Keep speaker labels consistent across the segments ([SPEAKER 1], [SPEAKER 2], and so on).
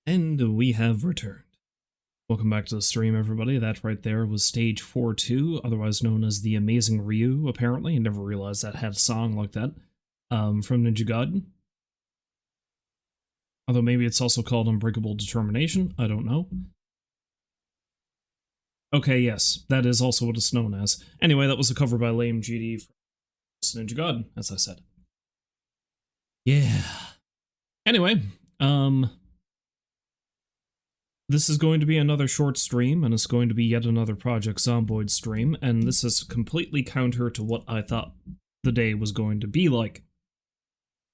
[SPEAKER 1] And we have returned. Welcome back to the stream, everybody. That right there was stage 4-2, otherwise known as the Amazing Ryu, apparently. I never realized that had a song like that, from Ninja Gaiden. Although maybe it's also called Unbreakable Determination, I don't know. Okay, yes, that is also what it's known as. Anyway, that was a cover by Lame GD from Ninja Gaiden, as I said. Yeah. Anyway, this is going to be another short stream, and it's going to be yet another Project Zomboid stream, and this is completely counter to what I thought the day was going to be like.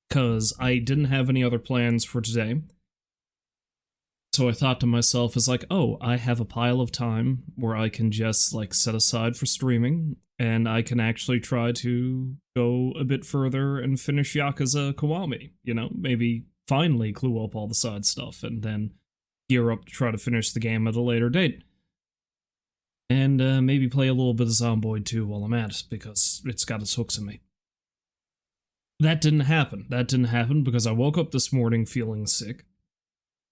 [SPEAKER 1] Because I didn't have any other plans for today. So I thought to myself, it's like, oh, I have a pile of time where I can just, like, set aside for streaming, and I can actually try to go a bit further and finish Yakuza Kiwami, you know? Maybe finally clue up all the side stuff, and then gear up to try to finish the game at a later date. And maybe play a little bit of Zomboid too while I'm at it, because it's got its hooks in me. That didn't happen. That didn't happen because I woke up this morning feeling sick.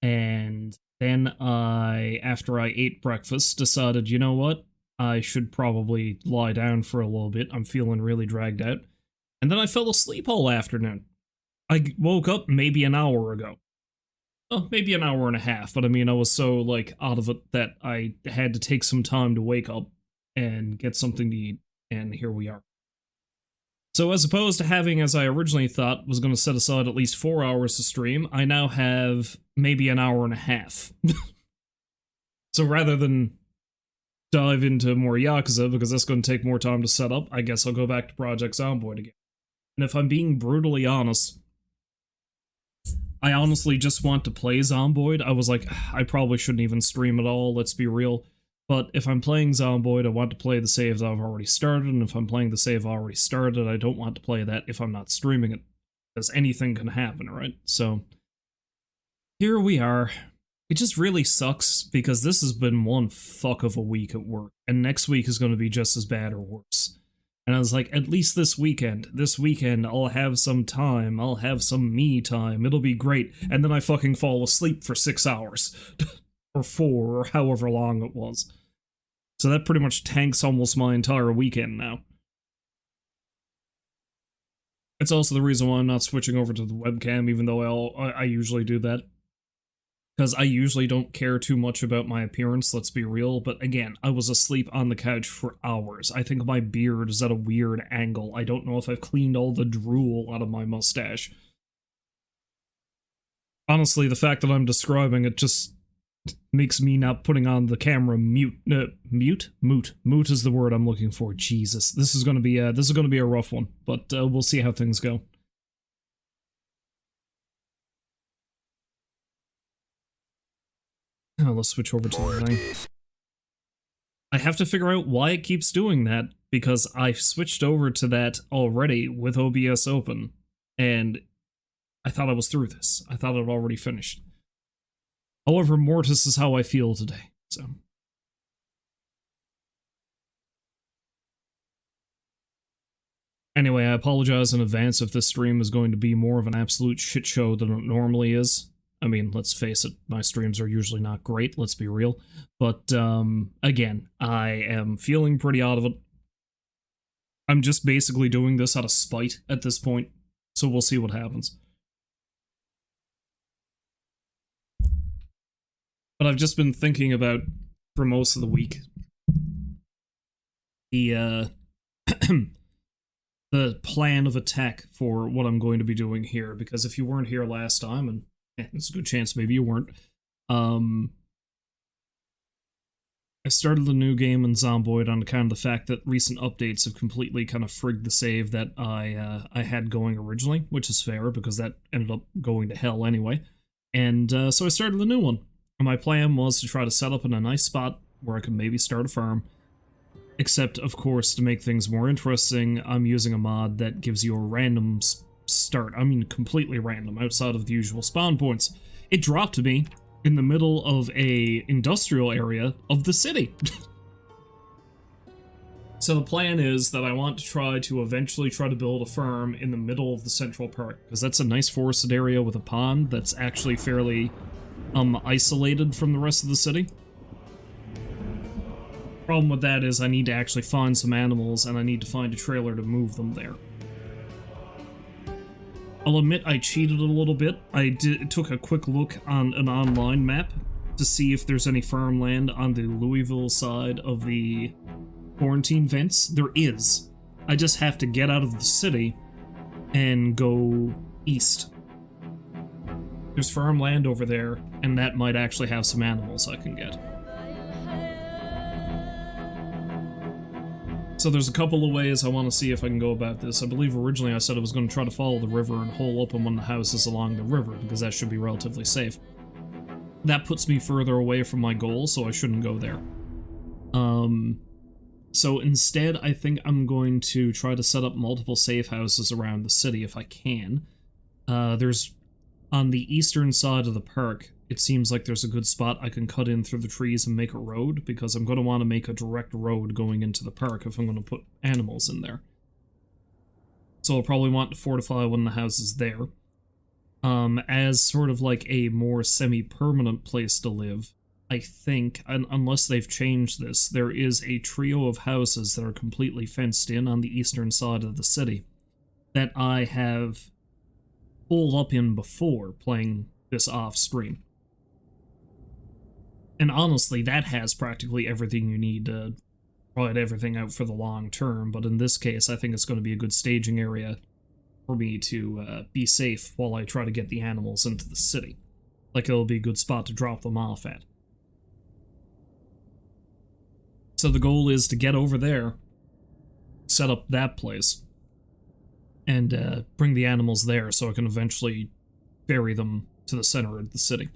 [SPEAKER 1] And then after I ate breakfast, decided, you know what? I should probably lie down for a little bit. I'm feeling really dragged out. And then I fell asleep all afternoon. I woke up maybe an hour ago. Oh, maybe an hour and a half, but I mean, I was so, like, out of it that I had to take some time to wake up and get something to eat, and here we are. So as opposed to having, as I originally thought, was going to set aside at least 4 hours to stream, I now have maybe an hour and a half. So rather than dive into more Yakuza, because that's going to take more time to set up, I guess I'll go back to Project Zomboid again. And if I'm being brutally honest, I honestly just want to play Zomboid. I was like, I probably shouldn't even stream at all, let's be real. But if I'm playing Zomboid, I want to play the saves I've already started, and if I'm playing the save I've already started, I don't want to play that if I'm not streaming it. Because anything can happen, right? So, here we are. It just really sucks, because this has been one fuck of a week at work, and next week is going to be just as bad or worse. And I was like, at least this weekend I'll have some time, I'll have some me time, it'll be great, and then I fucking fall asleep for 6 hours. Or 4, or however long it was. So that pretty much tanks almost my entire weekend now. It's also the reason why I'm not switching over to the webcam, even though I usually do that. Because I usually don't care too much about my appearance, let's be real, but again, I was asleep on the couch for hours. I think my beard is at a weird angle. I don't know if I've cleaned all the drool out of my mustache. Honestly, the fact that I'm describing it just makes me not putting on the camera mute. Moot is the word I'm looking for. Jesus, this is gonna be a rough one, but we'll see how things go. Now let's switch over to the thing. I have to figure out why it keeps doing that, because I've switched over to that already with OBS open, and I thought I was through this. I thought I'd already finished. However, Mortis is how I feel today, so. Anyway, I apologize in advance if this stream is going to be more of an absolute shit show than it normally is. I mean, let's face it, my streams are usually not great, let's be real. But, again, I am feeling pretty out of it. I'm just basically doing this out of spite at this point, so we'll see what happens. But I've just been thinking about, for most of the week, the the plan of attack for what I'm going to be doing here, because if you weren't here last time, and there's a good chance maybe you weren't, I started the new game in Zomboid on account of the fact that recent updates have completely kind of frigged the save that I had going originally, which is fair, because that ended up going to hell anyway. And so I started the new one. My plan was to try to set up in a nice spot where I could maybe start a farm. Except, of course, to make things more interesting, I'm using a mod that gives you a random start. I mean, completely random, outside of the usual spawn points. It dropped me in the middle of a industrial area of the city. So the plan is that I want to eventually try to build a farm in the middle of the Central Park, because that's a nice forested area with a pond that's actually fairly isolated from the rest of the city. Problem with that is I need to actually find some animals, and I need to find a trailer to move them there. I'll admit I cheated a little bit. I took a quick look on an online map to see if there's any farmland on the Louisville side of the quarantine vents. There is. I just have to get out of the city and go east. There's farmland over there, and that might actually have some animals I can get. So there's a couple of ways I want to see if I can go about this. I believe originally I said I was going to try to follow the river and hole up on one of the houses along the river, because that should be relatively safe. That puts me further away from my goal, so I shouldn't go there. So instead, I think I'm going to try to set up multiple safe houses around the city if I can. There's, on the eastern side of the park, it seems like there's a good spot I can cut in through the trees and make a road, because I'm going to want to make a direct road going into the park if I'm going to put animals in there. So I'll probably want to fortify one of the houses there. As sort of like a more semi-permanent place to live, I think, unless they've changed this, there is a trio of houses that are completely fenced in on the eastern side of the city that I have pulled up in before playing this off-stream. And honestly, that has practically everything you need to ride everything out for the long term, but in this case, I think it's going to be a good staging area for me to be safe while I try to get the animals into the city. Like, it'll be a good spot to drop them off at. So the goal is to get over there, set up that place, and bring the animals there so I can eventually ferry them to the center of the city.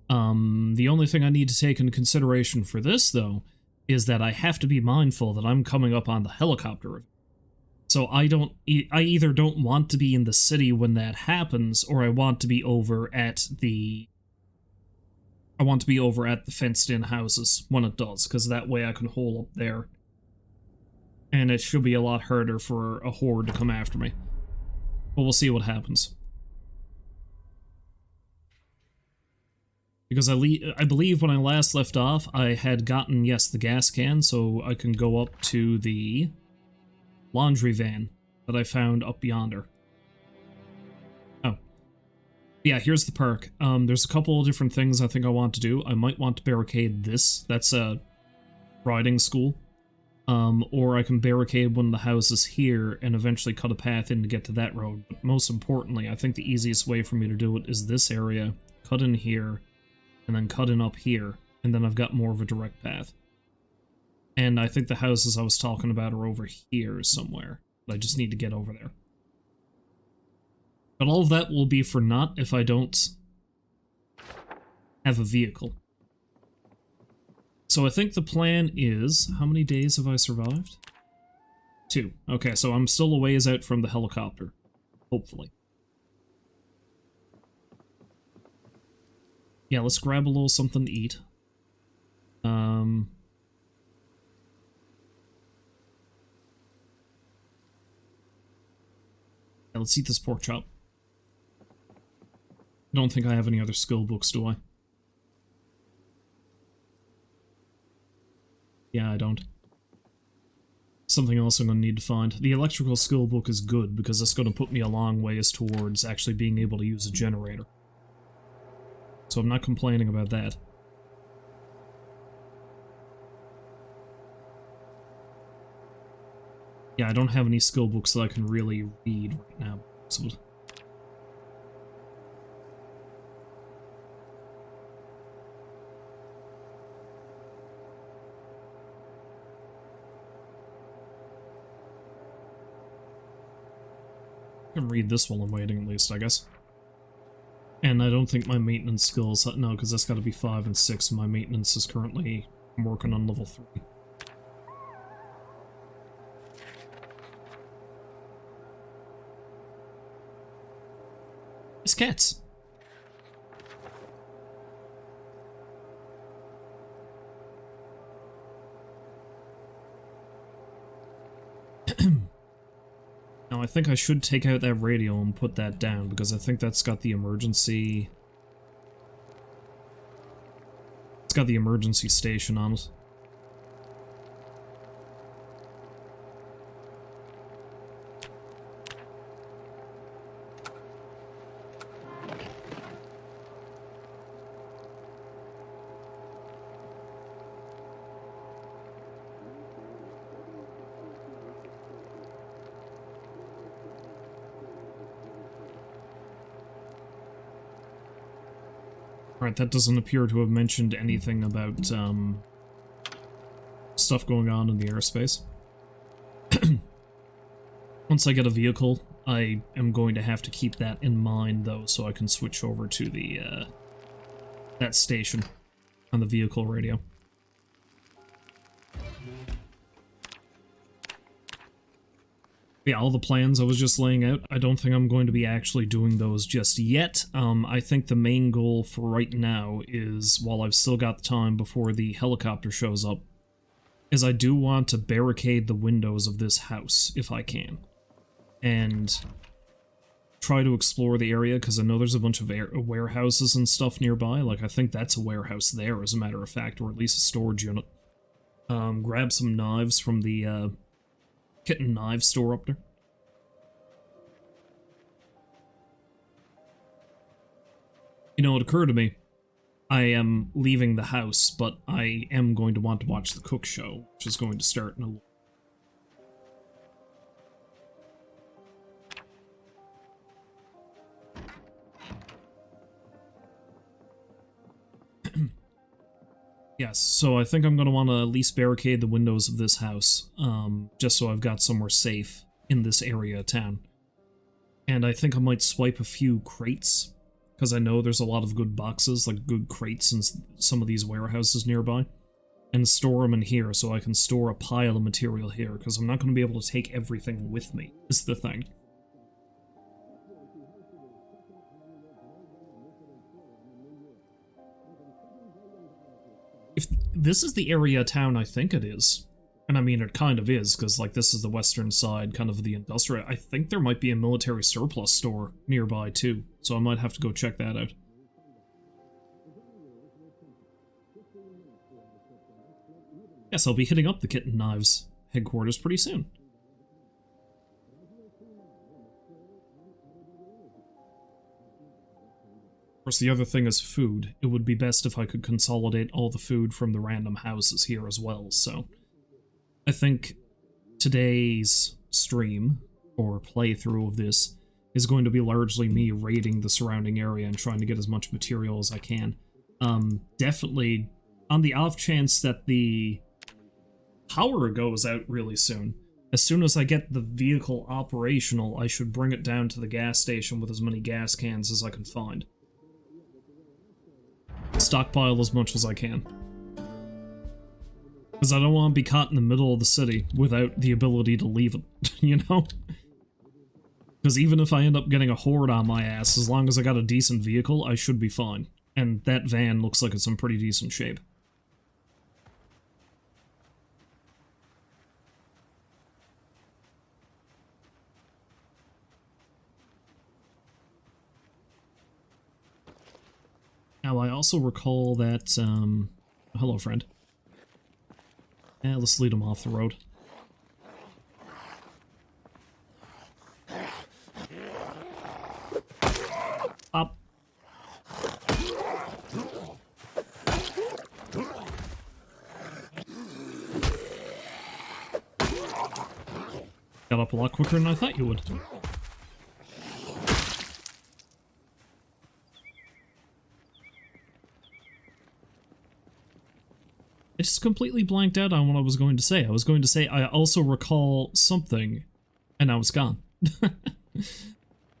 [SPEAKER 1] The only thing I need to take into consideration for this, though, is that I have to be mindful that I'm coming up on the helicopter. So I either don't want to be in the city when that happens, or I want to be over at the fenced-in houses when it does, because that way I can hole up there. And it should be a lot harder for a horde to come after me. But we'll see what happens. Because I believe when I last left off, I had gotten, yes, the gas can, so I can go up to the laundry van that I found up yonder. Oh. Yeah, here's the park. There's a couple of different things I think I want to do. I might want to barricade this. That's a riding school. Or I can barricade one of the houses here and eventually cut a path in to get to that road. But most importantly, I think the easiest way for me to do it is this area, cut in here, and then cut in up here, and then I've got more of a direct path. And I think the houses I was talking about are over here somewhere. I just need to get over there. But all of that will be for naught if I don't have a vehicle. So I think the plan is... How many days have I survived? 2. Okay, so I'm still a ways out from the helicopter. Hopefully. Yeah, let's grab a little something to eat. Yeah, let's eat this pork chop. I don't think I have any other skill books, do I? Yeah, I don't. Something else I'm going to need to find. The electrical skill book is good, because it's going to put me a long ways towards actually being able to use a generator. So I'm not complaining about that. Yeah, I don't have any skill books that I can really read right now. So I can read this while I'm waiting, at least, I guess. And I don't think my maintenance skills... No, because that's got to be 5 and 6, and my maintenance is currently... I'm working on level 3. It's cats! Now, I think I should take out that radio and put that down, because I think that's got the emergency... It's got the emergency station on it. Alright, that doesn't appear to have mentioned anything about, stuff going on in the airspace. Once I get a vehicle, I am going to have to keep that in mind, though, so I can switch over to the, that station on the vehicle radio. Yeah, all the plans I was just laying out, I don't think I'm going to be actually doing those just yet. I think the main goal for right now is, while I've still got the time before the helicopter shows up, is I do want to barricade the windows of this house, if I can. And try to explore the area, because I know there's a bunch of warehouses and stuff nearby. Like, I think that's a warehouse there, as a matter of fact, or at least a storage unit. Grab some knives from the, Kitten knife store up there. You know, it occurred to me, I am leaving the house, but I am going to want to watch the Cook Show, which is going to start in a little. Yes, so I think I'm going to want to at least barricade the windows of this house, just so I've got somewhere safe in this area of town. And I think I might swipe a few crates, because I know there's a lot of good boxes, like good crates in some of these warehouses nearby, and store them in here so I can store a pile of material here, because I'm not going to be able to take everything with me, is the thing. If this is the area of town I think it is, and I mean it kind of is, because like this is the western side, kind of the industrial, I think there might be a military surplus store nearby too, so I might have to go check that out. Yes, I'll be hitting up the Kitten Knives headquarters pretty soon. Of course, the other thing is food. It would be best if I could consolidate all the food from the random houses here as well, so I think today's stream, or playthrough of this, is going to be largely me raiding the surrounding area and trying to get as much material as I can. Definitely, on the off chance that the power goes out really soon, as soon as I get the vehicle operational, I should bring it down to the gas station with as many gas cans as I can find. Stockpile as much as I can. Because I don't want to be caught in the middle of the city without the ability to leave it, you know? Because even if I end up getting a horde on my ass, as long as I got a decent vehicle, I should be fine. And that van looks like it's in pretty decent shape. Now, I also recall that, hello, friend. Yeah, let's lead him off the road. Up. Got up a lot quicker than I thought you would. I just completely blanked out on what I was going to say. I was going to say I also recall something, and now it's gone. Oh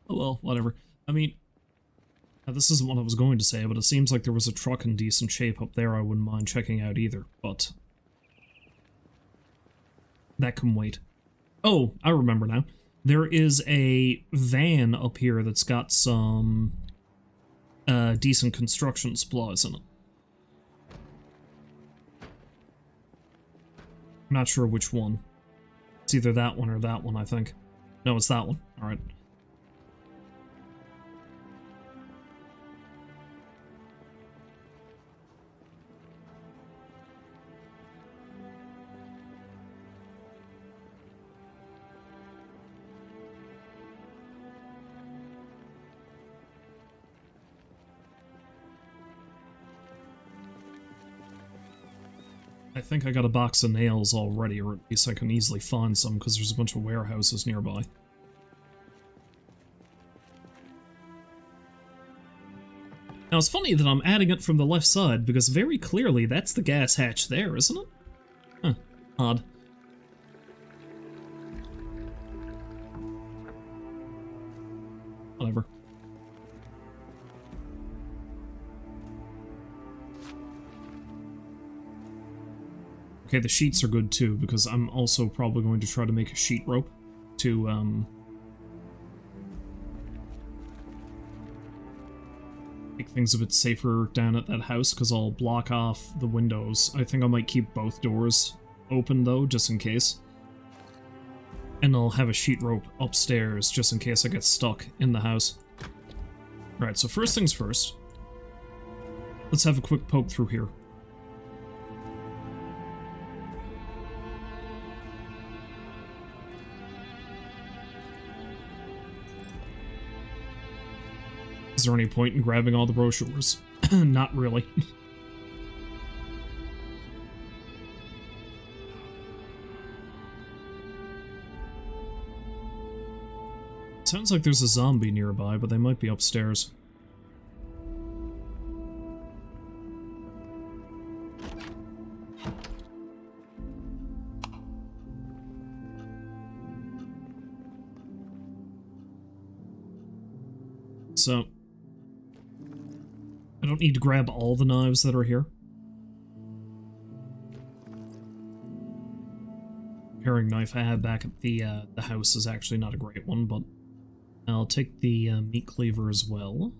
[SPEAKER 1] well, whatever. I mean, this isn't what I was going to say, but it seems like there was a truck in decent shape up there I wouldn't mind checking out either, but that can wait. Oh, I remember now. There is a van up here that's got some decent construction supplies in it. I'm not sure which one. It's either that one or that one, I think. No, it's that one. Alright. I think I got a box of nails already, or at least I can easily find some because there's a bunch of warehouses nearby. Now, it's funny that I'm adding it from the left side, because very clearly that's the gas hatch there, isn't it? Huh. Odd. Whatever. Okay, the sheets are good too, because I'm also probably going to try to make a sheet rope to, make things a bit safer down at that house, because I'll block off the windows. I think I might keep both doors open, though, just in case. And I'll have a sheet rope upstairs, just in case I get stuck in the house. Alright, so first things first. Let's have a quick poke through here. Is there any point in grabbing all the brochures? Not really. Sounds like there's a zombie nearby, but they might be upstairs. So, I don't need to grab all the knives that are here. Paring knife I had back at the house is actually not a great one, but I'll take the meat cleaver as well.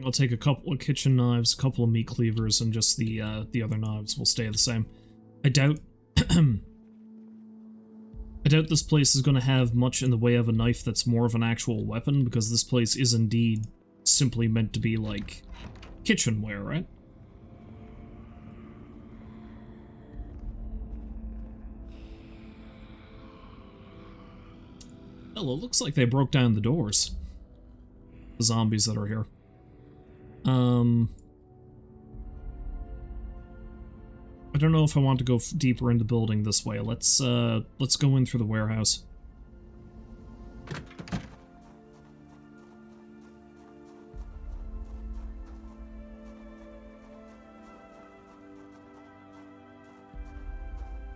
[SPEAKER 1] I'll take a couple of kitchen knives, a couple of meat cleavers, and just the other knives will stay the same. I doubt I doubt this place is going to have much in the way of a knife that's more of an actual weapon, because this place is indeed simply meant to be, like, kitchenware, right? Well, it looks like they broke down the doors. The zombies that are here. I don't know if I want to go deeper into the building this way. Let's go in through the warehouse.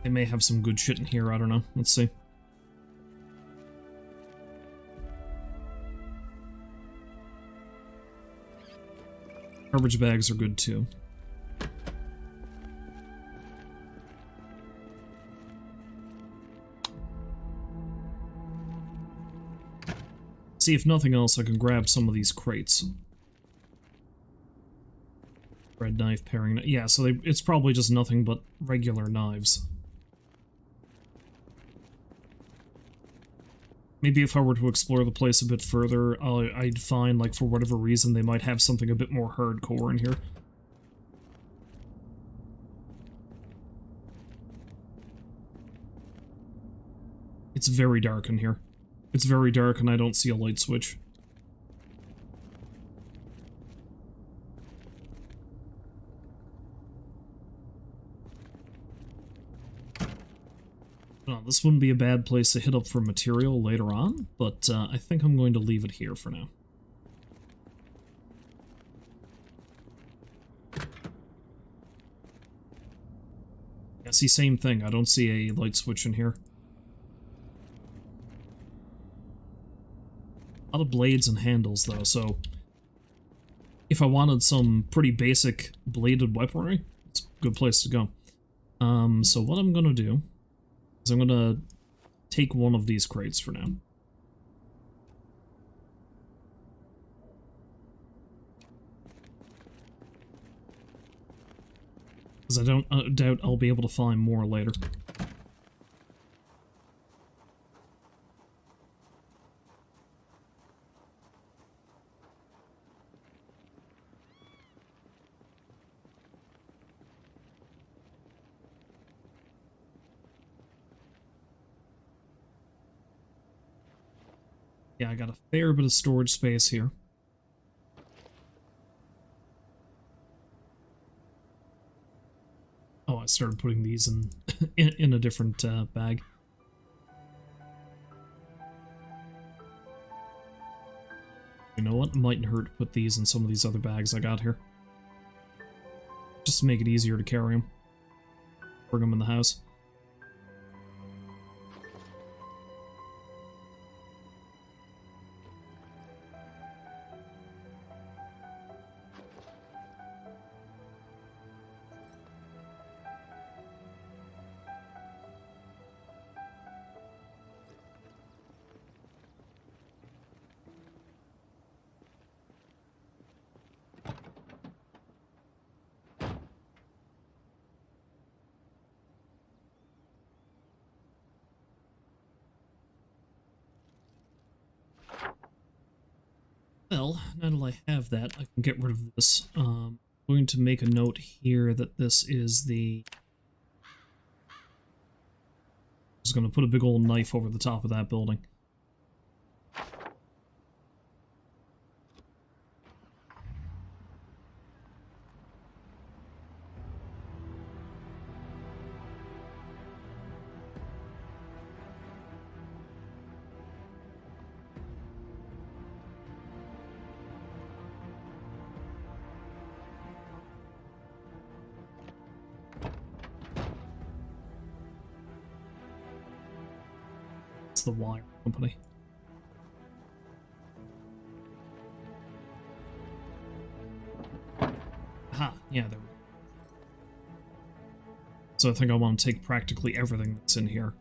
[SPEAKER 1] They may have some good shit in here, I don't know. Let's see. Garbage bags are good too. See, if nothing else, I can grab some of these crates. Bread knife, paring knife. Yeah, so it's probably just nothing but regular knives. Maybe if I were to explore the place a bit further, I'd find, like, for whatever reason, they might have something a bit more hardcore in here. It's very dark in here. It's very dark and I don't see a light switch. This wouldn't be a bad place to hit up for material later on, but I think I'm going to leave it here for now. Yeah, see, same thing. I don't see a light switch in here. A lot of blades and handles, though, so if I wanted some pretty basic bladed weaponry, it's a good place to go. So what I'm gonna do is I'm gonna take one of these crates for now. Because I don't doubt I'll be able to find more later. Yeah, I got a fair bit of storage space here. Oh, I started putting these in in a different bag. You know what? It mightn't hurt to put these in some of these other bags I got here. Just to make it easier to carry them. Bring them in the house. Well, now that I have that, I can get rid of this. I'm going to make a note here that this is the... I was going to put a big old knife over the top of that building. The wire company. Aha, yeah, there we go. So I think I want to take practically everything that's in here.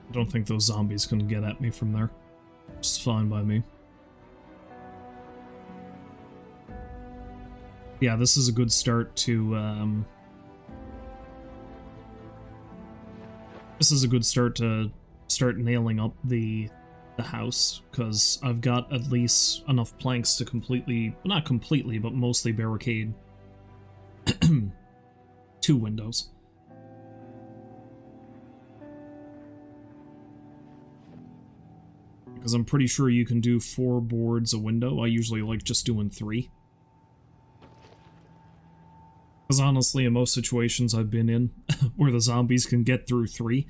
[SPEAKER 1] I don't think those zombies can get at me from there. It's fine by me. Yeah, this is a good start to, this is a good start to start nailing up the house, because I've got at least enough planks to completely, well, not completely, but mostly barricade 2 windows. Because I'm pretty sure you can do 4 boards a window. I usually like just doing 3. Because honestly, in most situations I've been in, where the zombies can get through 3,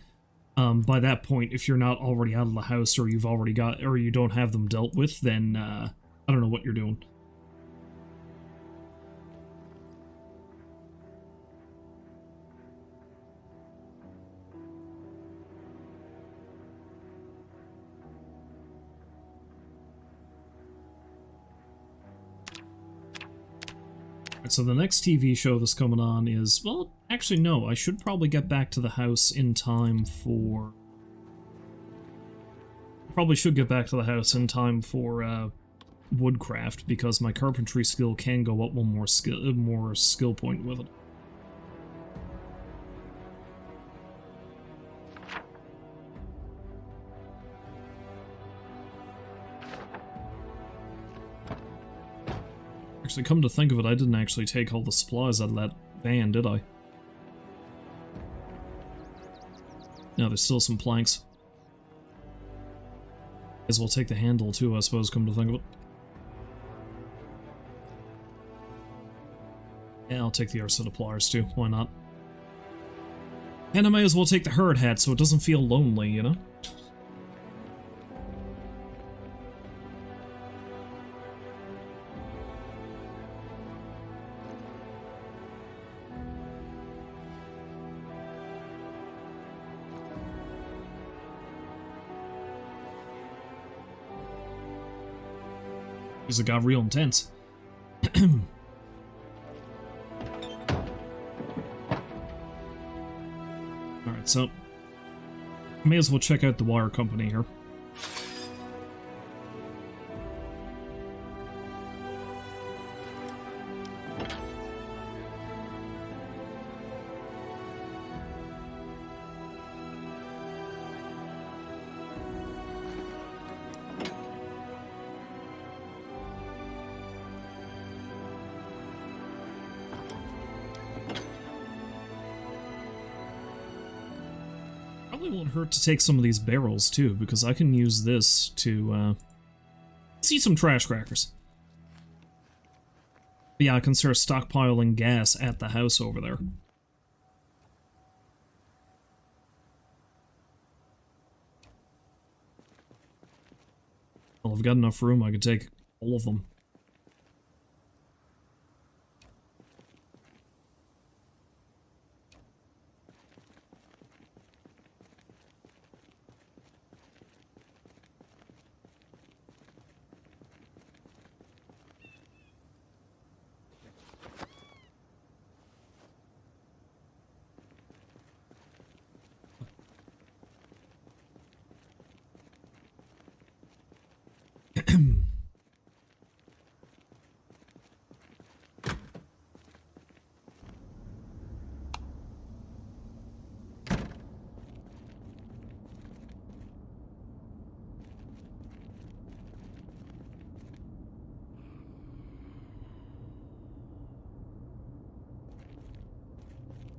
[SPEAKER 1] by that point, if you're not already out of the house, or you've already got, or you don't have them dealt with, then, I don't know what you're doing. So the next TV show that's coming on is, well, actually no, I should probably get back to the house in time for... Probably should get back to the house in time for woodcraft, because my carpentry skill can go up one more skill point with it. Actually, come to think of it, I didn't actually take all the supplies out of that van, did I? No, there's still some planks. As well take the handle too, I suppose, come to think of it. Yeah, I'll take the other set of pliers too, why not? And I may as well take the herd hat so it doesn't feel lonely, you know? Because it got real intense. Alright, so... may as well check out the wire company here. Probably won't hurt to take some of these barrels too, because I can use this to see some trash crackers. But yeah, I can start stockpiling gas at the house over there. Well, I've got enough room, I could take all of them.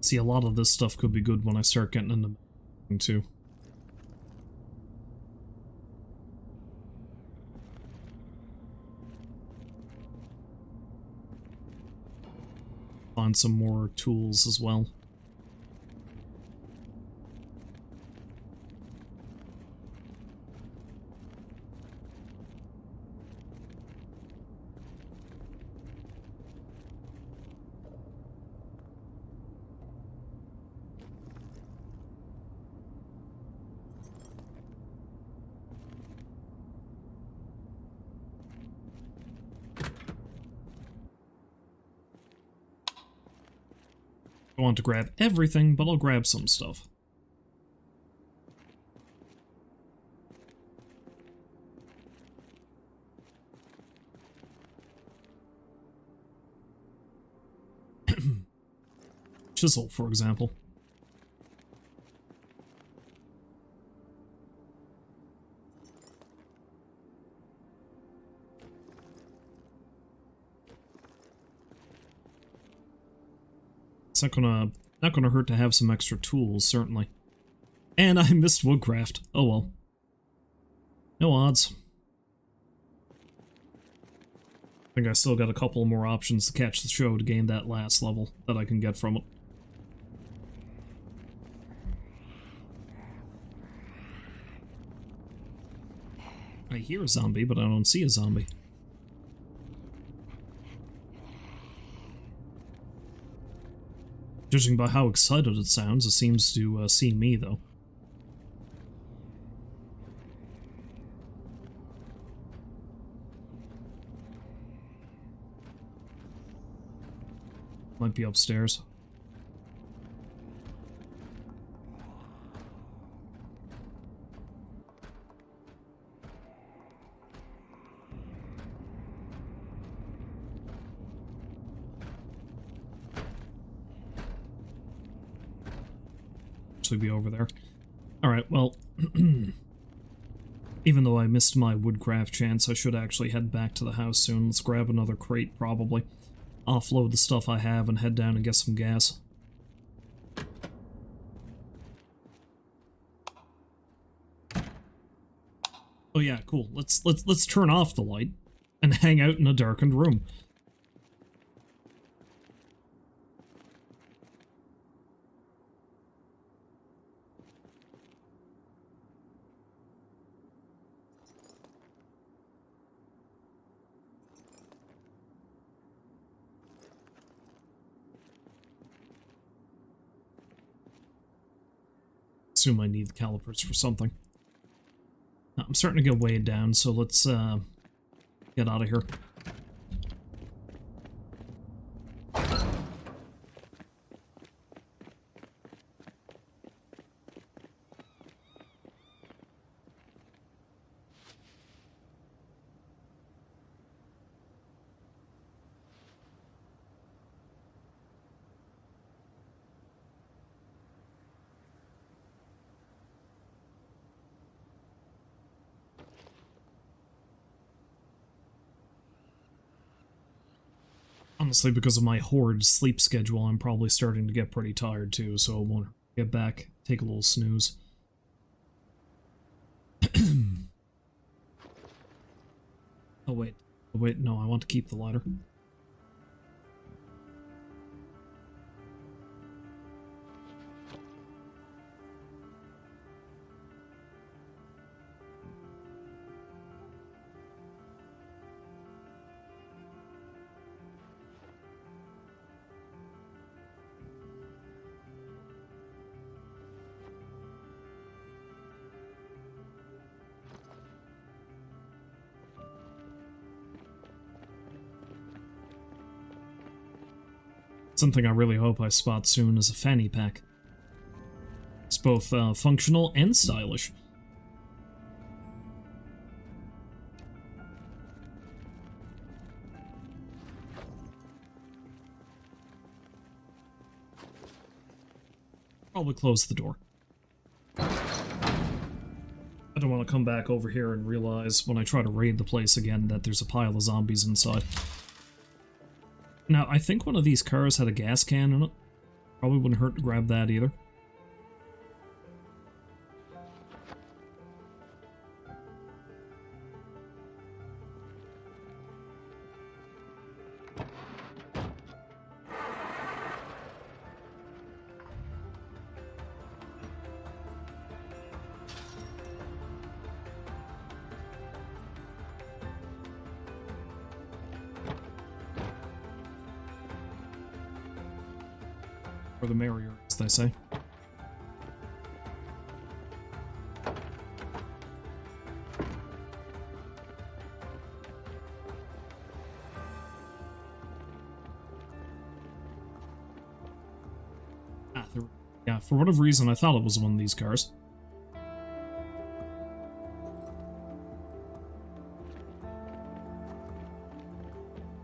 [SPEAKER 1] See, a lot of this stuff could be good when I start getting into too. Find some more tools as well. I want to grab everything, but I'll grab some stuff. Chisel, for example. It's not gonna hurt to have some extra tools, certainly. And I missed woodcraft. Oh well. No odds. I think I still got a couple more options to catch the show to gain that last level that I can get from it. I hear a zombie, but I don't see a zombie. Judging by how excited it sounds, it seems to see me, though. Might be upstairs. Actually be over there. Alright, well, even though I missed my woodcraft chance, I should actually head back to the house soon. Let's grab another crate, probably. Offload the stuff I have and head down and get some gas. Oh yeah, cool. Let's turn off the light and hang out in a darkened room. Assume I need the calipers for something. I'm starting to get weighed down, so let's get out of here. Honestly, because of my horde sleep schedule, I'm probably starting to get pretty tired too, so I won't get back, take a little snooze. wait. Wait, no, I want to keep the ladder. Something I really hope I spot soon is a fanny pack. It's both functional and stylish. Probably close the door. I don't want to come back over here and realize when I try to raid the place again that there's a pile of zombies inside. Now, I think one of these cars had a gas can in it. Probably wouldn't hurt to grab that either. Or the merrier, as they say. Yeah, for whatever reason, I thought it was one of these cars.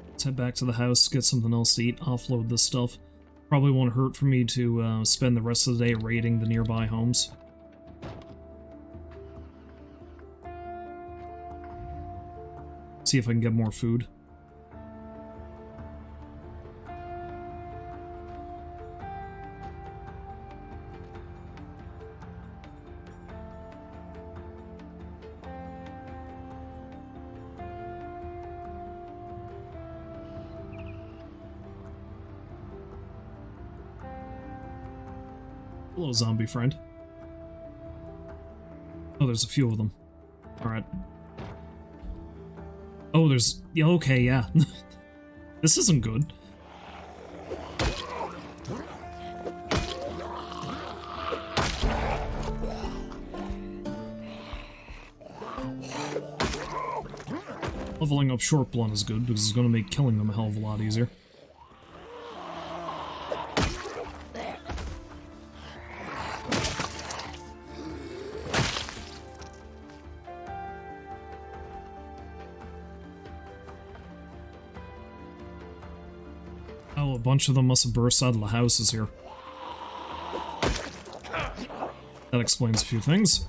[SPEAKER 1] Let's head back to the house, get something else to eat, offload this stuff. Probably won't hurt for me to spend the rest of the day raiding the nearby homes. See if I can get more food. Hello, zombie friend. Oh, there's a few of them. Alright. Oh, there's... Yeah, okay, yeah. This isn't good. Leveling up short blunt is good, because it's going to make killing them a hell of a lot easier. Oh, a bunch of them must have burst out of the houses here. That explains a few things.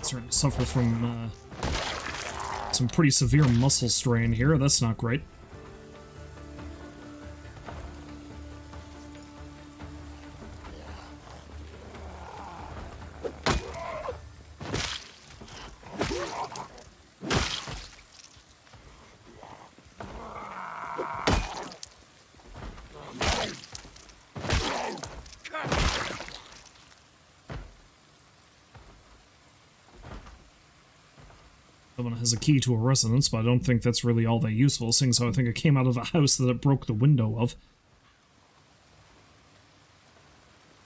[SPEAKER 1] Starting to suffer from some pretty severe muscle strain here. That's not great. Someone has a key to a residence, but I don't think that's really all that useful, seeing so I think it came out of a house that it broke the window of.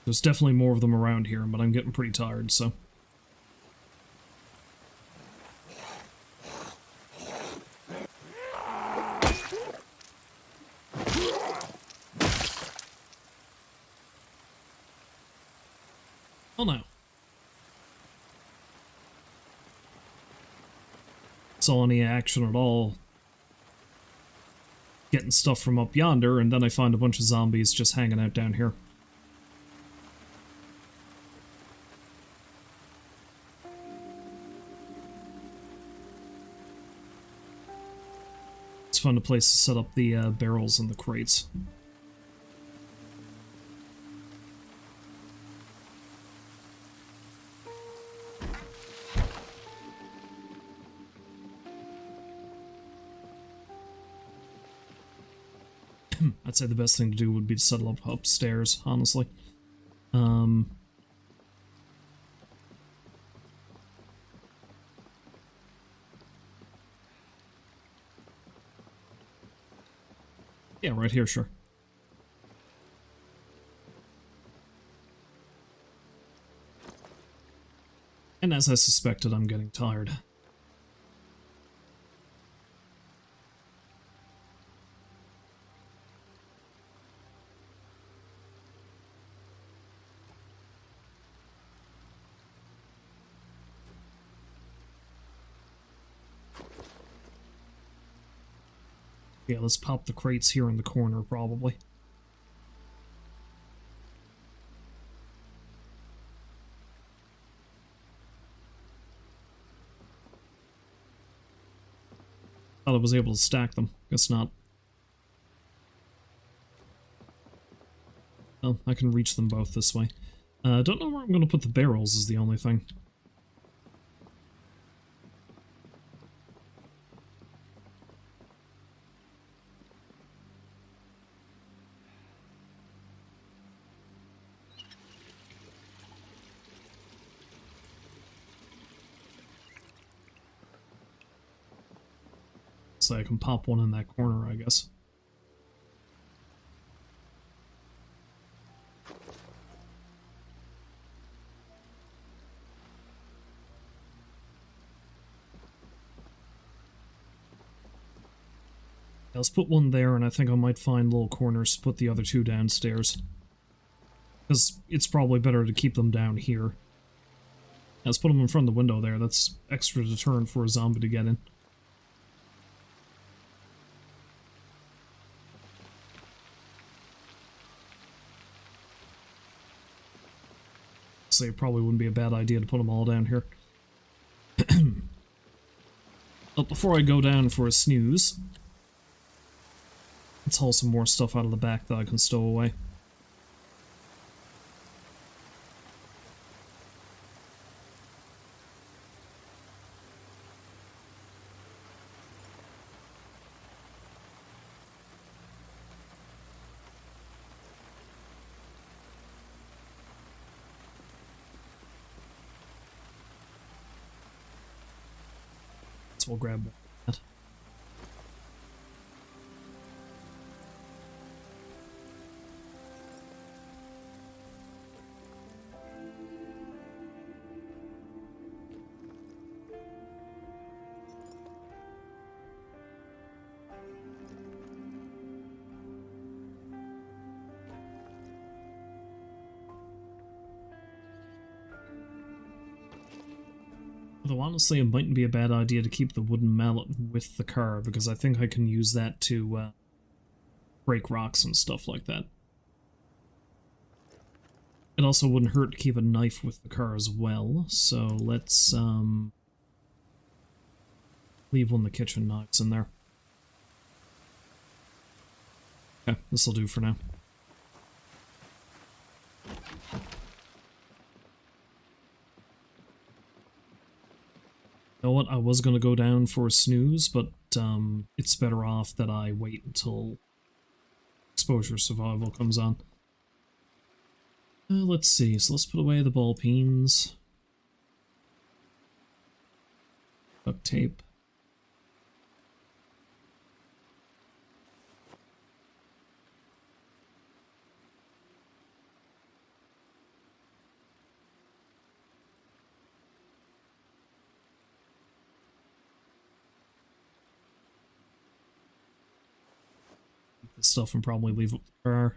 [SPEAKER 1] There's definitely more of them around here, but I'm getting pretty tired, so... Oh no. saw any action at all getting stuff from up yonder, and then I find a bunch of zombies just hanging out down here. Let's find a place to set up the barrels and the crates. I'd say the best thing to do would be to settle up upstairs, honestly. Yeah, right here, sure. And as I suspected, I'm getting tired. Yeah, let's pop the crates here in the corner, probably. Thought I was able to stack them. Guess not. Well, I can reach them both this way. Don't know where I'm going to put the barrels is the only thing. So I can pop one in that corner, I guess. Yeah, let's put one there, and I think I might find little corners to put the other two downstairs. Because it's probably better to keep them down here. Yeah, let's put them in front of the window there. That's extra deterrent for a zombie to get in. So it probably wouldn't be a bad idea to put them all down here. But before I go down for a snooze, let's haul some more stuff out of the back that I can stow away. So we'll grab that. Although honestly, it mightn't be a bad idea to keep the wooden mallet with the car, because I think I can use that to break rocks and stuff like that. It also wouldn't hurt to keep a knife with the car as well, so let's leave one of the kitchen knives in there. Okay, this'll do for now. You know what, I was going to go down for a snooze, but it's better off that I wait until exposure survival comes on. Let's see, so let's put away the ball peens. Duct tape. This stuff and probably leave it with the car.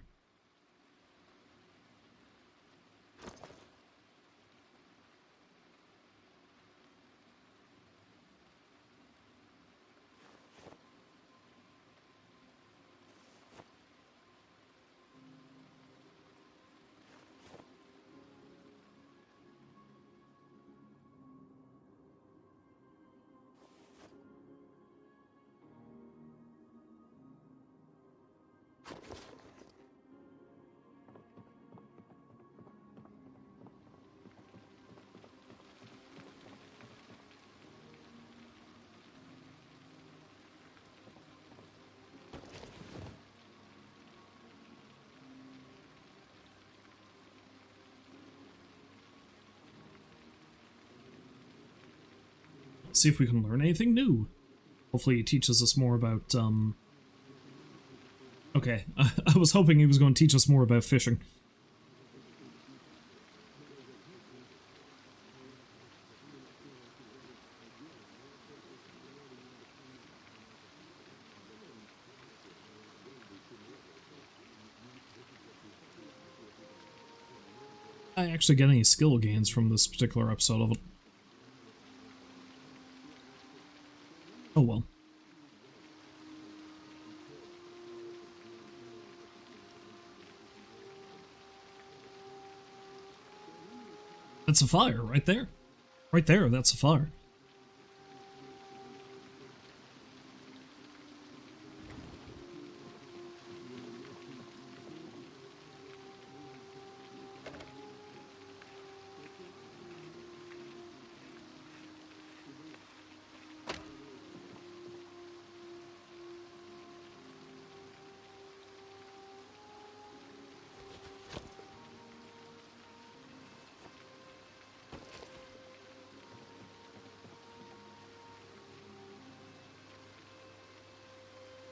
[SPEAKER 1] see if we can learn anything new. Hopefully he teaches us more about, Okay, I was hoping he was going to teach us more about fishing. I actually get any skill gains from this particular episode of it. Oh well. That's a fire right there. Right there, that's a fire.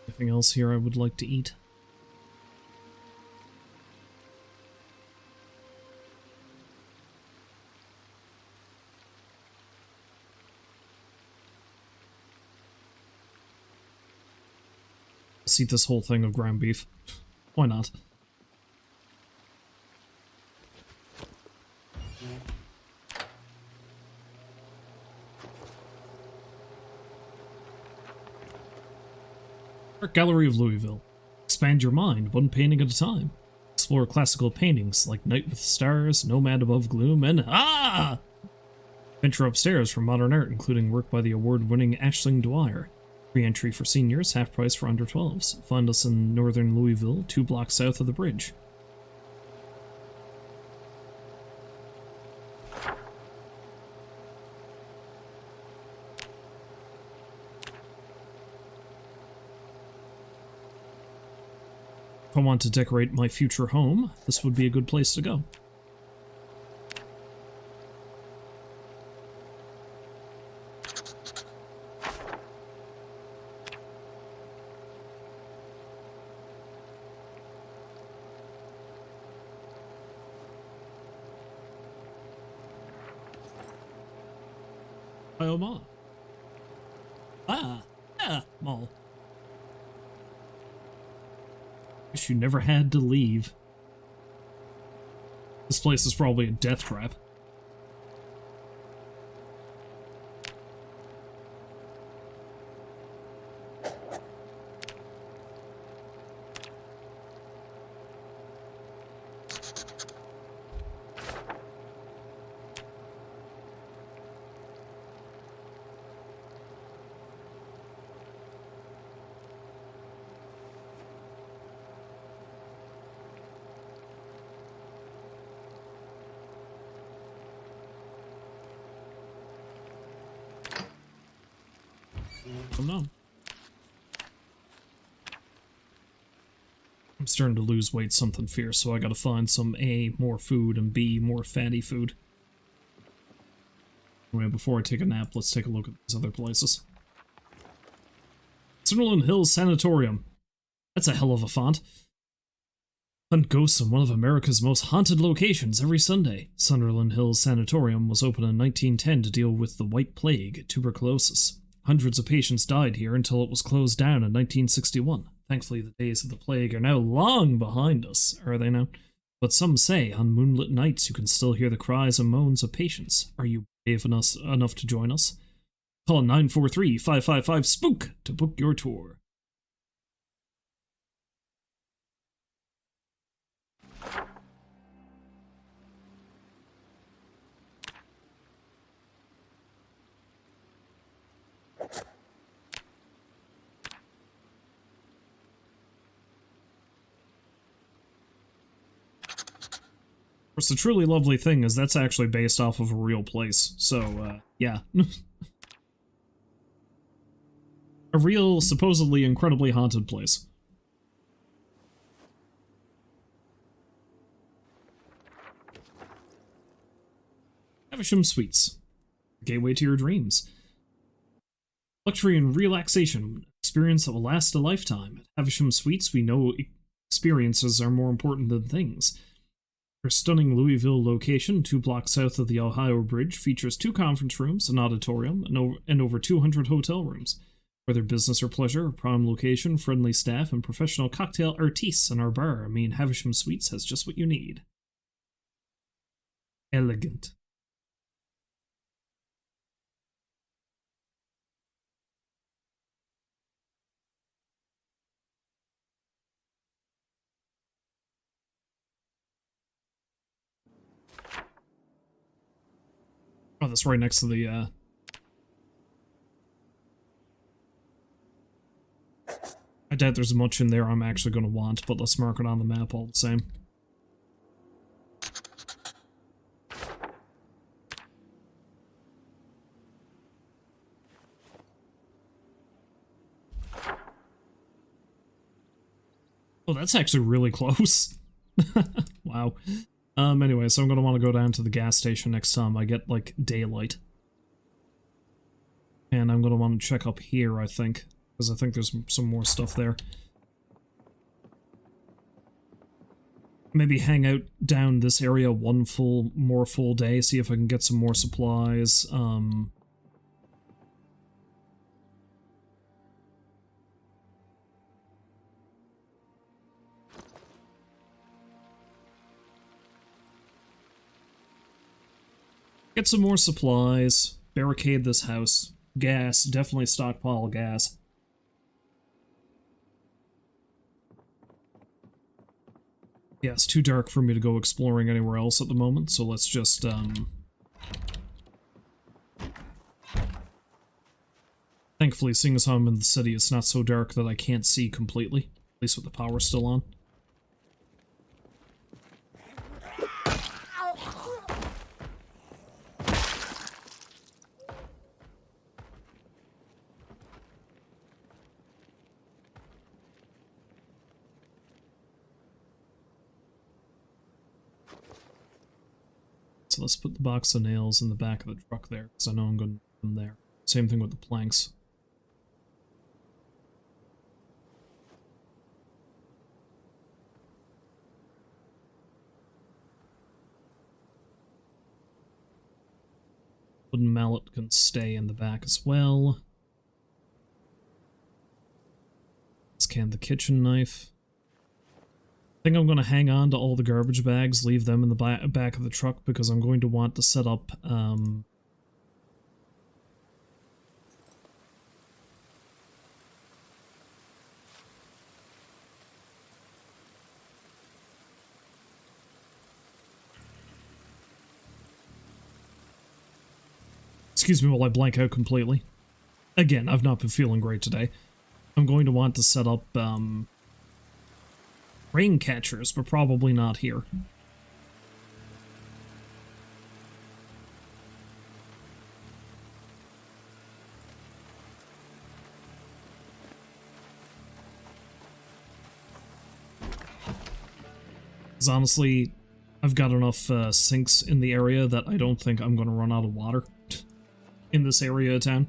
[SPEAKER 1] Anything else here I would like to eat? Let's eat this whole thing of ground beef. Why not? Art Gallery of Louisville. Expand your mind, one painting at a time. Explore classical paintings like Night with Stars, Nomad Above Gloom, and venture upstairs for modern art, including work by the award-winning Aisling Dwyer. Free entry for seniors, half price for under 12s. Find us in northern Louisville, 2 blocks south of the bridge. If I want to decorate my future home, this would be a good place to go. Bioma. Mall. Wish you never had to leave. This place is probably a death trap. Oh no. I'm starting to lose weight something fierce, so I gotta find some A, more food, and B, more fatty food. Anyway, before I take a nap, let's take a look at these other places. Sunderland Hills Sanatorium. That's a hell of a font. Hunt ghosts in one of America's most haunted locations every Sunday. Sunderland Hills Sanatorium was opened in 1910 to deal with the White Plague, tuberculosis. Hundreds of patients died here until it was closed down in 1961. Thankfully, the days of the plague are now long behind us, are they now? But some say on moonlit nights you can still hear the cries and moans of patients. Are you brave enough to join us? Call 943-555-SPOOK to book your tour. Of course, the truly lovely thing is that's actually based off of a real place, so, yeah. A real, supposedly incredibly haunted place. Havisham Suites. Gateway to your dreams. Luxury and relaxation, experience that will last a lifetime. At Havisham Suites, we know experiences are more important than things. Our stunning Louisville location, 2 blocks south of the Ohio Bridge, features 2 conference rooms, an auditorium, and over 200 hotel rooms. Whether business or pleasure, a prime location, friendly staff, and professional cocktail artistes in our bar mean Havisham Suites has just what you need. Elegant. Oh, that's right next to the, I doubt there's much in there I'm actually going to want, but let's mark it on the map all the same. Oh, that's actually really close. Wow. Anyway, so I'm going to want to go down to the gas station next time I get, like, daylight. And I'm going to want to check up here, I think. Because I think there's some more stuff there. Maybe hang out down this area one more full day, see if I can get some more supplies. Get some more supplies, barricade this house. Gas, definitely stockpile gas. Yeah, it's too dark for me to go exploring anywhere else at the moment, so let's just, Thankfully, seeing as how I'm in the city, it's not so dark that I can't see completely, at least with the power still on. So let's put the box of nails in the back of the truck there, because I know I'm going to put them there. Same thing with the planks. Wooden mallet can stay in the back as well. Scan the kitchen knife. I think I'm going to hang on to all the garbage bags, leave them in the back of the truck, because I'm going to want to set up, excuse me while I blank out completely. Again, I've not been feeling great today. I'm going to want to set up, rain catchers, but probably not here. Because honestly, I've got enough sinks in the area that I don't think I'm going to run out of water in this area of town.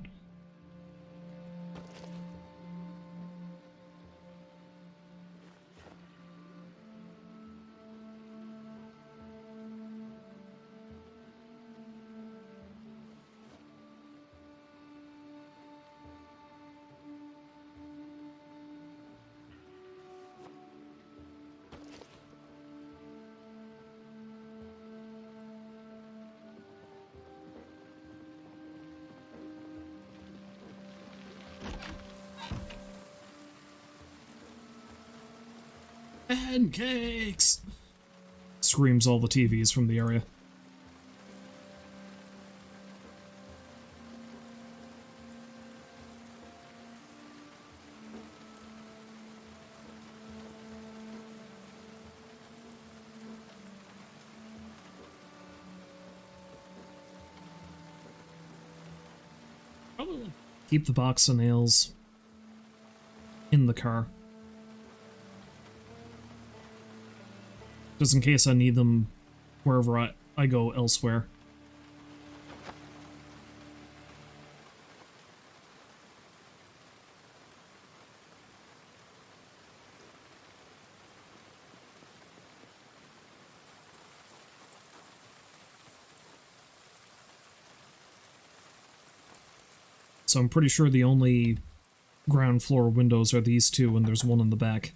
[SPEAKER 1] Pancakes! Screams all the TVs from the area. Probably keep the box of nails in the car. Just in case I need them wherever I go elsewhere. So I'm pretty sure the only ground floor windows are these two, and there's one in the back.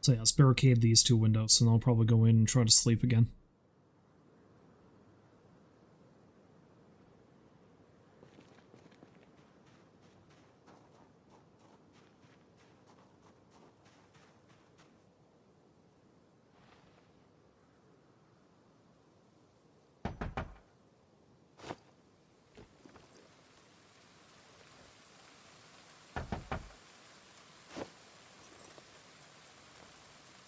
[SPEAKER 1] So yeah, let's barricade these two windows, and I'll probably go in and try to sleep again.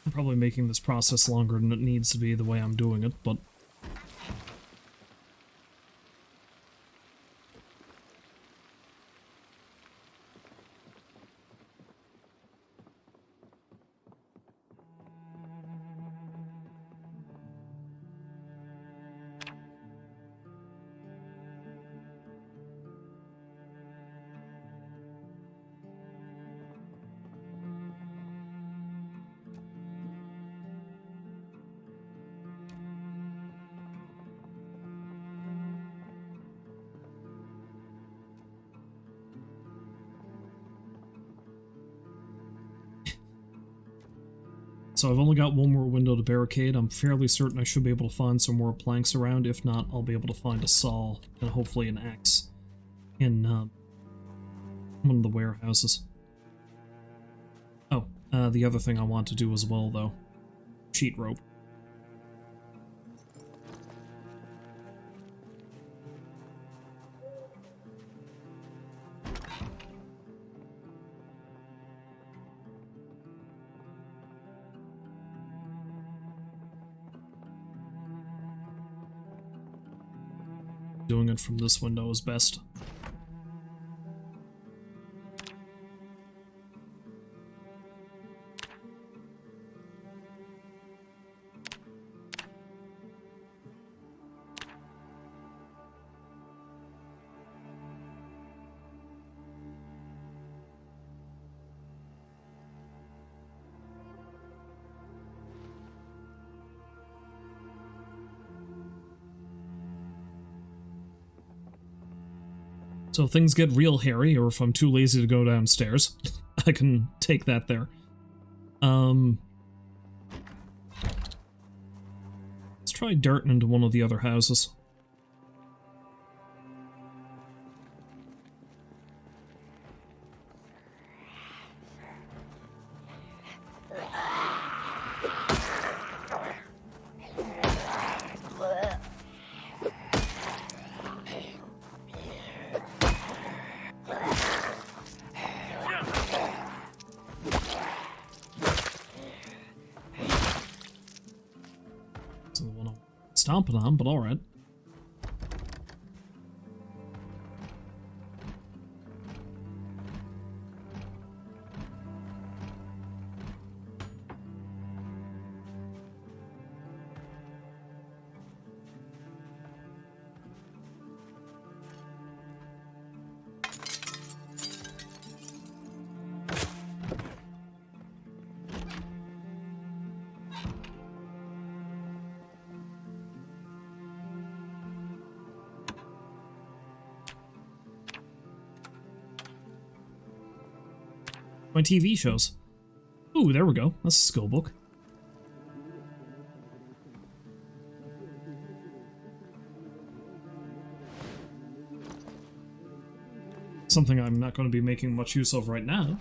[SPEAKER 1] I'm probably making this process longer than it needs to be the way I'm doing it, but... So I've only got one more window to barricade. I'm fairly certain I should be able to find some more planks around. If not, I'll be able to find a saw and hopefully an axe in one of the warehouses. Oh, the other thing I want to do as well, though. Sheet rope. Doing it from this window is best. So if things get real hairy, or if I'm too lazy to go downstairs, I can take that there. Let's try darting into one of the other houses. Stomping on, but alright. My TV shows. Ooh, there we go. That's a skill book. Something I'm not going to be making much use of right now.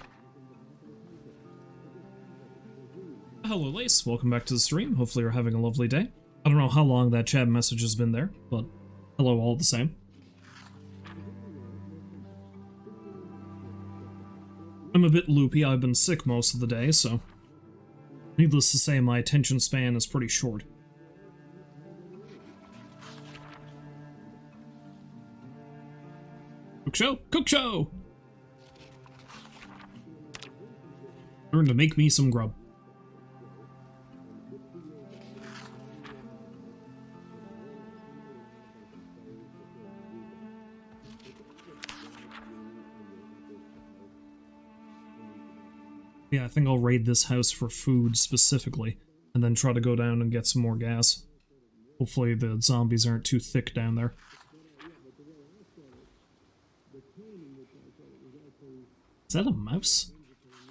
[SPEAKER 1] Hello, Lace. Welcome back to the stream. Hopefully you're having a lovely day. I don't know how long that chat message has been there, but hello all the same. I'm a bit loopy. I've been sick most of the day, so needless to say, my attention span is pretty short. Cook show? Cook show! Learn to make me some grub. Yeah, I think I'll raid this house for food specifically, and then try to go down and get some more gas. Hopefully the zombies aren't too thick down there. Is that a mouse?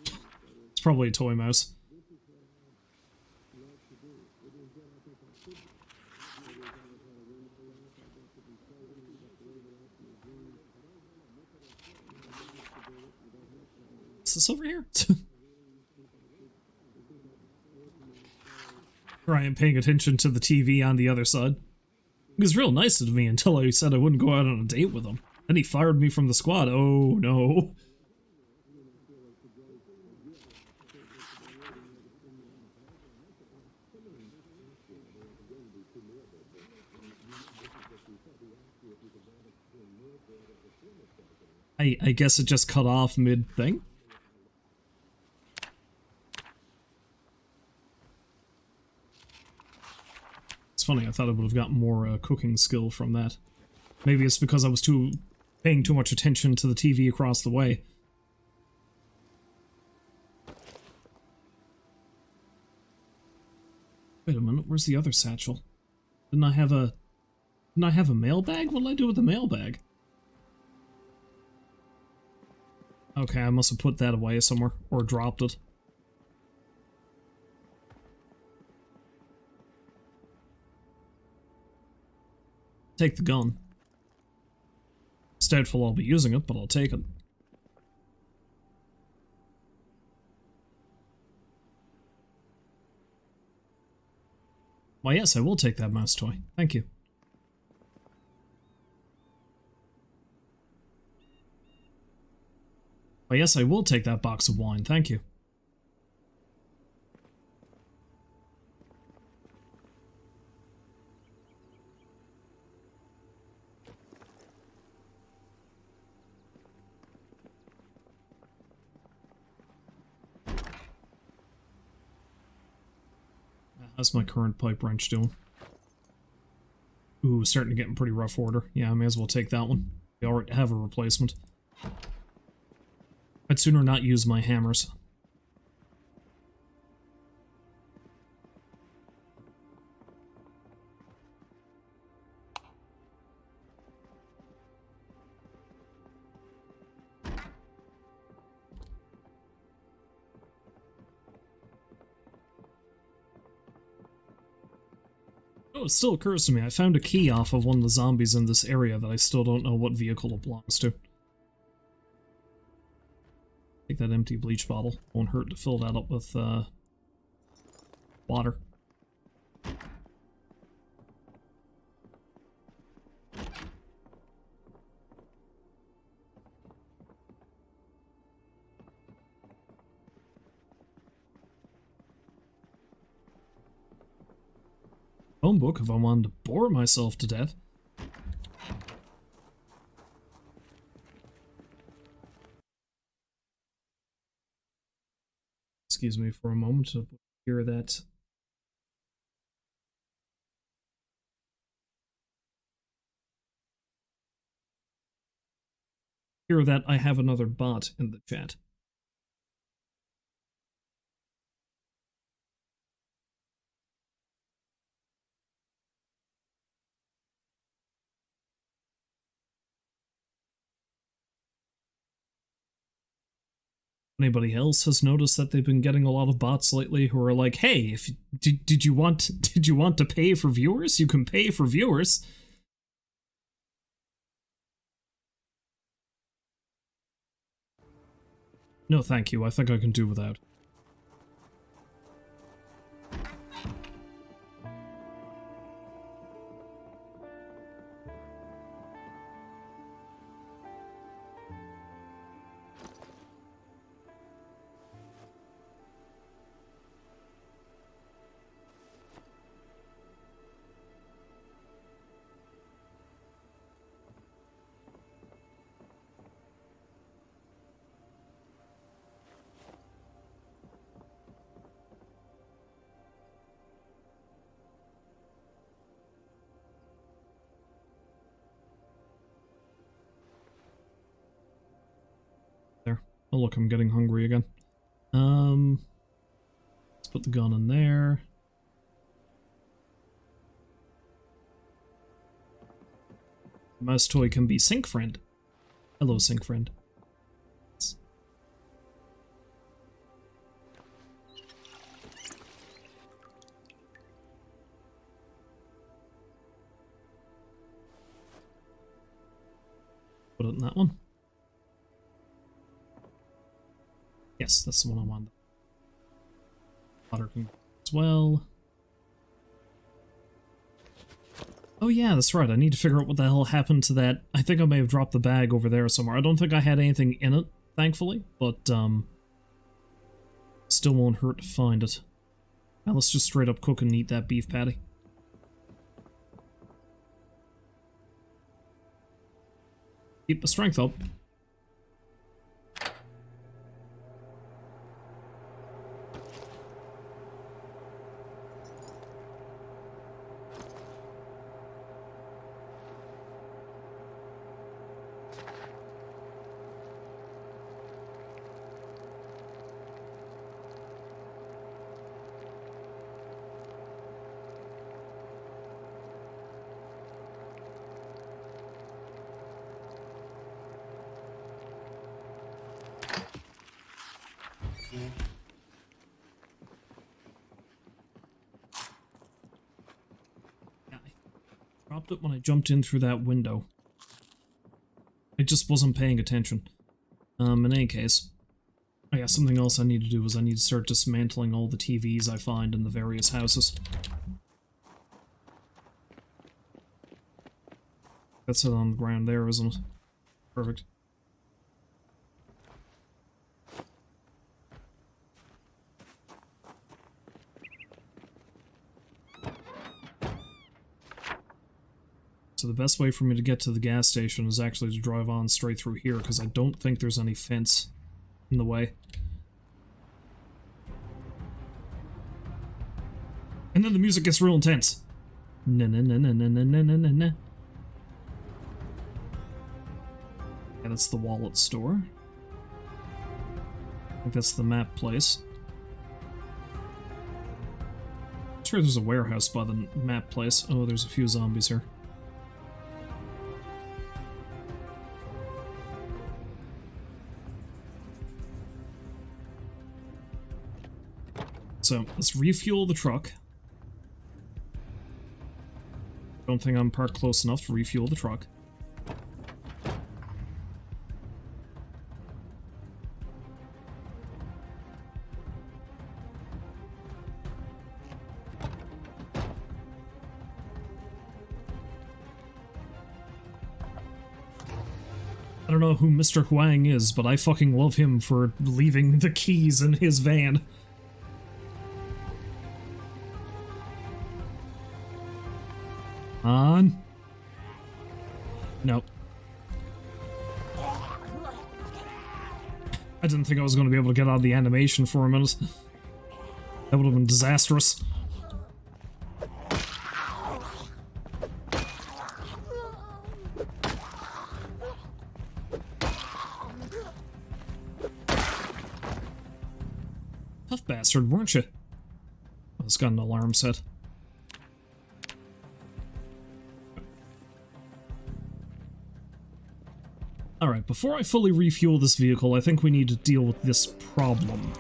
[SPEAKER 1] It's probably a toy mouse. Is this over here? I am paying attention to the TV on the other side. He was real nice to me until I said I wouldn't go out on a date with him. Then he fired me from the squad. Oh no. I guess it just cut off mid-thing? It's funny, I thought I would have got more cooking skill from that. Maybe it's because I was paying too much attention to the TV across the way. Wait a minute, where's the other satchel? Didn't I have a mailbag? What did I do with the mailbag? Okay, I must have put that away somewhere, or dropped it. Take the gun. It's doubtful I'll be using it, but I'll take it. Why yes, I will take that mouse toy. Thank you. Why yes, I will take that box of wine. Thank you. How's my current pipe wrench doing? Ooh, starting to get in pretty rough order. Yeah, I may as well take that one. We already have a replacement. I'd sooner not use my hammers. Oh, it still occurs to me, I found a key off of one of the zombies in this area that I still don't know what vehicle it belongs to. Take that empty bleach bottle. Won't hurt to fill that up with, water. Phone book if I wanted to bore myself to death. Excuse me for a moment to hear that. Hear that I have another bot in the chat. Anybody else has noticed that they've been getting a lot of bots lately who are like, "Hey, if did you want to pay for viewers? You can pay for viewers." No, thank you. I think I can do without. Oh look, I'm getting hungry again. Let's put the gun in there. Mouse toy can be Sync Friend. Hello, Sync Friend. Put it in that one. Yes, that's the one I want. Water can go as well. Oh yeah, that's right. I need to figure out what the hell happened to that. I think I may have dropped the bag over there somewhere. I don't think I had anything in it, thankfully, but still won't hurt to find it. Now let's just straight up cook and eat that beef patty. Keep the strength up. Dropped it when I jumped in through that window. I just wasn't paying attention. In any case, I got something else I need to do is I need to start dismantling all the TVs I find in the various houses. That's it on the ground there, isn't it? Perfect. So the best way for me to get to the gas station is actually to drive on straight through here, because I don't think there's any fence in the way. And then the music gets real intense. Na na na na na na na na na. Yeah, that's the wallet store. I think that's the map place. I'm sure there's a warehouse by the map place. Oh, there's a few zombies here. So, let's refuel the truck. Don't think I'm parked close enough to refuel the truck. I don't know who Mr. Huang is, but I fucking love him for leaving the keys in his van. On. Nope. I didn't think I was going to be able to get out of the animation for a minute. That would have been disastrous. Tough bastard, weren't you? Oh, it's got an alarm set. Alright, before I fully refuel this vehicle, I think we need to deal with this problem.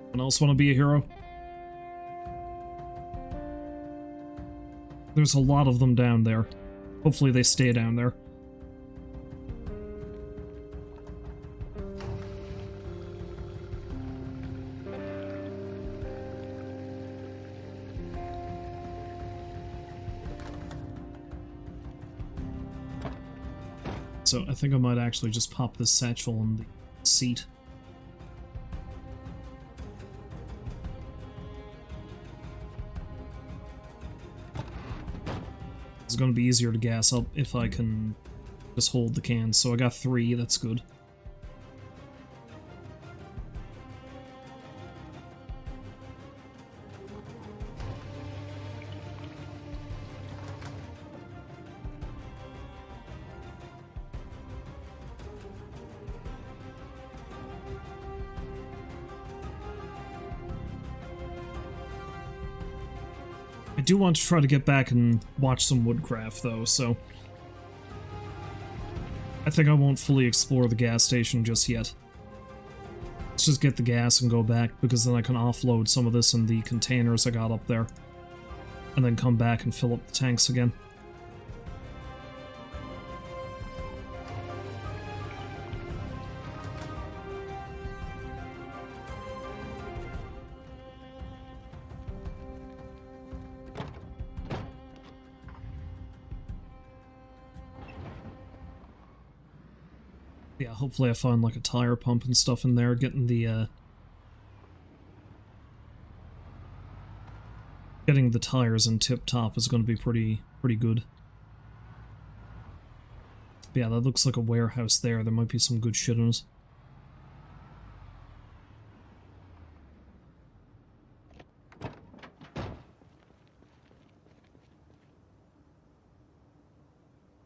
[SPEAKER 1] Anyone else want to be a hero? There's a lot of them down there. Hopefully they stay down there. So I think I might actually just pop this satchel in the seat. It's going to be easier to gas up if I can just hold the cans. So I got 3, that's good. I do want to try to get back and watch some woodcraft, though, so I think I won't fully explore the gas station just yet. Let's just get the gas and go back, because then I can offload some of this in the containers I got up there, and then come back and fill up the tanks again. Yeah, hopefully I find like a tire pump and stuff in there, getting the tires in tip-top is going to be pretty good. Yeah, that looks like a warehouse there. There might be some good shit in it.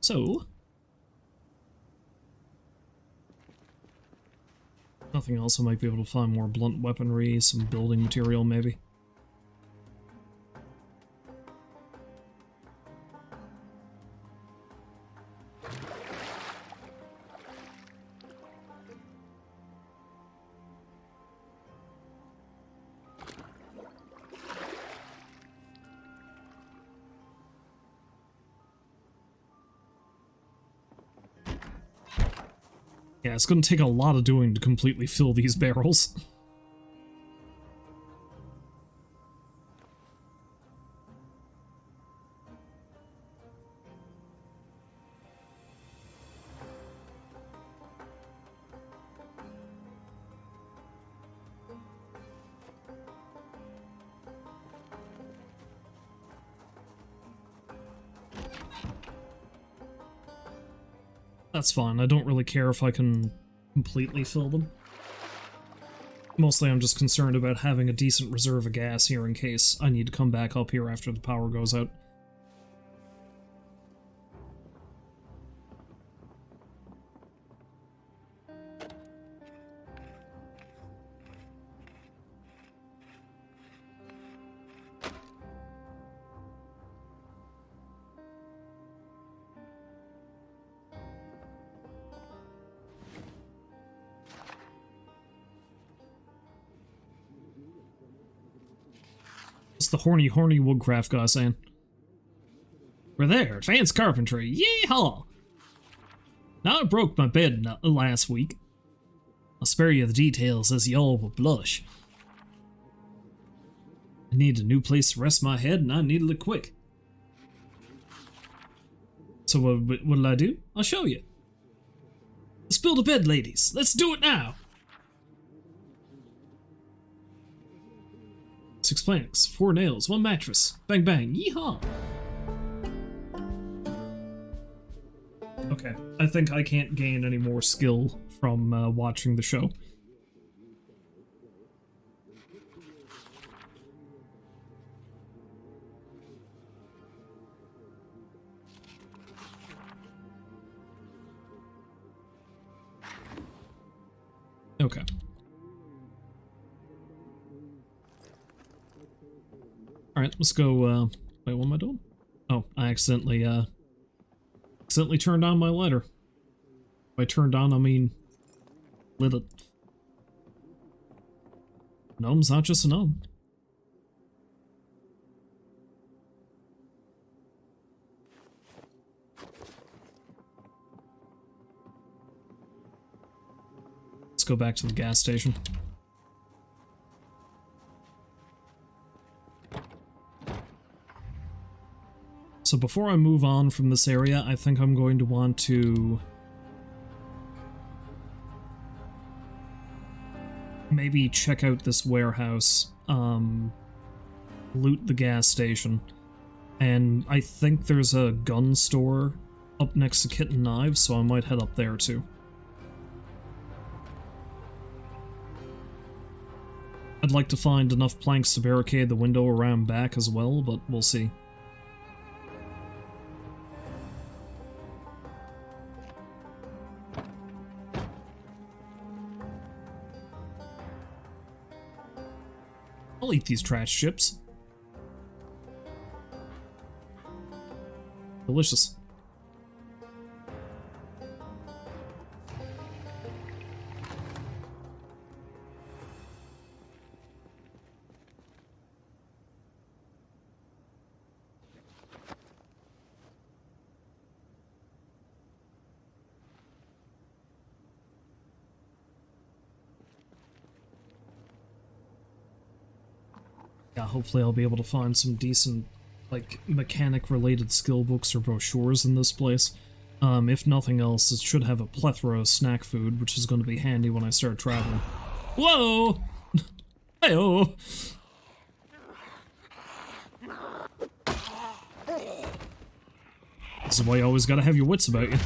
[SPEAKER 1] So, nothing else. I might be able to find more blunt weaponry, some building material maybe. Yeah, it's going to take a lot of doing to completely fill these barrels. That's fine. I don't really care if I can completely fill them. Mostly I'm just concerned about having a decent reserve of gas here in case I need to come back up here after the power goes out. The horny woodcraft guy saying. We're there, advanced carpentry, yeehaw! Now I broke my bed last week. I'll spare you the details as y'all will blush. I needed a new place to rest my head and I needed it quick. So what'll I do? I'll show you. Let's build a bed, ladies. Let's do it now! 6 planks, 4 nails, 1 mattress. Bang bang, yeehaw! Okay, I think I can't gain any more skill from watching the show. Okay. Alright, let's go, wait, what am I doing? Oh, I accidentally turned on my lighter. By turned on, I mean lit it. Gnome's not just a gnome. Let's go back to the gas station. So before I move on from this area, I think I'm going to want to maybe check out this warehouse, loot the gas station, and I think there's a gun store up next to Kitten Knives, so I might head up there too. I'd like to find enough planks to barricade the window around back as well, but we'll see. I'll eat these trash chips. Delicious. Yeah, hopefully I'll be able to find some decent, like, mechanic-related skill books or brochures in this place. If nothing else, it should have a plethora of snack food, which is going to be handy when I start traveling. Whoa! Hey-oh! This is why you always gotta have your wits about you.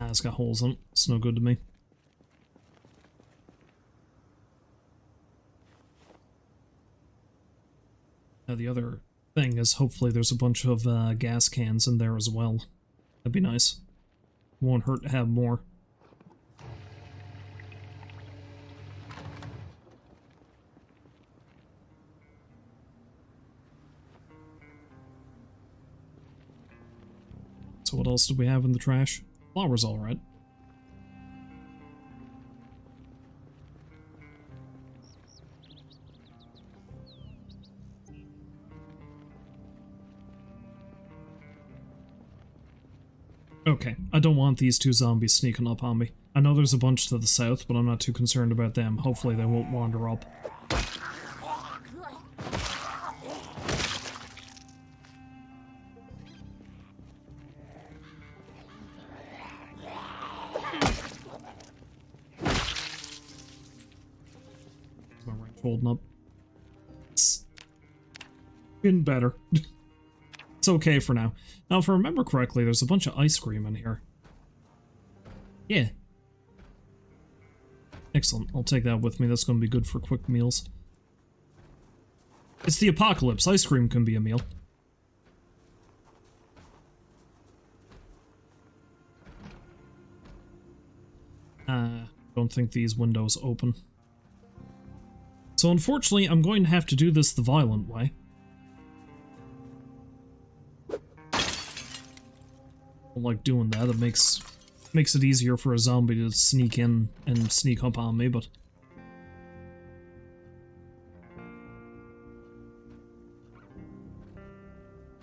[SPEAKER 1] It's got holes in it. It's no good to me. Now the other thing is hopefully there's a bunch of gas cans in there as well. That'd be nice. Won't hurt to have more. So what else do we have in the trash? Flour's alright. Okay, I don't want these two zombies sneaking up on me. I know there's a bunch to the south, but I'm not too concerned about them. Hopefully they won't wander up. My range holding up. It's been better. It's okay for now. Now, if I remember correctly, there's a bunch of ice cream in here. Yeah. Excellent. I'll take that with me. That's going to be good for quick meals. It's the apocalypse. Ice cream can be a meal. Don't think these windows open. So unfortunately, I'm going to have to do this the violent way. I don't like doing that. It makes it easier for a zombie to sneak in and sneak up on me, but...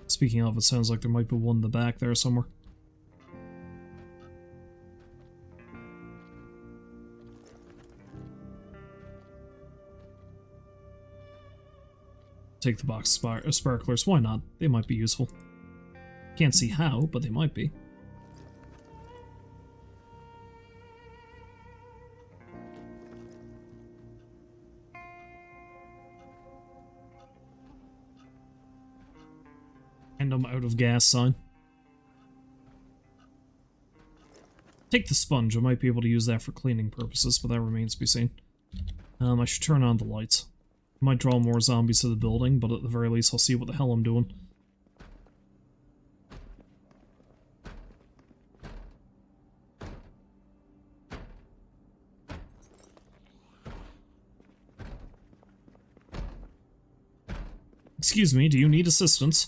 [SPEAKER 1] Speaking of, it sounds like there might be one in the back there somewhere. Take the box of sparklers. Why not? They might be useful. Can't see how, but they might be. And I'm out of gas sign. Take the sponge. I might be able to use that for cleaning purposes, but that remains to be seen. I should turn on the lights. Might draw more zombies to the building, but at the very least I'll see what the hell I'm doing. Excuse me, do you need assistance?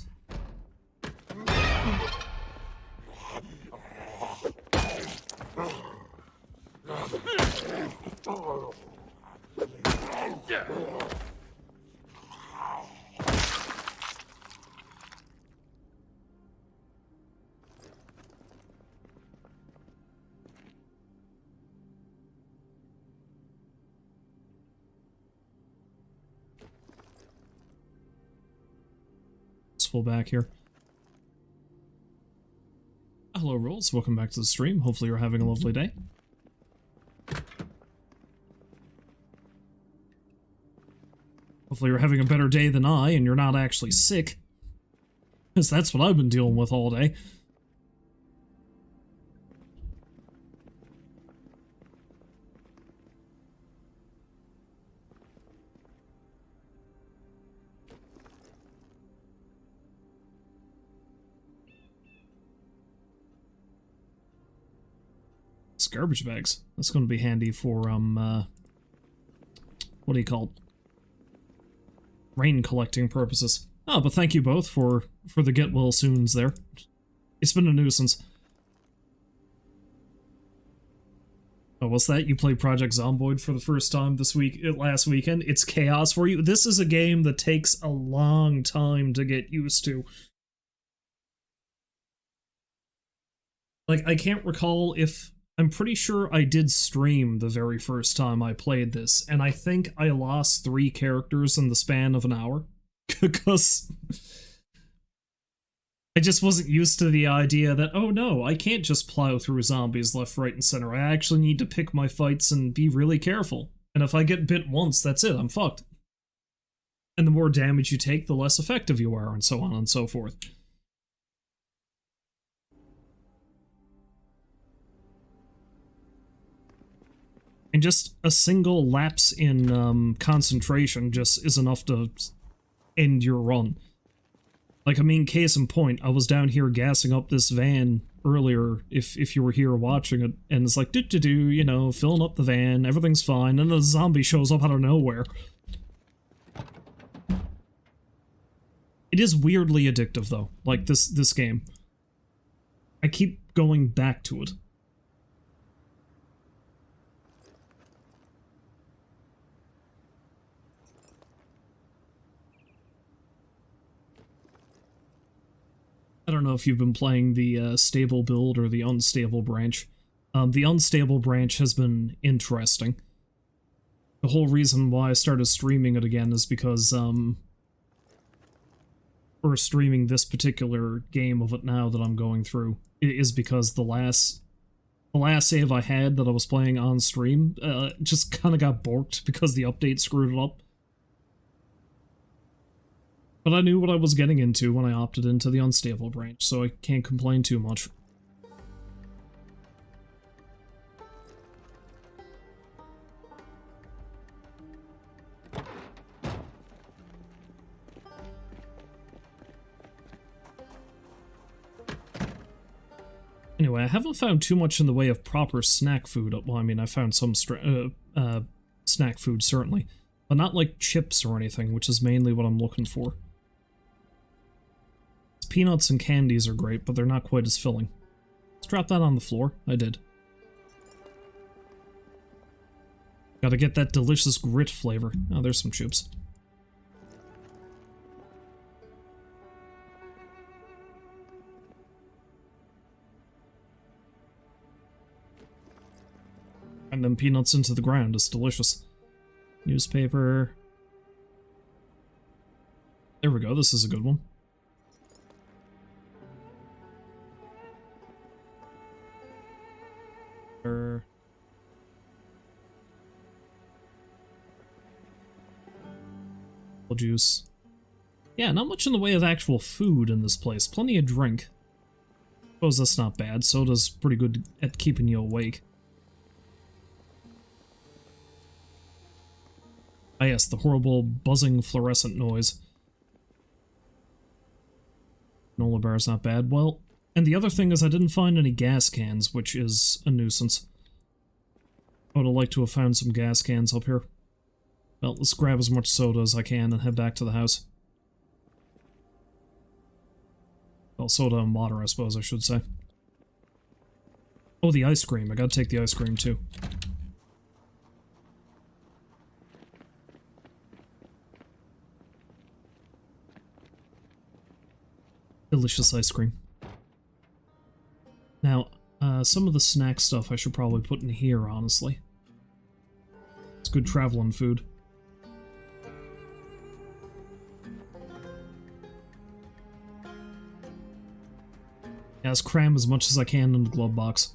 [SPEAKER 1] Full back here. Hello, Rolls. Welcome back to the stream. Hopefully you're having a lovely day. Hopefully you're having a better day than I, and you're not actually sick. Because that's what I've been dealing with all day. bags. Garbage bags. That's going to be handy for, what do you call it? Rain collecting purposes. Oh, but thank you both for the get well soons there. It's been a nuisance. Oh, what's that? You played Project Zomboid for the first time last weekend? It's chaos for you? This is a game that takes a long time to get used to. Like, I can't recall if... I'm pretty sure I did stream the very first time I played this, and I think I lost 3 characters in the span of an hour. Because I just wasn't used to the idea that, oh no, I can't just plow through zombies left, right, and center. I actually need to pick my fights and be really careful. And if I get bit once, that's it, I'm fucked. And the more damage you take, the less effective you are, and so on and so forth. And just a single lapse in concentration just is enough to end your run. Like, I mean, case in point, I was down here gassing up this van earlier, if you were here watching it, and it's like, do-do-do, you know, filling up the van, everything's fine, and then the zombie shows up out of nowhere. It is weirdly addictive, though, like this game. I keep going back to it. I don't know if you've been playing the stable build or the unstable branch. The unstable branch has been interesting. The whole reason why I started streaming it again is because, or streaming this particular game of it now that I'm going through, is because the last save I had that I was playing on stream just kind of got borked because the update screwed it up. But I knew what I was getting into when I opted into the unstable branch, so I can't complain too much. Anyway, I haven't found too much in the way of proper snack food. Well, I mean, I found some snack food, certainly. But not like chips or anything, which is mainly what I'm looking for. Peanuts and candies are great, but they're not quite as filling. Let's drop that on the floor. I did. Gotta get that delicious grit flavor. Oh, there's some chips. And then peanuts into the ground. It's delicious. Newspaper. There we go. This is a good one. Juice. Yeah, not much in the way of actual food in this place. Plenty of drink. Suppose that's not bad. Soda's pretty good at keeping you awake. Ah yes, the horrible buzzing fluorescent noise. Granola bar's not bad. Well, and the other thing is I didn't find any gas cans, which is a nuisance. I would have liked to have found some gas cans up here. Well, let's grab as much soda as I can and head back to the house. Well, soda and water, I suppose I should say. Oh, the ice cream. I gotta take the ice cream, too. Delicious ice cream. Now, some of the snack stuff I should probably put in here, honestly. It's good traveling food. Yeah, let's cram as much as I can in the glove box.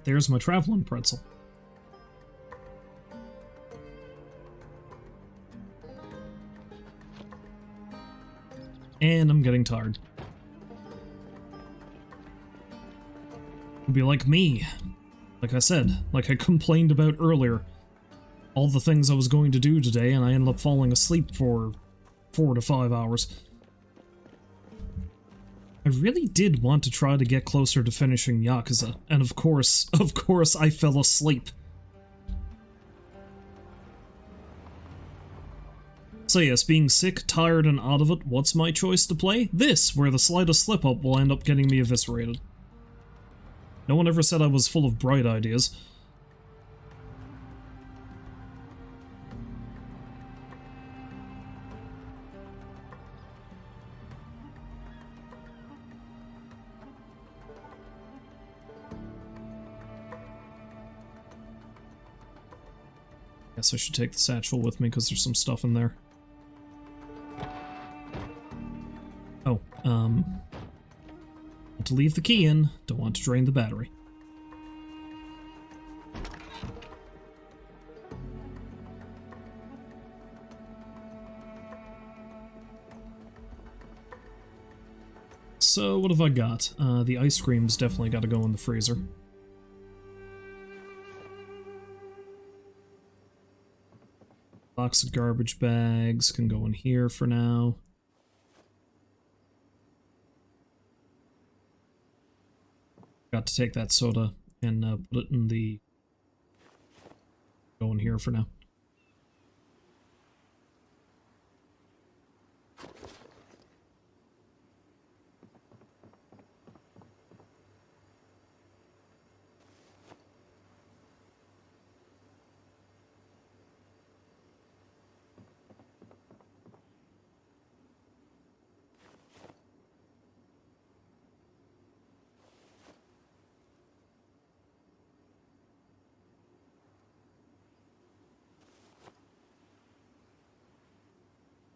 [SPEAKER 1] There's my traveling pretzel. And I'm getting tired. It'll be like me. Like I said, like I complained about earlier. All the things I was going to do today, and I ended up falling asleep for 4 to 5 hours. I really did want to try to get closer to finishing Yakuza, and of course, I fell asleep. So yes, being sick, tired, and out of it, what's my choice to play? This, where the slightest slip-up will end up getting me eviscerated. No one ever said I was full of bright ideas. Guess I should take the satchel with me because there's some stuff in there. Oh, want to leave the key in, don't want to drain the battery. So, what have I got? The ice cream's definitely got to go in the freezer. Box of garbage bags can go in here for now. Got to take that soda and put it in the... go in here for now.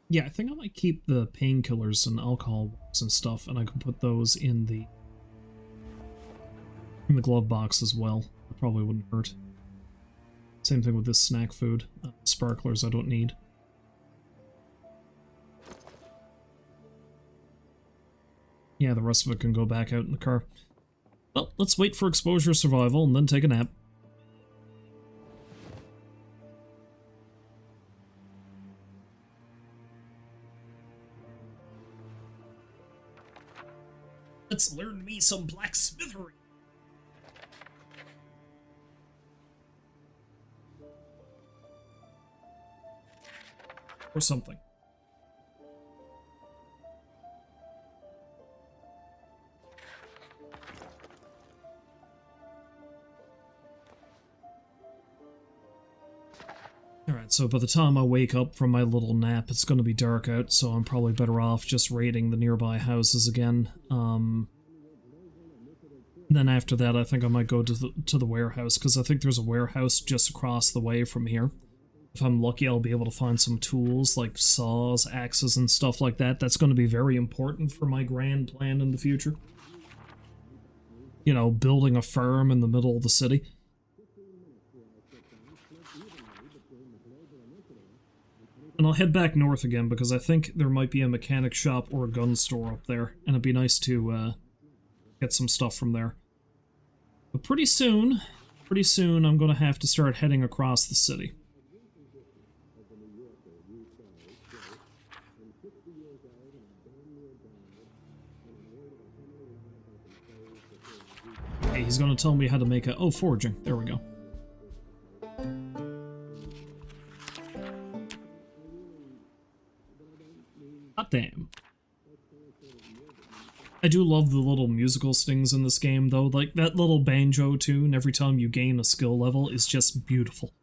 [SPEAKER 1] Yeah, I think I might keep the painkillers and alcohol and stuff, and I can put those in the glove box as well. It probably wouldn't hurt. Same thing with this snack food. Sparklers I don't need. Yeah, the rest of it can go back out in the car. Well, let's wait for exposure survival and then take a nap. Let's learn me some blacksmithery. Or something. Alright, so by the time I wake up from my little nap, it's going to be dark out, so I'm probably better off just raiding the nearby houses again. Then after that, I think I might go to the warehouse, because I think there's a warehouse just across the way from here. If I'm lucky, I'll be able to find some tools, like saws, axes, and stuff like that. That's going to be very important for my grand plan in the future. You know, building a farm in the middle of the city. And I'll head back north again, because I think there might be a mechanic shop or a gun store up there, and it'd be nice to get some stuff from there. But pretty soon, I'm going to have to start heading across the city. Hey, he's going to tell me how to make a... oh, foraging. There we go. Hot damn. I do love the little musical stings in this game, though. Like, that little banjo tune every time you gain a skill level is just beautiful.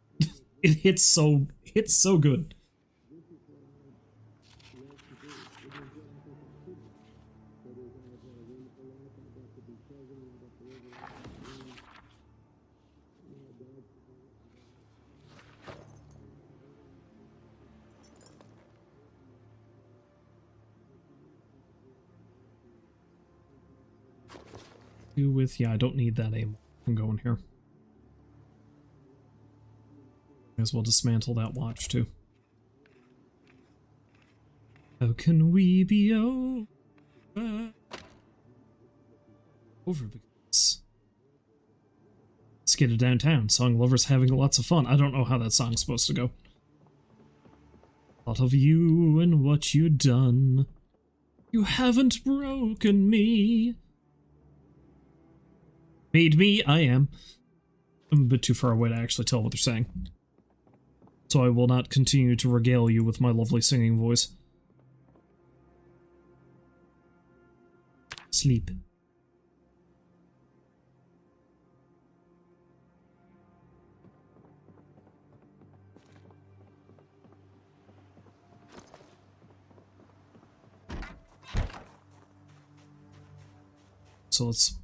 [SPEAKER 1] It hits so good. Yeah, I don't need that anymore. I can go in here. May as well dismantle that watch, too. How can we be over? Because... let's get to downtown. Song lovers having lots of fun. I don't know how that song's supposed to go. Thought of you and what you'd done. You haven't broken me. Made me, I am. I'm a bit too far away to actually tell what they're saying. So I will not continue to regale you with my lovely singing voice. Sleep. So let's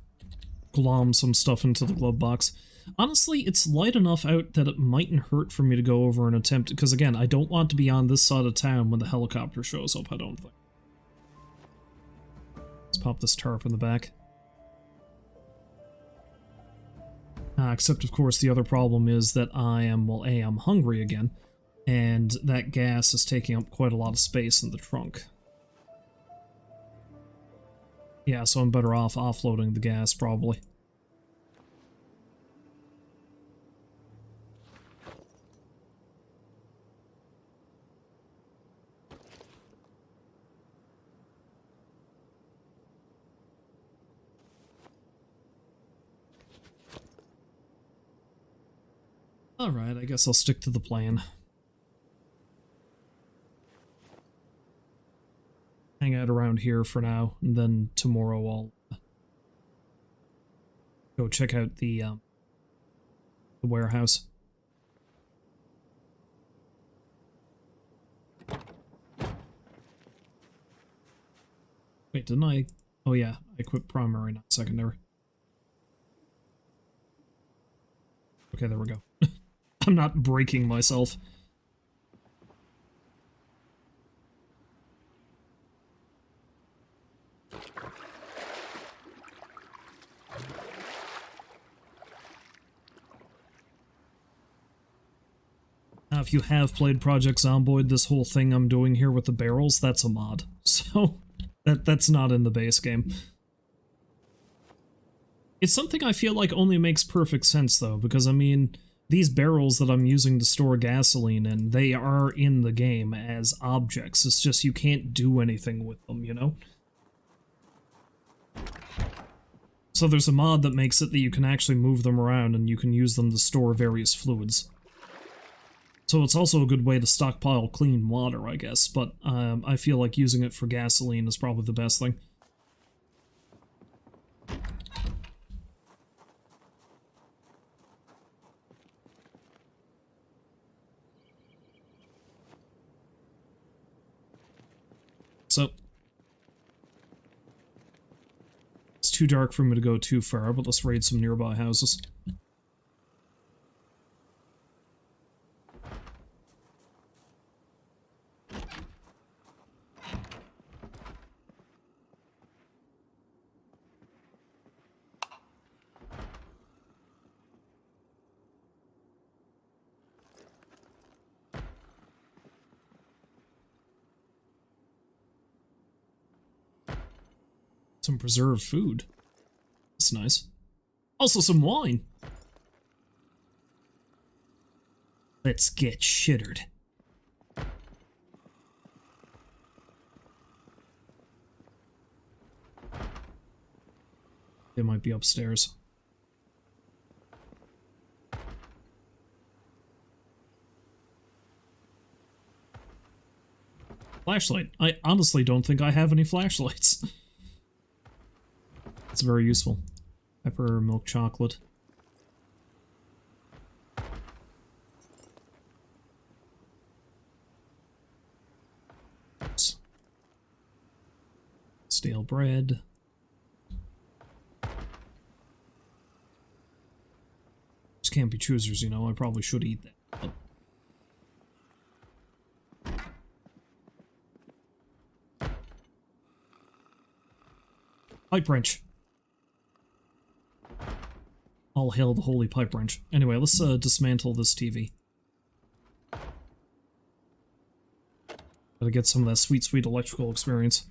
[SPEAKER 1] glom some stuff into the glove box. Honestly, it's light enough out that it mightn't hurt for me to go over and attempt, because again, I don't want to be on this side of town when the helicopter shows up, I don't think. Let's pop this tarp in the back. Except, of course, the other problem is that I am, well, A, I'm hungry again, and that gas is taking up quite a lot of space in the trunk. Yeah, so I'm better off offloading the gas, probably. Alright, I guess I'll stick to the plan. Hang out around here for now, and then tomorrow I'll go check out the warehouse. Wait, didn't I? Oh yeah, I equipped primary, not secondary. Okay, there we go. I'm not breaking myself. Now, if you have played Project Zomboid, this whole thing I'm doing here with the barrels, that's a mod. So, that's not in the base game. It's something I feel like only makes perfect sense, though, because, I mean, these barrels that I'm using to store gasoline in, they are in the game as objects. It's just you can't do anything with them, you know? So there's a mod that makes it that you can actually move them around and you can use them to store various fluids. So it's also a good way to stockpile clean water, I guess, but I feel like using it for gasoline is probably the best thing. So, it's too dark for me to go too far, but let's raid some nearby houses. Some preserved food. That's nice. Also some wine. Let's get shittered. They might be upstairs. Flashlight. I honestly don't think I have any flashlights. It's very useful. Pepper, milk chocolate. Oops. Stale bread. Just can't be choosers, you know. I probably should eat that. But... pipe wrench. All hail the holy pipe wrench. Anyway, let's dismantle this TV. Gotta get some of that sweet, sweet electrical experience.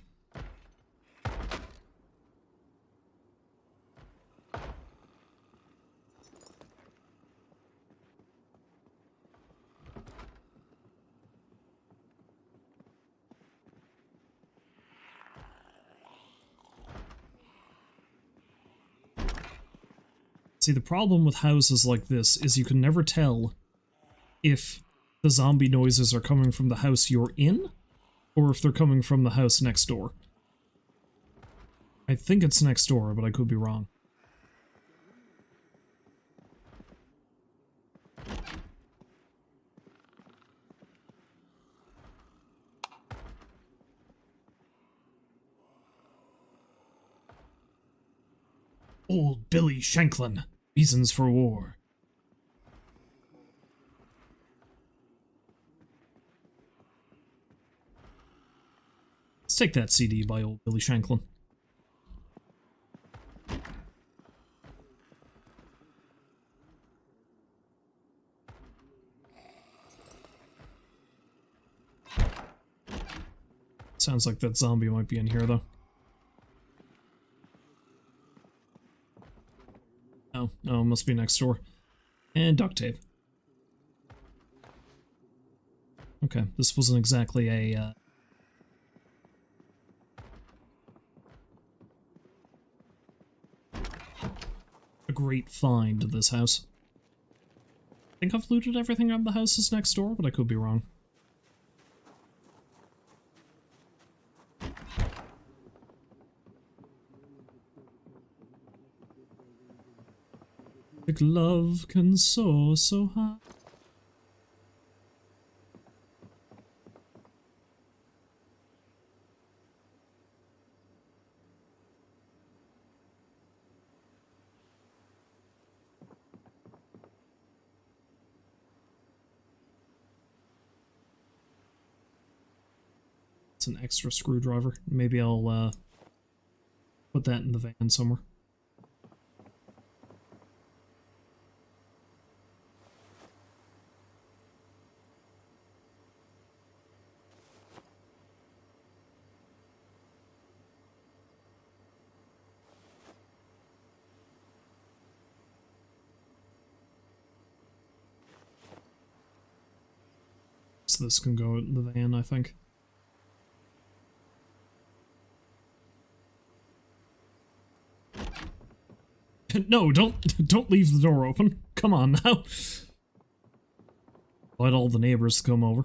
[SPEAKER 1] See, the problem with houses like this is you can never tell if the zombie noises are coming from the house you're in, or if they're coming from the house next door. I think it's next door, but I could be wrong. Old Billy Shanklin. Reasons for War. Let's take that CD by old Billy Shanklin. Sounds like that zombie might be in here, though. Oh, no, it must be next door. And duct tape. Okay, this wasn't exactly a great find, this house. I think I've looted everything out of the houses next door, but I could be wrong. Like love can soar so high. It's an extra screwdriver. Maybe I'll put that in the van somewhere. So this can go in the van, I think. No, don't leave the door open. Come on now. Let all the neighbors come over.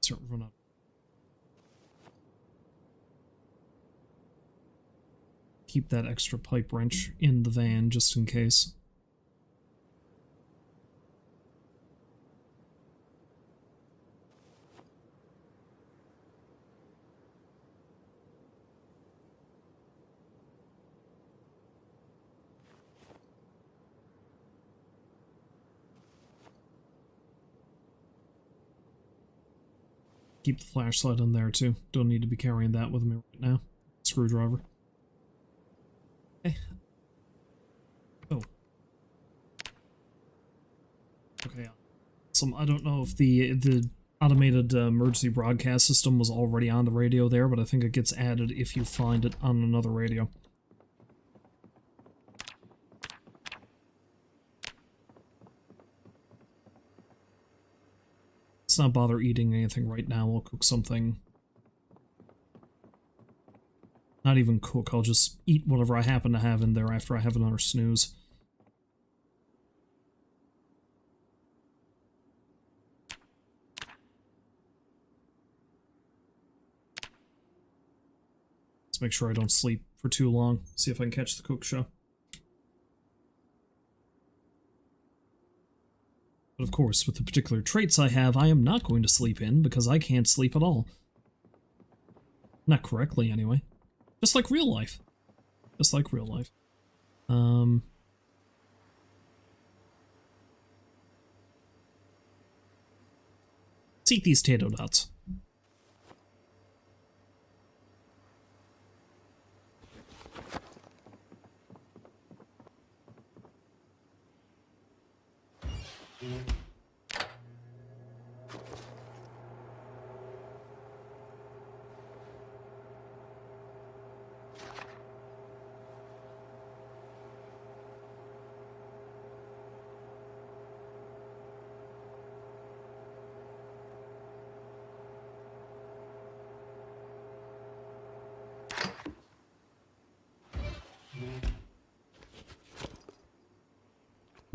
[SPEAKER 1] Start run up. Keep that extra pipe wrench in the van just in case. Keep the flashlight in there too. Don't need to be carrying that with me right now. Screwdriver. Okay. Oh. Okay. I don't know if the automated emergency broadcast system was already on the radio there, but I think it gets added if you find it on another radio. Let's not bother eating anything right now. We'll cook something. Not even cook, I'll just eat whatever I happen to have in there after I have another snooze. Let's make sure I don't sleep for too long. See if I can catch the cook show. But of course, with the particular traits I have, I am not going to sleep in because I can't sleep at all. Not correctly, anyway. Just like real life. Just like real life. Let's eat these tato dots.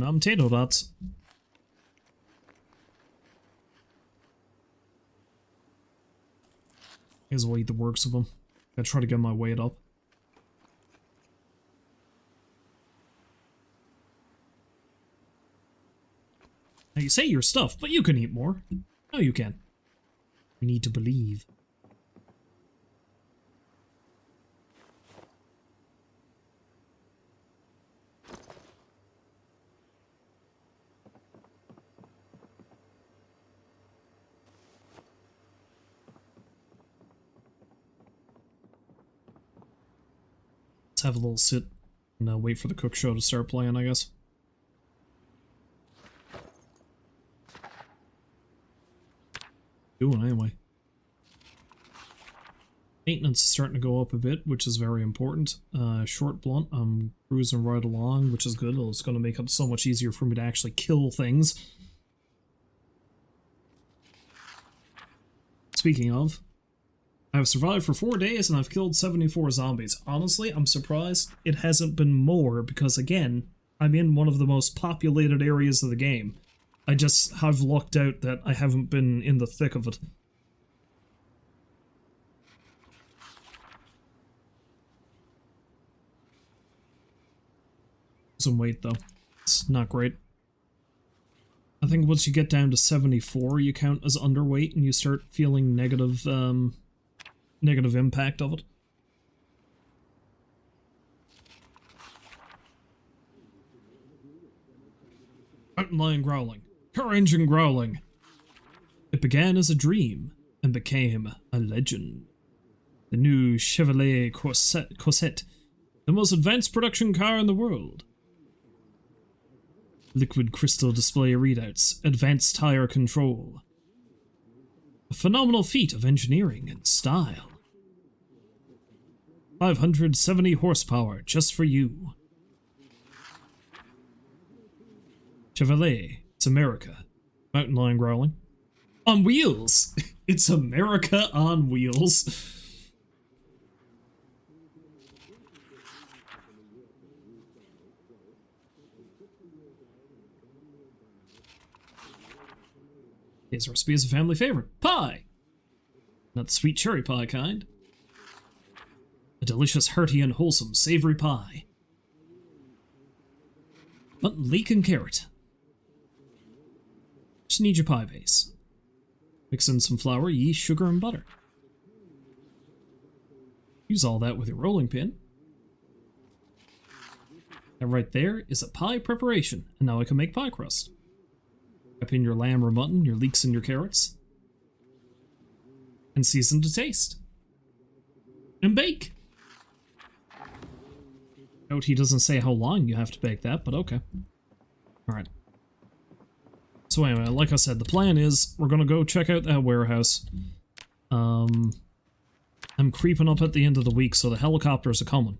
[SPEAKER 1] I'm potato dots. As well eat the works of them. I try to get my weight up. Now you say you're stuffed, but you can eat more. No, you can. You need to believe. Let's have a little sit and wait for the cook show to start playing, I guess. Doing anyway. Maintenance is starting to go up a bit, which is very important. Short blunt, I'm cruising right along, which is good. It's going to make it so much easier for me to actually kill things. Speaking of, I've survived for 4 days and I've killed 74 zombies. Honestly, I'm surprised it hasn't been more because, again, I'm in one of the most populated areas of the game. I just have lucked out that I haven't been in the thick of it. Some weight, though. It's not great. I think once you get down to 74, you count as underweight and you start feeling negative, negative impact of it. Mountain lion growling. Car engine growling. It began as a dream and became a legend. The new Chevrolet Corset, the most advanced production car in the world. Liquid crystal display readouts, advanced tire control. A phenomenal feat of engineering and style. 570 horsepower just for you. Chevrolet, it's America. Mountain lion growling. On wheels! It's America on wheels. Today's recipe is a family favorite. Pie! Not the sweet cherry pie kind. A delicious, hearty, and wholesome savory pie. Mutton leek and carrot. Just need your pie base. Mix in some flour, yeast, sugar, and butter. Use all that with your rolling pin. And right there is a pie preparation, and now I can make pie crust. Wrap in your lamb or mutton, your leeks and your carrots. And season to taste. And bake! Note he doesn't say how long you have to bake that, but okay. Alright. So anyway, like I said, the plan is we're gonna go check out that warehouse. I'm creeping up at the end of the week, so the helicopters are coming.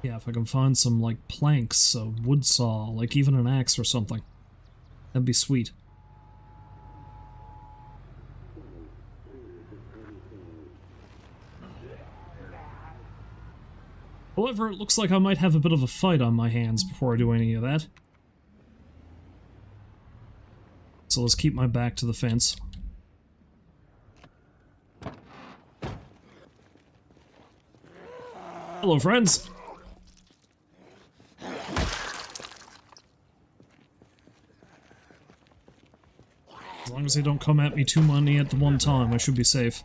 [SPEAKER 1] Yeah, if I can find some, like, planks, a wood saw, like even an axe or something. That'd be sweet. However, it looks like I might have a bit of a fight on my hands before I do any of that. So let's keep my back to the fence. Hello, friends! As long as they don't come at me too many at the one time, I should be safe.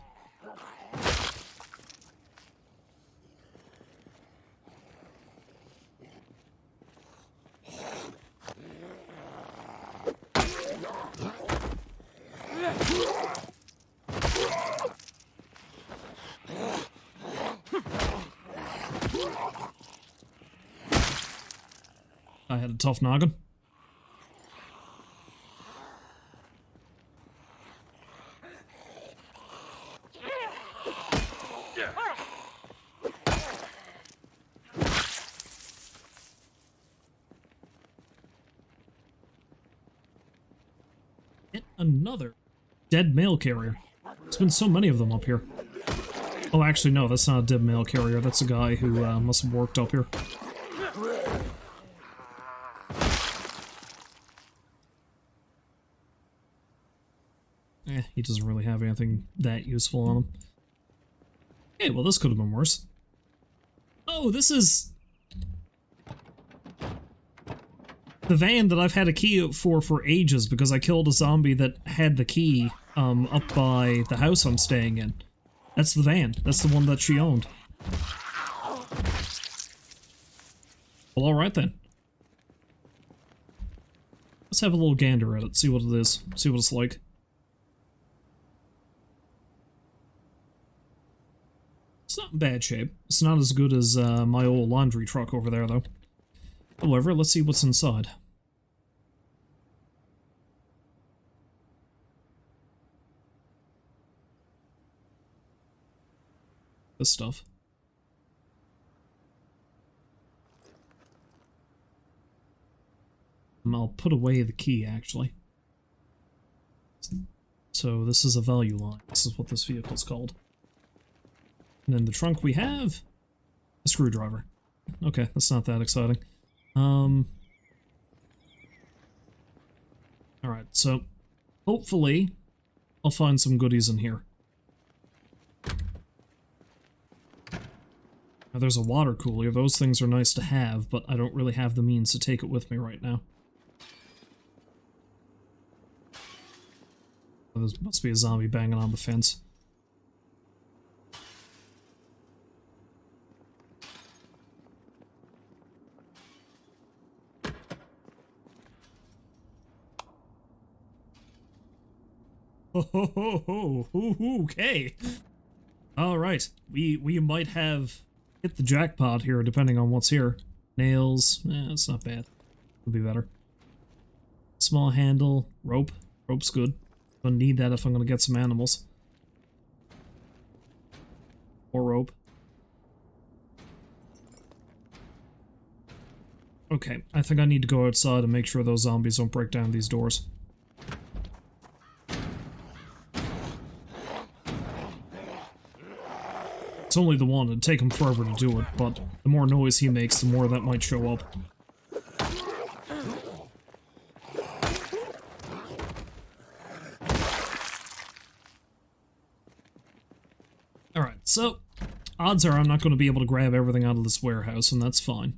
[SPEAKER 1] I had a tough noggin. Yet another dead mail carrier. There's been so many of them up here. Oh, actually, no, that's not a dead mail carrier. That's a guy who must have worked up here. He doesn't really have anything that useful on him. Okay, well, this could have been worse. Oh, this is the van that I've had a key for ages because I killed a zombie that had the key up by the house I'm staying in. That's the van. That's the one that she owned. Well, alright then. Let's have a little gander at it, see what it is, see what it's like. It's not in bad shape. It's not as good as my old laundry truck over there, though. However, let's see what's inside. This stuff. I'll put away the key, actually. So this is a value line. This is what this vehicle's called. And in the trunk we have a screwdriver. Okay, that's not that exciting. Alright, so hopefully I'll find some goodies in here. Now there's a water cooler. Those things are nice to have, but I don't really have the means to take it with me right now. There must be a zombie banging on the fence. Okay. Alright, we might have hit the jackpot here, depending on what's here. Nails, it's not bad. Could be better. Small handle, rope. Rope's good. Gonna need that if I'm gonna get some animals. Or rope. Okay, I think I need to go outside and make sure those zombies don't break down these doors. It's only the one, it'd take him forever to do it, but the more noise he makes, the more that might show up. Alright, so, odds are I'm not going to be able to grab everything out of this warehouse, and that's fine.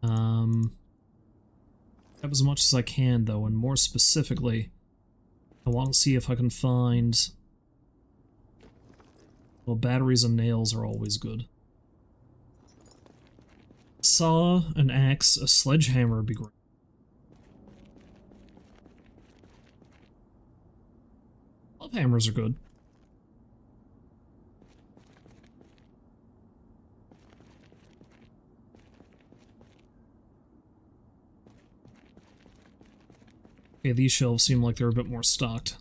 [SPEAKER 1] Grab as much as I can, though, and more specifically, I want to see if I can find... Well, batteries and nails are always good. Saw, an axe, a sledgehammer would be great. Love hammers are good. Okay, these shelves seem like they're a bit more stocked.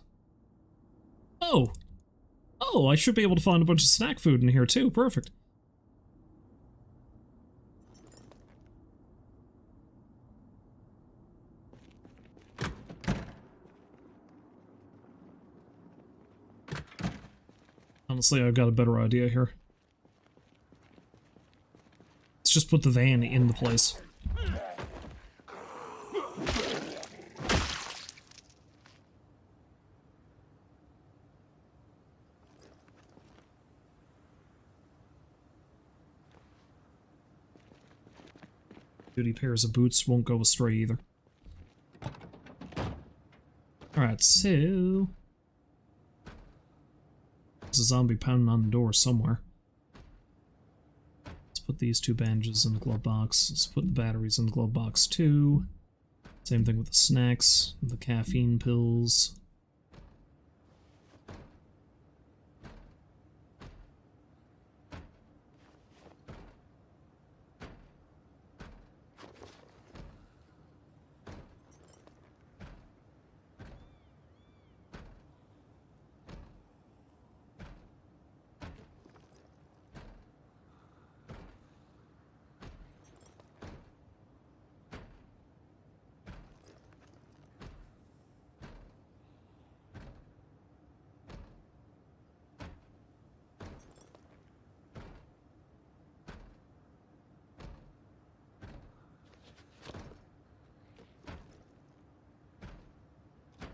[SPEAKER 1] Oh! Oh, I should be able to find a bunch of snack food in here too. Perfect. Honestly, I've got a better idea here. Let's just put the van in the place. Duty pairs of boots won't go astray either. Alright, so... There's a zombie pounding on the door somewhere. Let's put these two bandages in the glove box. Let's put the batteries in the glove box too. Same thing with the snacks, the caffeine pills.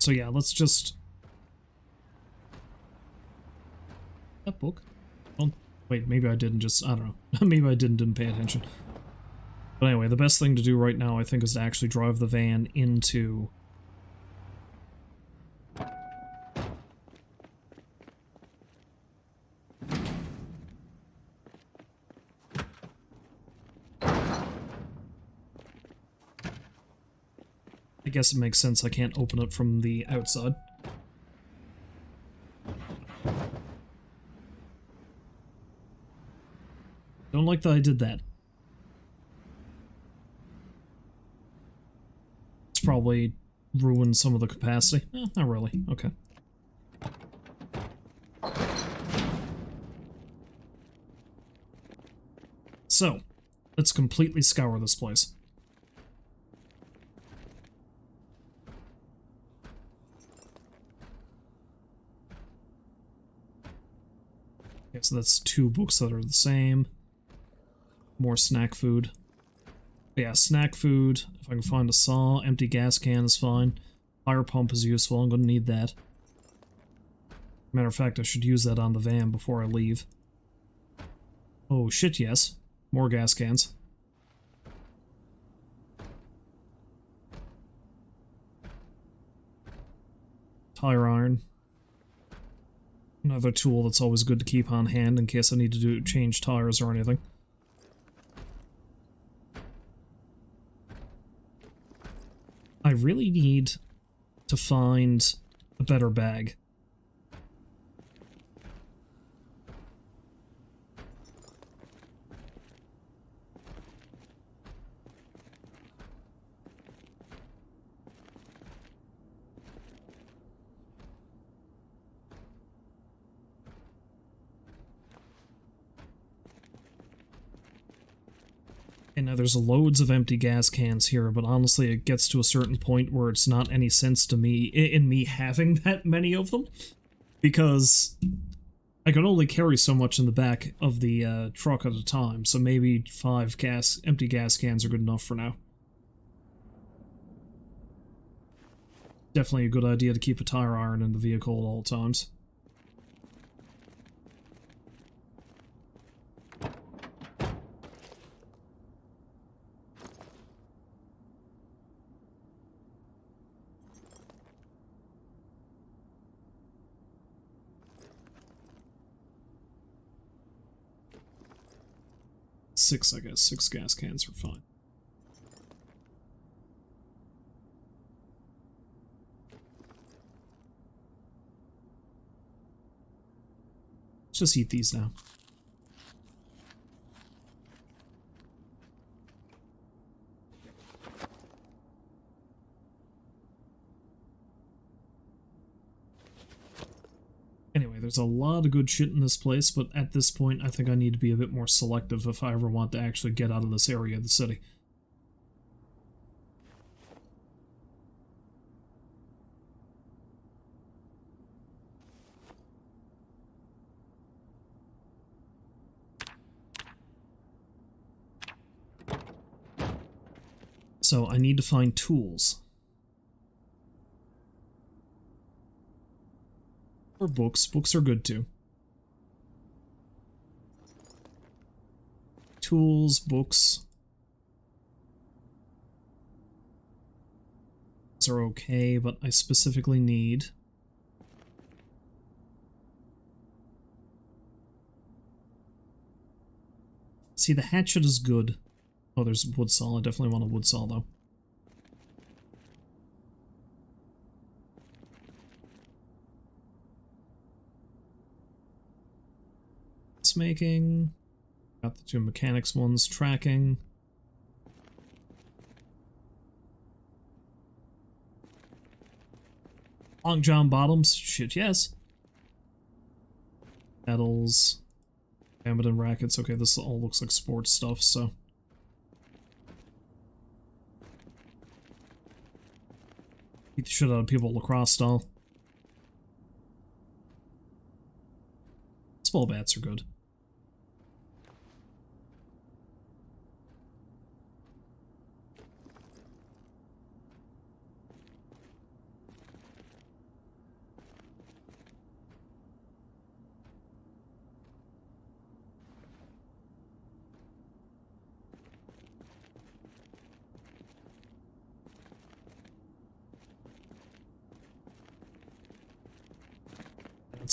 [SPEAKER 1] So yeah, let's just... That book? Oh, wait, maybe I didn't just... I don't know. Maybe I didn't pay attention. But anyway, the best thing to do right now, I think, is to actually drive the van into... I guess it makes sense I can't open it from the outside. Don't like that I did that. It's probably ruined some of the capacity. Not really. Okay. So, let's completely scour this place. Okay, so that's 2 books that are the same. More snack food. But yeah, snack food. If I can find a saw, empty gas can is fine. Fire pump is useful, I'm gonna need that. Matter of fact, I should use that on the van before I leave. Oh shit, yes. More gas cans. Tire iron. Another tool that's always good to keep on hand in case I need to change tires or anything. I really need to find a better bag. And now there's loads of empty gas cans here, but honestly it gets to a certain point where it's not any sense to me in me having that many of them, because I can only carry so much in the back of the truck at a time, so maybe 5 empty gas cans are good enough for now. Definitely a good idea to keep a tire iron in the vehicle at all times. Six, I guess. 6 gas cans are fine. Let's just eat these now. Anyway, there's a lot of good shit in this place, but at this point I think I need to be a bit more selective if I ever want to actually get out of this area of the city. So I need to find tools. Or books. Books are good too. Tools, books. These are okay, but I specifically need... See, the hatchet is good. Oh, there's a wood saw. I definitely want a wood saw, though. Making. Got the 2 mechanics ones. Tracking. Long John bottoms. Shit, yes. Pedals. Badminton rackets. Okay, this all looks like sports stuff, so. Beat the shit out of people at lacrosse style. Small bats are good.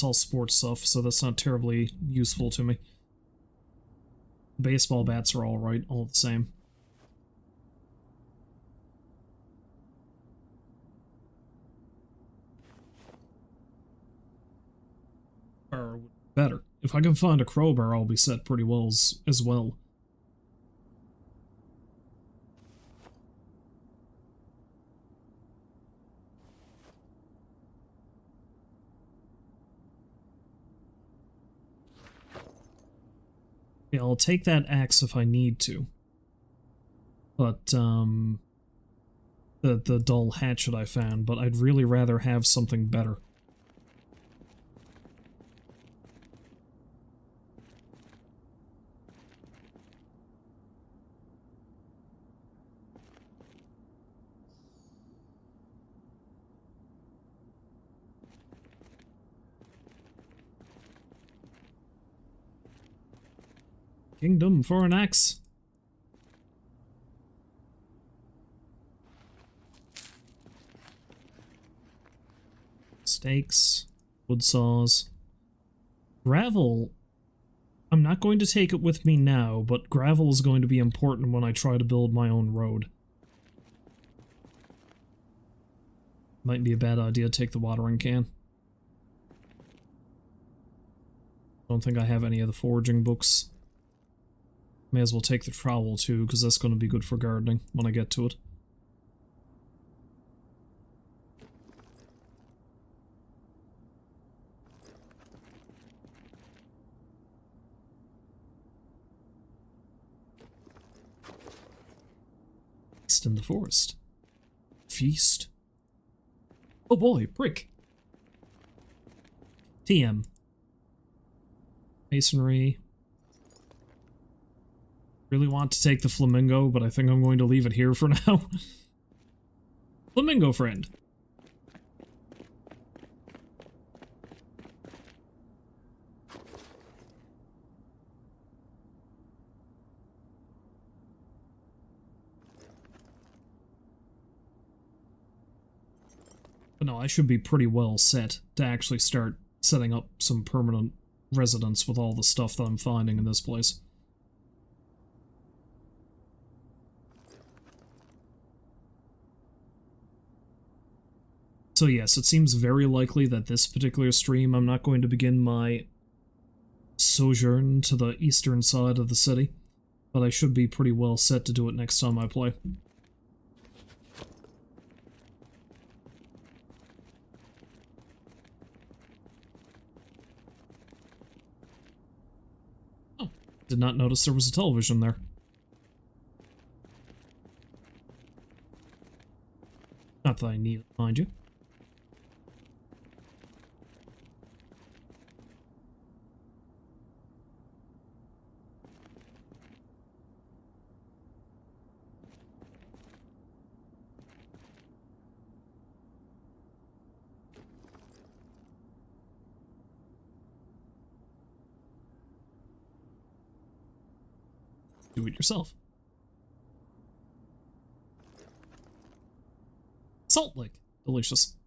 [SPEAKER 1] it's all sports stuff, so that's not terribly useful to me. Baseball bats are alright, all the same. Or better. If I can find a crowbar, I'll be set pretty well as well. Yeah, I'll take that axe if I need to. But, the dull hatchet I found, but I'd really rather have something better. Kingdom for an axe. Stakes, wood saws. Gravel, I'm not going to take it with me now, but gravel is going to be important when I try to build my own road. Might be a bad idea to take the watering can. Don't think I have any of the foraging books. May as well take the trowel too, because that's going to be good for gardening when I get to it. Feast in the forest. Feast. Oh boy, brick. TM. Masonry. Really want to take the flamingo, but I think I'm going to leave it here for now. Flamingo friend. But no, I should be pretty well set to actually start setting up some permanent residence with all the stuff that I'm finding in this place. So yes, it seems very likely that this particular stream I'm not going to begin my sojourn to the eastern side of the city, but I should be pretty well set to do it next time I play. Oh, did not notice there was a television there. Not that I need it, mind you. Do it yourself. Salt lick. Delicious.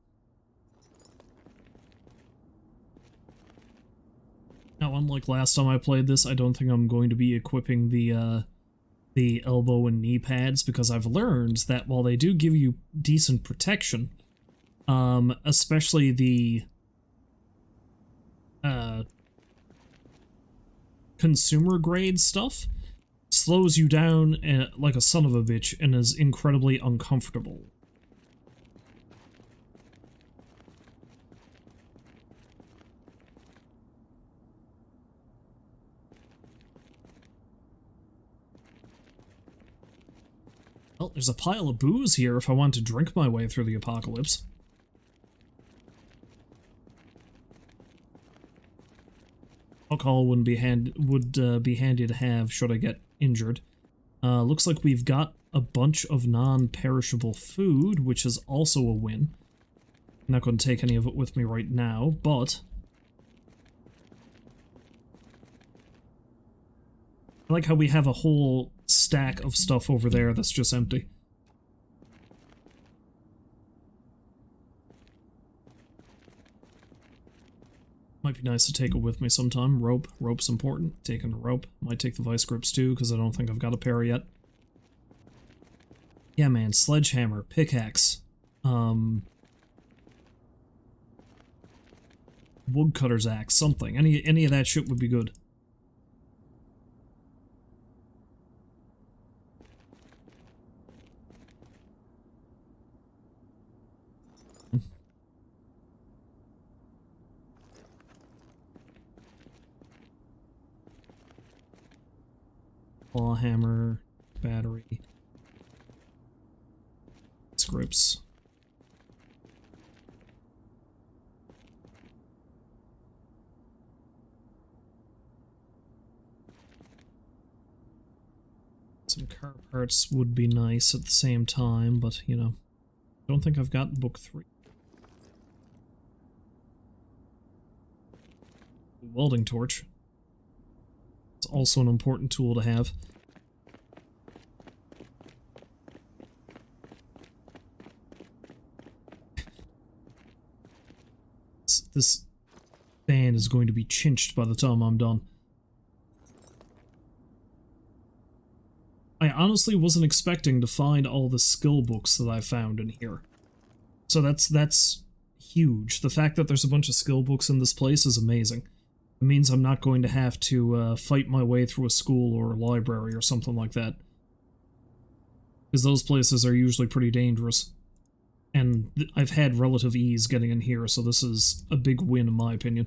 [SPEAKER 1] Now, unlike last time I played this, I don't think I'm going to be equipping the elbow and knee pads, because I've learned that while they do give you decent protection, especially the consumer grade stuff, slows you down like a son of a bitch and is incredibly uncomfortable. Well, there's a pile of booze here if I want to drink my way through the apocalypse. Alcohol would be handy to have should I get injured. Looks like we've got a bunch of non-perishable food, which is also a win. I'm not going to take any of it with me right now, but I like how we have a whole stack of stuff over there that's just empty. Might be nice to take it with me sometime. Rope. Rope's important. Taking a rope. Might take the vice grips too, because I don't think I've got a pair yet. Yeah, man. Sledgehammer. Pickaxe. Woodcutter's axe. Something. Any of that shit would be good. Claw hammer, battery, scripts. Some car parts would be nice at the same time, but, you know, I don't think I've got book 3. Welding torch. It's also an important tool to have. This fan is going to be chinched by the time I'm done. I honestly wasn't expecting to find all the skill books that I found in here. So that's huge. The fact that there's a bunch of skill books in this place is amazing. It means I'm not going to have to fight my way through a school or a library or something like that. Because those places are usually pretty dangerous. And I've had relative ease getting in here, so this is a big win in my opinion.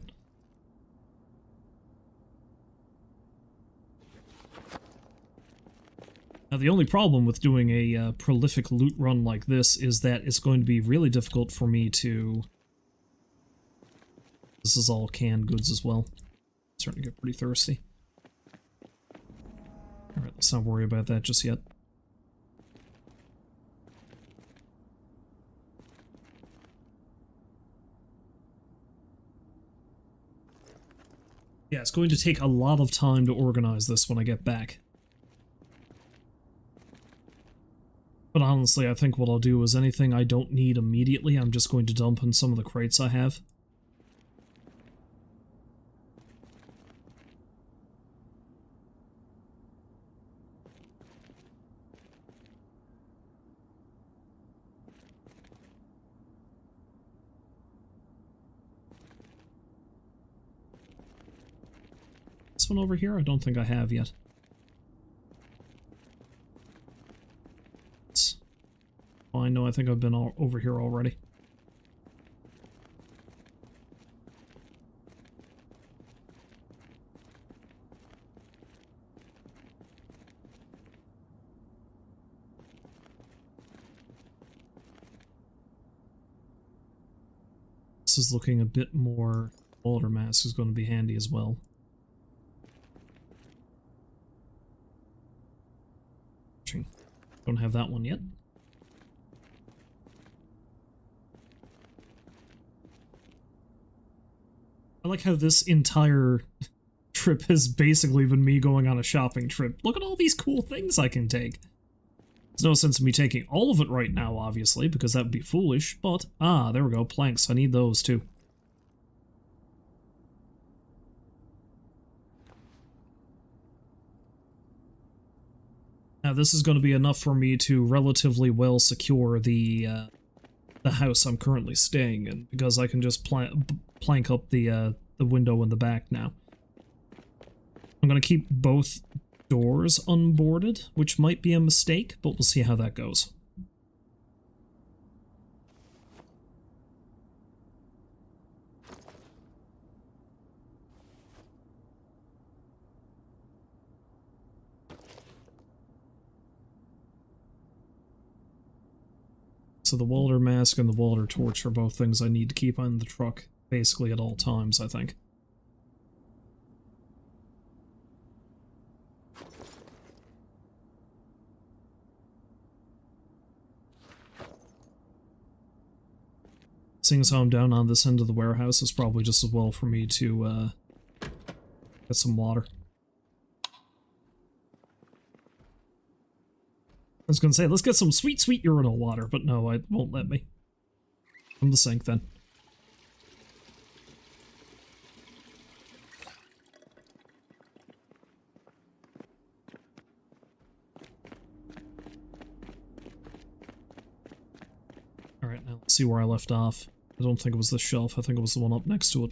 [SPEAKER 1] Now, the only problem with doing a prolific loot run like this is that it's going to be really difficult for me to... This is all canned goods as well. Starting to get pretty thirsty. Alright, let's not worry about that just yet. Yeah, it's going to take a lot of time to organize this when I get back. But honestly, I think what I'll do is anything I don't need immediately, I'm just going to dump in some of the crates I have. This one over here, I don't think I have yet. I know, I think I've been all over here already. This is looking a bit more... Water mask is going to be handy as well. Don't have that one yet. I like how this entire trip has basically been me going on a shopping trip. Look at all these cool things I can take. There's no sense in me taking all of it right now, obviously, because that would be foolish, but... Ah, there we go, planks. I need those, too. Now, this is going to be enough for me to relatively well secure the house I'm currently staying in, because I can just plank up the window in the back now. I'm going to keep both doors unboarded, which might be a mistake, but we'll see how that goes. So the welder mask and the welder torch are both things I need to keep on the truck basically at all times, I think. Seeing as how I'm down on this end of the warehouse, it's probably just as well for me to get some water. I was gonna say, let's get some sweet, sweet urinal water, but no, it won't let me. From the sink, then. Now let's see where I left off. I don't think it was this shelf. I think it was the one up next to it.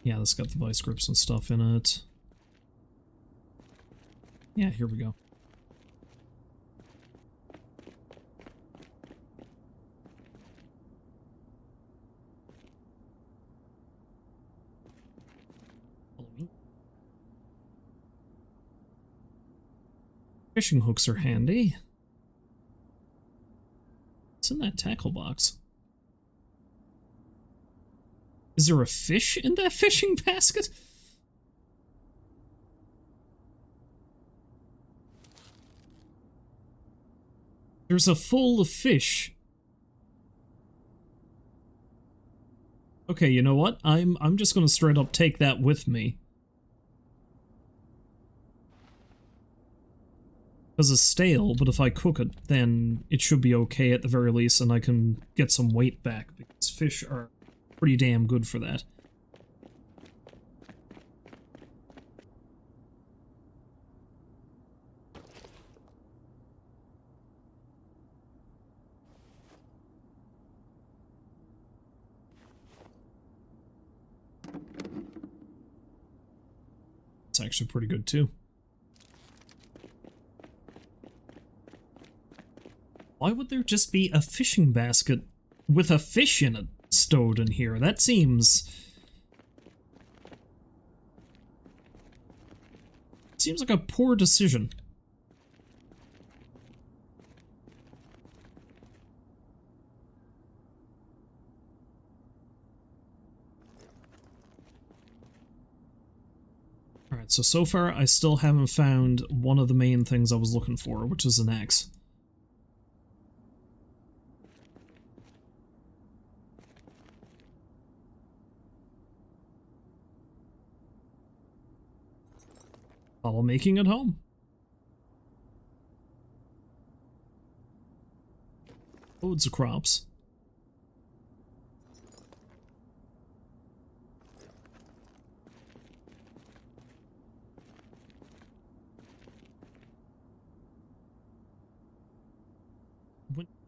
[SPEAKER 1] Yeah, that's got the vice grips and stuff in it. Yeah, here we go. Fishing hooks are handy. What's in that tackle box? Is there a fish in that fishing basket? There's a full of fish. Okay, you know what? I'm just gonna straight up take that with me. Because it's stale, but if I cook it, then it should be okay at the very least, and I can get some weight back, because fish are pretty damn good for that. It's actually pretty good too. Why would there just be a fishing basket with a fish in it stowed in here? That seems like a poor decision. Alright, so far I still haven't found one of the main things I was looking for, which is an axe. While making it home. Loads of crops.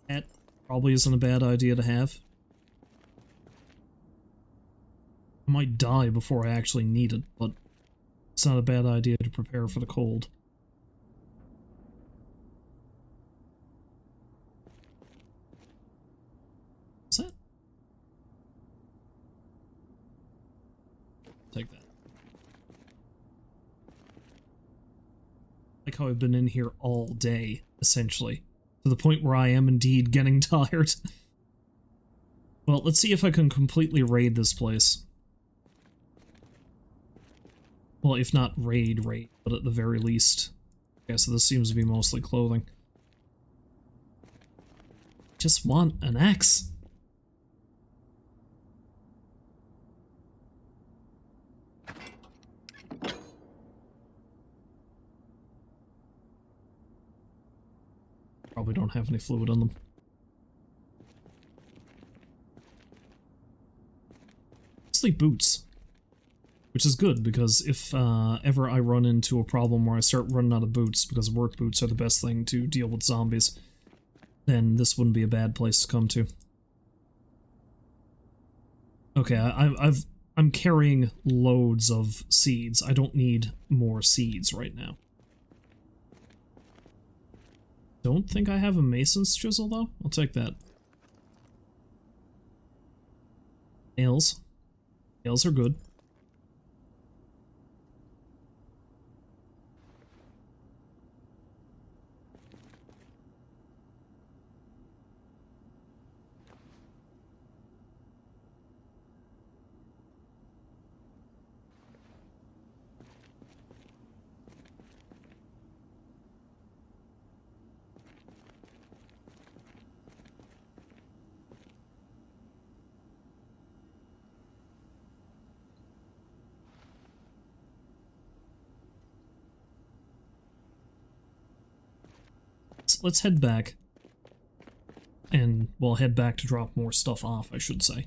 [SPEAKER 1] That probably isn't a bad idea to have. I might die before I actually need it, but it's not a bad idea to prepare for the cold. What's that? Take that. Like how I've been in here all day, essentially. To the point where I am indeed getting tired. Well, let's see if I can completely raid this place. Well, if not raid, but at the very least. Okay, so this seems to be mostly clothing. Just want an axe. Probably don't have any fluid on them. Mostly boots. Which is good, because if ever I run into a problem where I start running out of boots, because work boots are the best thing to deal with zombies, then this wouldn't be a bad place to come to. Okay, I'm carrying loads of seeds. I don't need more seeds right now. Don't think I have a mason's chisel, though. I'll take that. Nails. Nails are good. Let's head back. And, well, head back to drop more stuff off, I should say.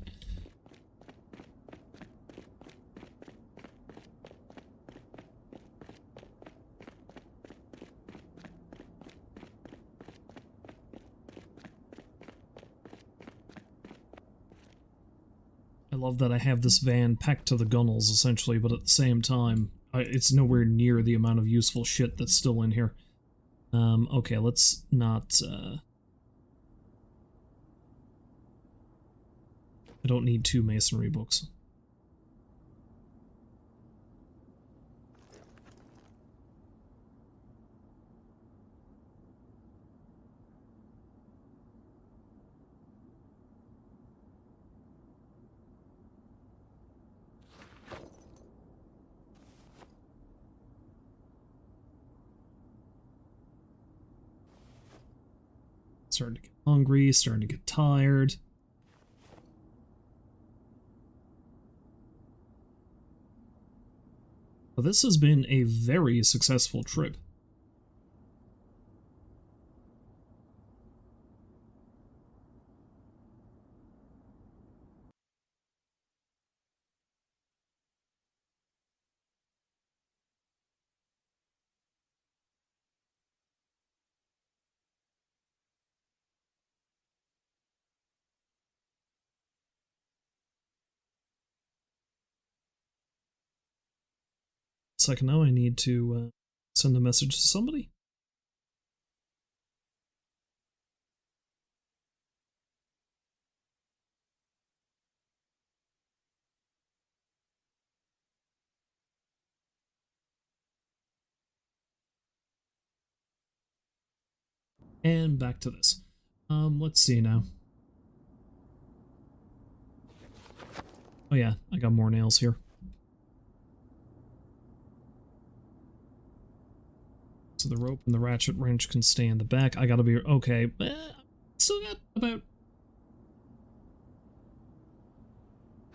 [SPEAKER 1] I love that I have this van packed to the gunnels, essentially, but at the same time, it's nowhere near the amount of useful shit that's still in here. Okay, let's not, I don't need 2 masonry books. Starting to get hungry, starting to get tired. Well, this has been a very successful trip. Second, now I need to send a message to somebody. And back to this. Let's see now. Oh yeah, I got more nails here. So the rope and the ratchet wrench can stay in the back. I gotta be... okay. Still got about...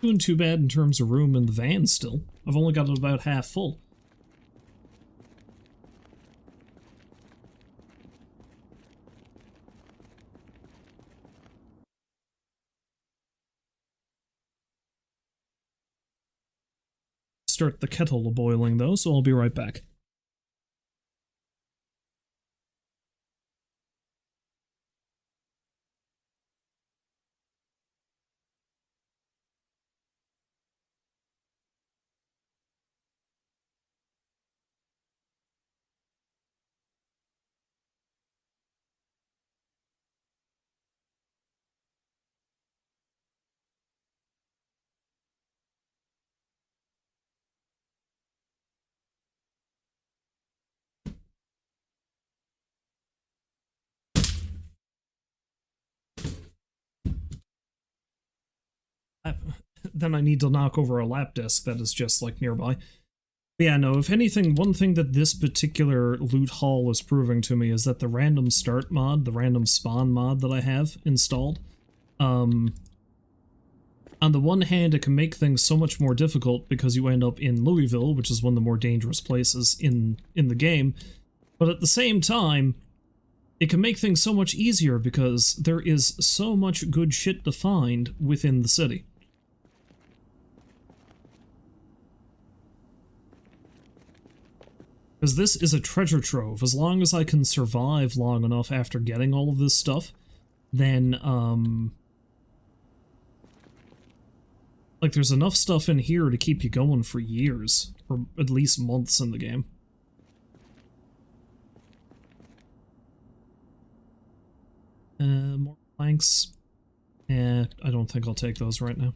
[SPEAKER 1] doing too bad in terms of room in the van still. I've only got it about half full. Start the kettle boiling though, so I'll be right back. Then I need to knock over a lap disc that is just like nearby. But yeah, no, if anything, one thing that this particular loot haul is proving to me is that the random start mod, the random spawn mod that I have installed, on the one hand, it can make things so much more difficult because you end up in Louisville, which is one of the more dangerous places in the game, but at the same time, it can make things so much easier because there is so much good shit to find within the city. Because this is a treasure trove. As long as I can survive long enough after getting all of this stuff, then, like, there's enough stuff in here to keep you going for years, or at least months in the game. More planks. I don't think I'll take those right now.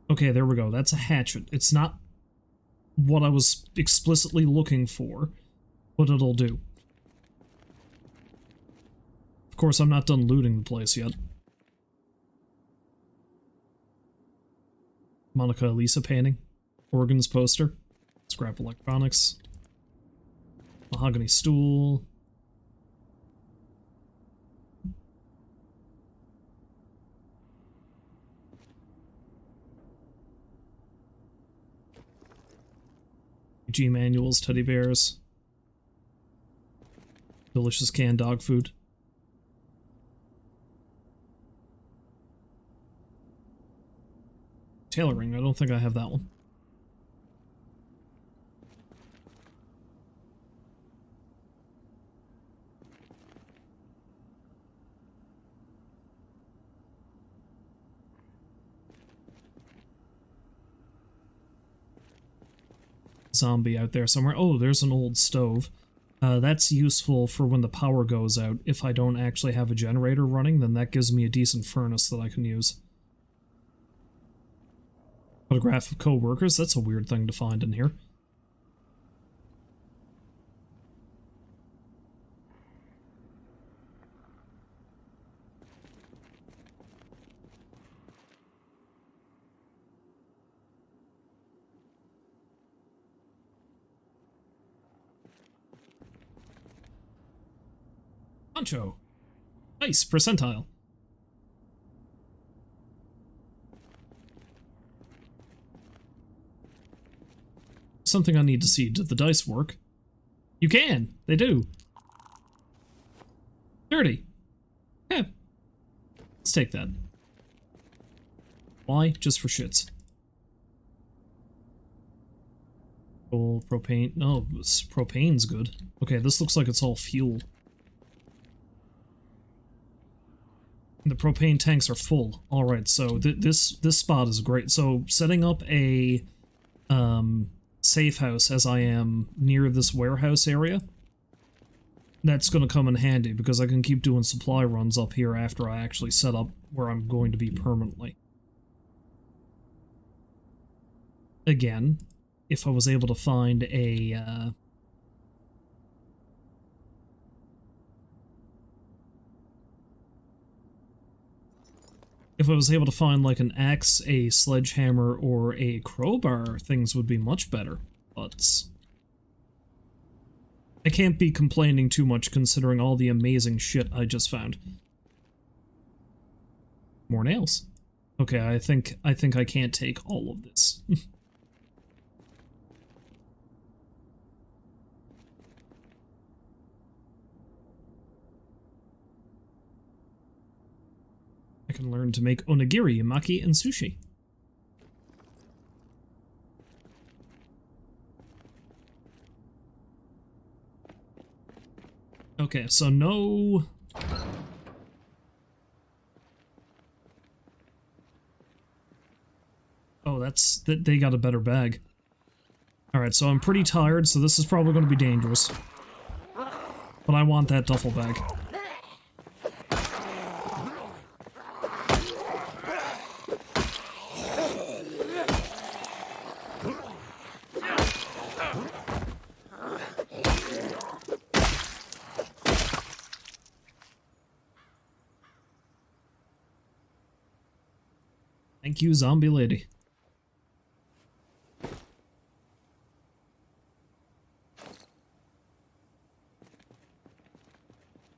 [SPEAKER 1] Okay, there we go. That's a hatchet. It's not what I was explicitly looking for, but it'll do. Of course, I'm not done looting the place yet. Monica Elisa painting. Organs poster. Scrap electronics. Mahogany stool. G manuals, teddy bears. Delicious canned dog food. Tailoring, I don't think I have that one. zombie out there somewhere. Oh, there's an old stove. That's useful for when the power goes out. If I don't actually have a generator running, then that gives me a decent furnace that I can use. Photograph of co-workers, that's a weird thing to find in here. Poncho. Nice, percentile. Something I need to see. Did the dice work? You can! They do. 30. Yeah. Let's take that. Why? Just for shits. Oh, propane. No, propane's good. Okay, this looks like it's all fuel. The propane tanks are full. Alright, so this spot is great. So setting up a safe house as I am near this warehouse area, that's going to come in handy because I can keep doing supply runs up here after I actually set up where I'm going to be permanently. Again, if I was able to find a if I was able to find, like, an axe, a sledgehammer, or a crowbar, things would be much better, but I can't be complaining too much considering all the amazing shit I just found. More nails. Okay, I think I can't take all of this. I can learn to make onigiri, maki, and sushi. Okay, so no... Oh, they got a better bag. Alright, so I'm pretty tired, so this is probably going to be dangerous. But I want that duffel bag. Thank you, zombie lady.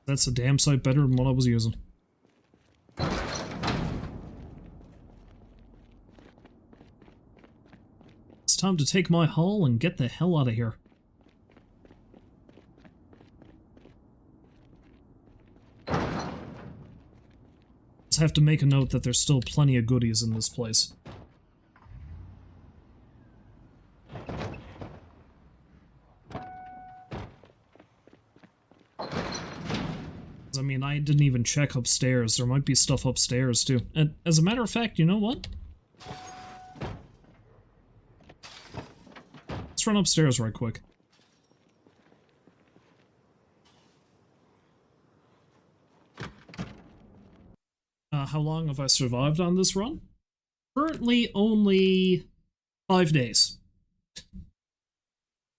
[SPEAKER 1] That's a damn sight better than what I was using. It's time to take my haul and get the hell out of here. Just have to make a note that there's still plenty of goodies in this place. I mean, I didn't even check upstairs. There might be stuff upstairs, too. And as a matter of fact, you know what? Let's run upstairs right quick. How long have I survived on this run? Currently only 5 days.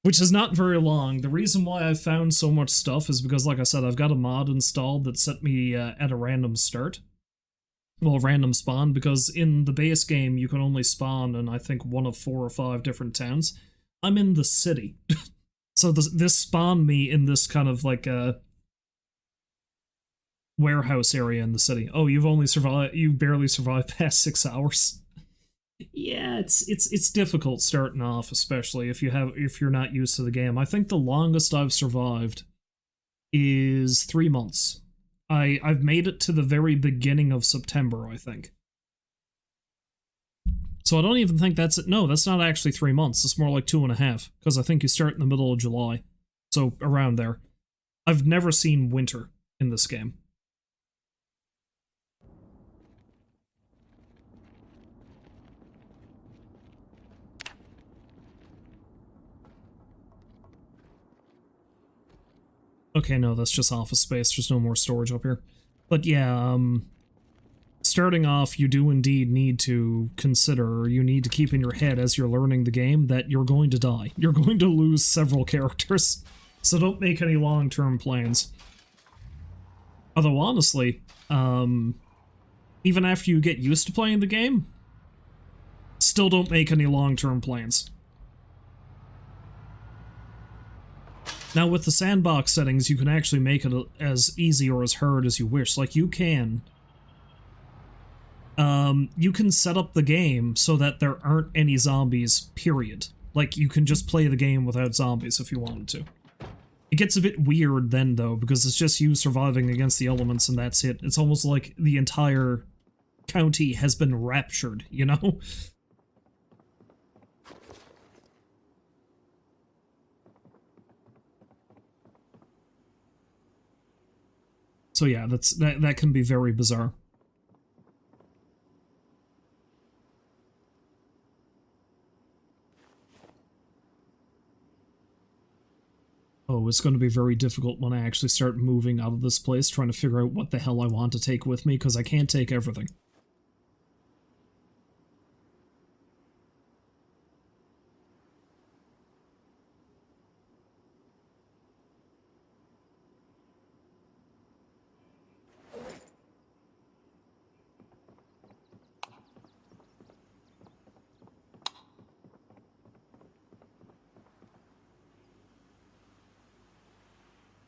[SPEAKER 1] Which is not very long. The reason why I've found so much stuff is because, like I said, I've got a mod installed that set me at a random start. Well, random spawn, because in the base game you can only spawn in, I think, one of 4 or 5 different towns. I'm in the city. So this spawned me in this kind of, like, warehouse area in the city. Oh, you barely survived past 6 hours. Yeah, it's difficult starting off, especially if you're not used to the game. I think the longest I've survived is 3 months. I've made it to the very beginning of September, I think. So I don't even think that's it. No, that's not actually 3 months. It's more like 2.5, because I think you start in the middle of July. So around there. I've never seen winter in this game. Okay, no, that's just office space. There's no more storage up here. But yeah, starting off, you do indeed need to consider, or you need to keep in your head as you're learning the game, that you're going to die. You're going to lose several characters. So don't make any long-term plans. Although, honestly, even after you get used to playing the game, still don't make any long-term plans. Now, with the sandbox settings, you can actually make it as easy or as hard as you wish. Like, you can set up the game so that there aren't any zombies, period. Like, you can just play the game without zombies if you wanted to. It gets a bit weird then, though, because it's just you surviving against the elements and that's it. It's almost like the entire county has been raptured, you know? So yeah, that can be very bizarre. Oh, it's going to be very difficult when I actually start moving out of this place, trying to figure out what the hell I want to take with me, because I can't take everything.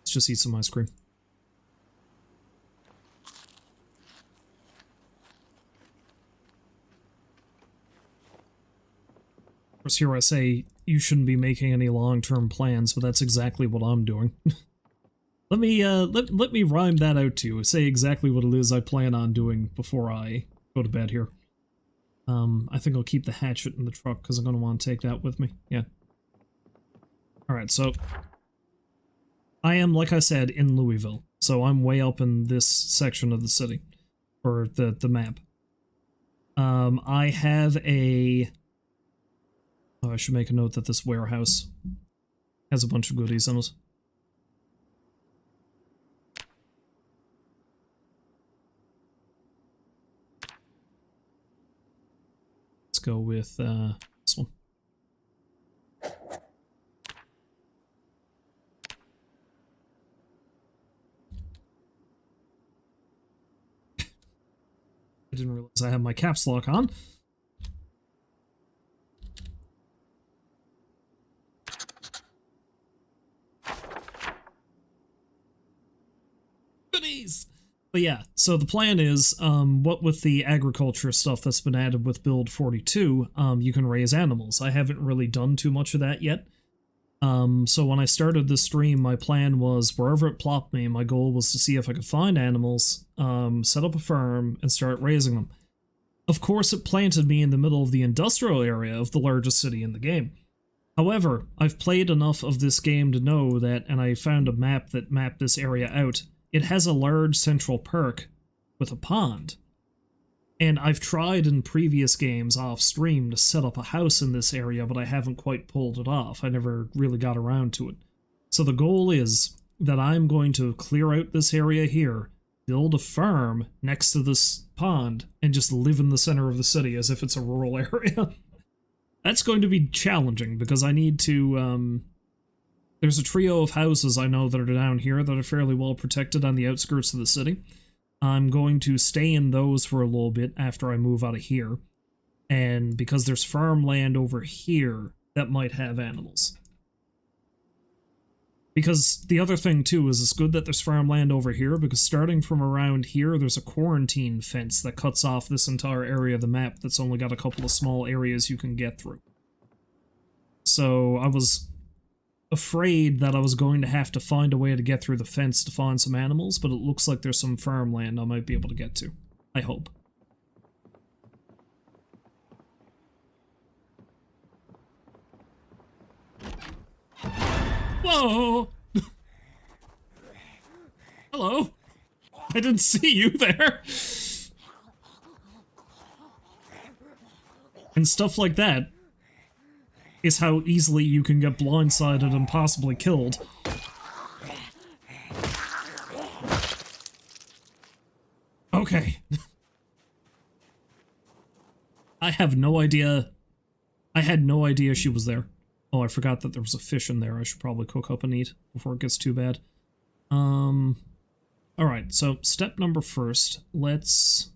[SPEAKER 1] Just eat some ice cream. Of course, here I say you shouldn't be making any long-term plans, but that's exactly what I'm doing. Let me rhyme that out to you. Say exactly what it is I plan on doing before I go to bed here. I think I'll keep the hatchet in the truck because I'm going to want to take that with me. Yeah. Alright, so I am, like I said, in Louisville, so I'm way up in this section of the city, or the map. I have a... Oh, I should make a note that this warehouse has a bunch of goodies in it. Let's go with this one. I didn't realize I had my caps lock on. Goodies! But yeah, so the plan is, what with the agriculture stuff that's been added with Build 42, you can raise animals. I haven't really done too much of that yet. So when I started this stream, my plan was, wherever it plopped me, my goal was to see if I could find animals, set up a farm, and start raising them. Of course, it planted me in the middle of the industrial area of the largest city in the game. However, I've played enough of this game to know that, and I found a map that mapped this area out, it has a large central park with a pond. And I've tried in previous games off-stream to set up a house in this area, but I haven't quite pulled it off. I never really got around to it. So the goal is that I'm going to clear out this area here, build a farm next to this pond, and just live in the center of the city as if it's a rural area. That's going to be challenging, because I need to, there's a trio of houses I know that are down here that are fairly well protected on the outskirts of the city. I'm going to stay in those for a little bit after I move out of here. And because there's farmland over here that might have animals. Because the other thing too is it's good that there's farmland over here, because starting from around here there's a quarantine fence that cuts off this entire area of the map that's only got a couple of small areas you can get through. So I was afraid that I was going to have to find a way to get through the fence to find some animals, but it looks like there's some farmland I might be able to get to. I hope. Whoa! Hello? I didn't see you there! And stuff like that is how easily you can get blindsided and possibly killed. Okay. I have no idea. I had no idea she was there. Oh, I forgot that there was a fish in there. I should probably cook up and eat before it gets too bad. Alright, so step number first. Let's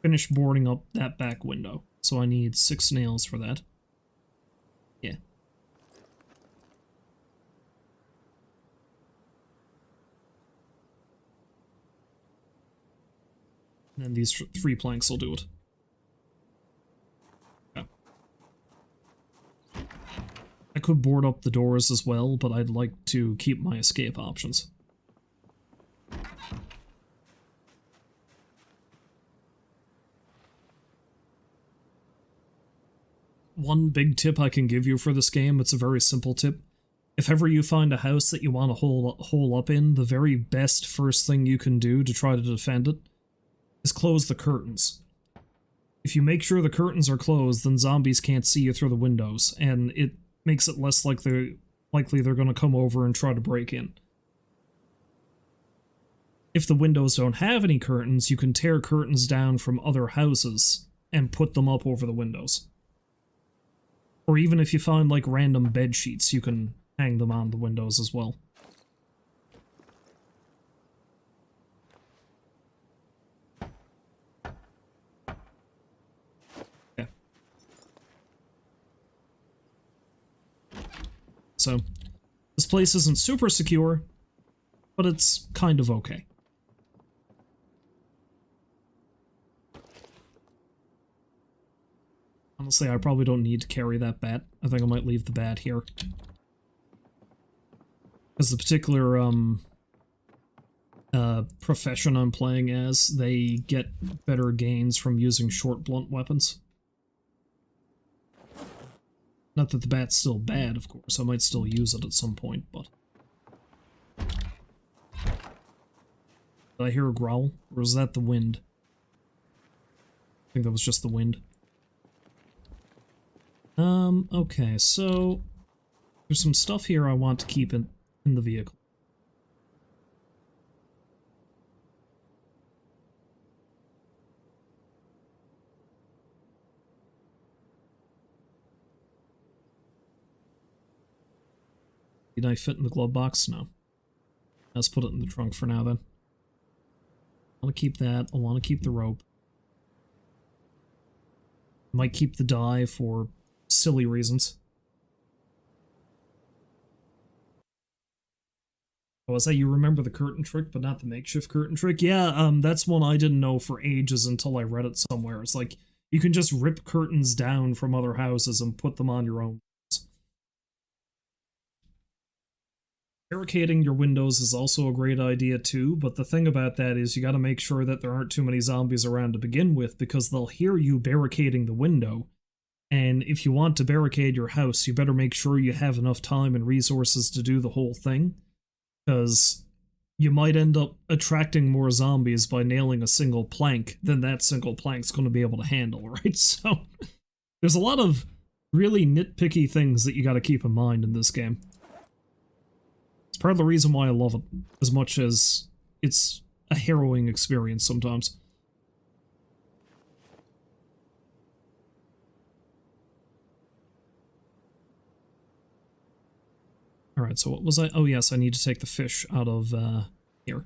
[SPEAKER 1] finish boarding up that back window. So I need 6 nails for that. Yeah. And then these 3 planks will do it. Okay. I could board up the doors as well, but I'd like to keep my escape options. One big tip I can give you for this game, it's a very simple tip. If ever you find a house that you want to hole up in, the very best first thing you can do to try to defend it is close the curtains. If you make sure the curtains are closed, then zombies can't see you through the windows, and it makes it less likely they're going to come over and try to break in. If the windows don't have any curtains, you can tear curtains down from other houses and put them up over the windows. Or even if you find, like, random bed sheets, you can hang them on the windows as well. Yeah. So, this place isn't super secure, but it's kind of okay. Honestly, I probably don't need to carry that bat. I think I might leave the bat here. Because the particular, profession I'm playing as, they get better gains from using short blunt weapons. Not that the bat's still bad, of course. I might still use it at some point, but... Did I hear a growl? Or was that the wind? I think that was just the wind. Okay, so there's some stuff here I want to keep in the vehicle. Did I fit in the glove box? No. Let's put it in the trunk for now, then. I want to keep that. I want to keep the rope. Might keep the dye for silly reasons. Oh, is that you remember the curtain trick, but not the makeshift curtain trick? Yeah, that's one I didn't know for ages until I read it somewhere. It's like, you can just rip curtains down from other houses and put them on your own. Barricading your windows is also a great idea too, but the thing about that is you gotta make sure that there aren't too many zombies around to begin with, because they'll hear you barricading the window. And if you want to barricade your house, you better make sure you have enough time and resources to do the whole thing, because you might end up attracting more zombies by nailing a single plank than that single plank's going to be able to handle, right? So, there's a lot of really nitpicky things that you gotta keep in mind in this game. It's part of the reason why I love it, as much as it's a harrowing experience sometimes. Alright, so what was I? Oh yes, I need to take the fish out of, here.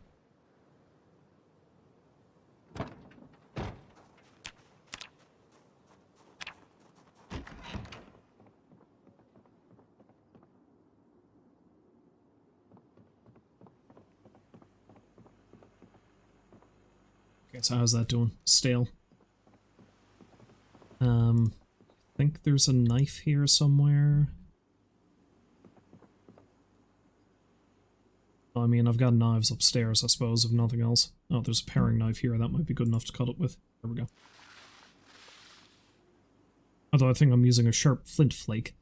[SPEAKER 1] Okay, so how's that doing? Stale. I think there's a knife here somewhere. I mean, I've got knives upstairs, I suppose, if nothing else. Oh, there's a paring knife here. That might be good enough to cut it with. There we go. Although I think I'm using a sharp flint flake.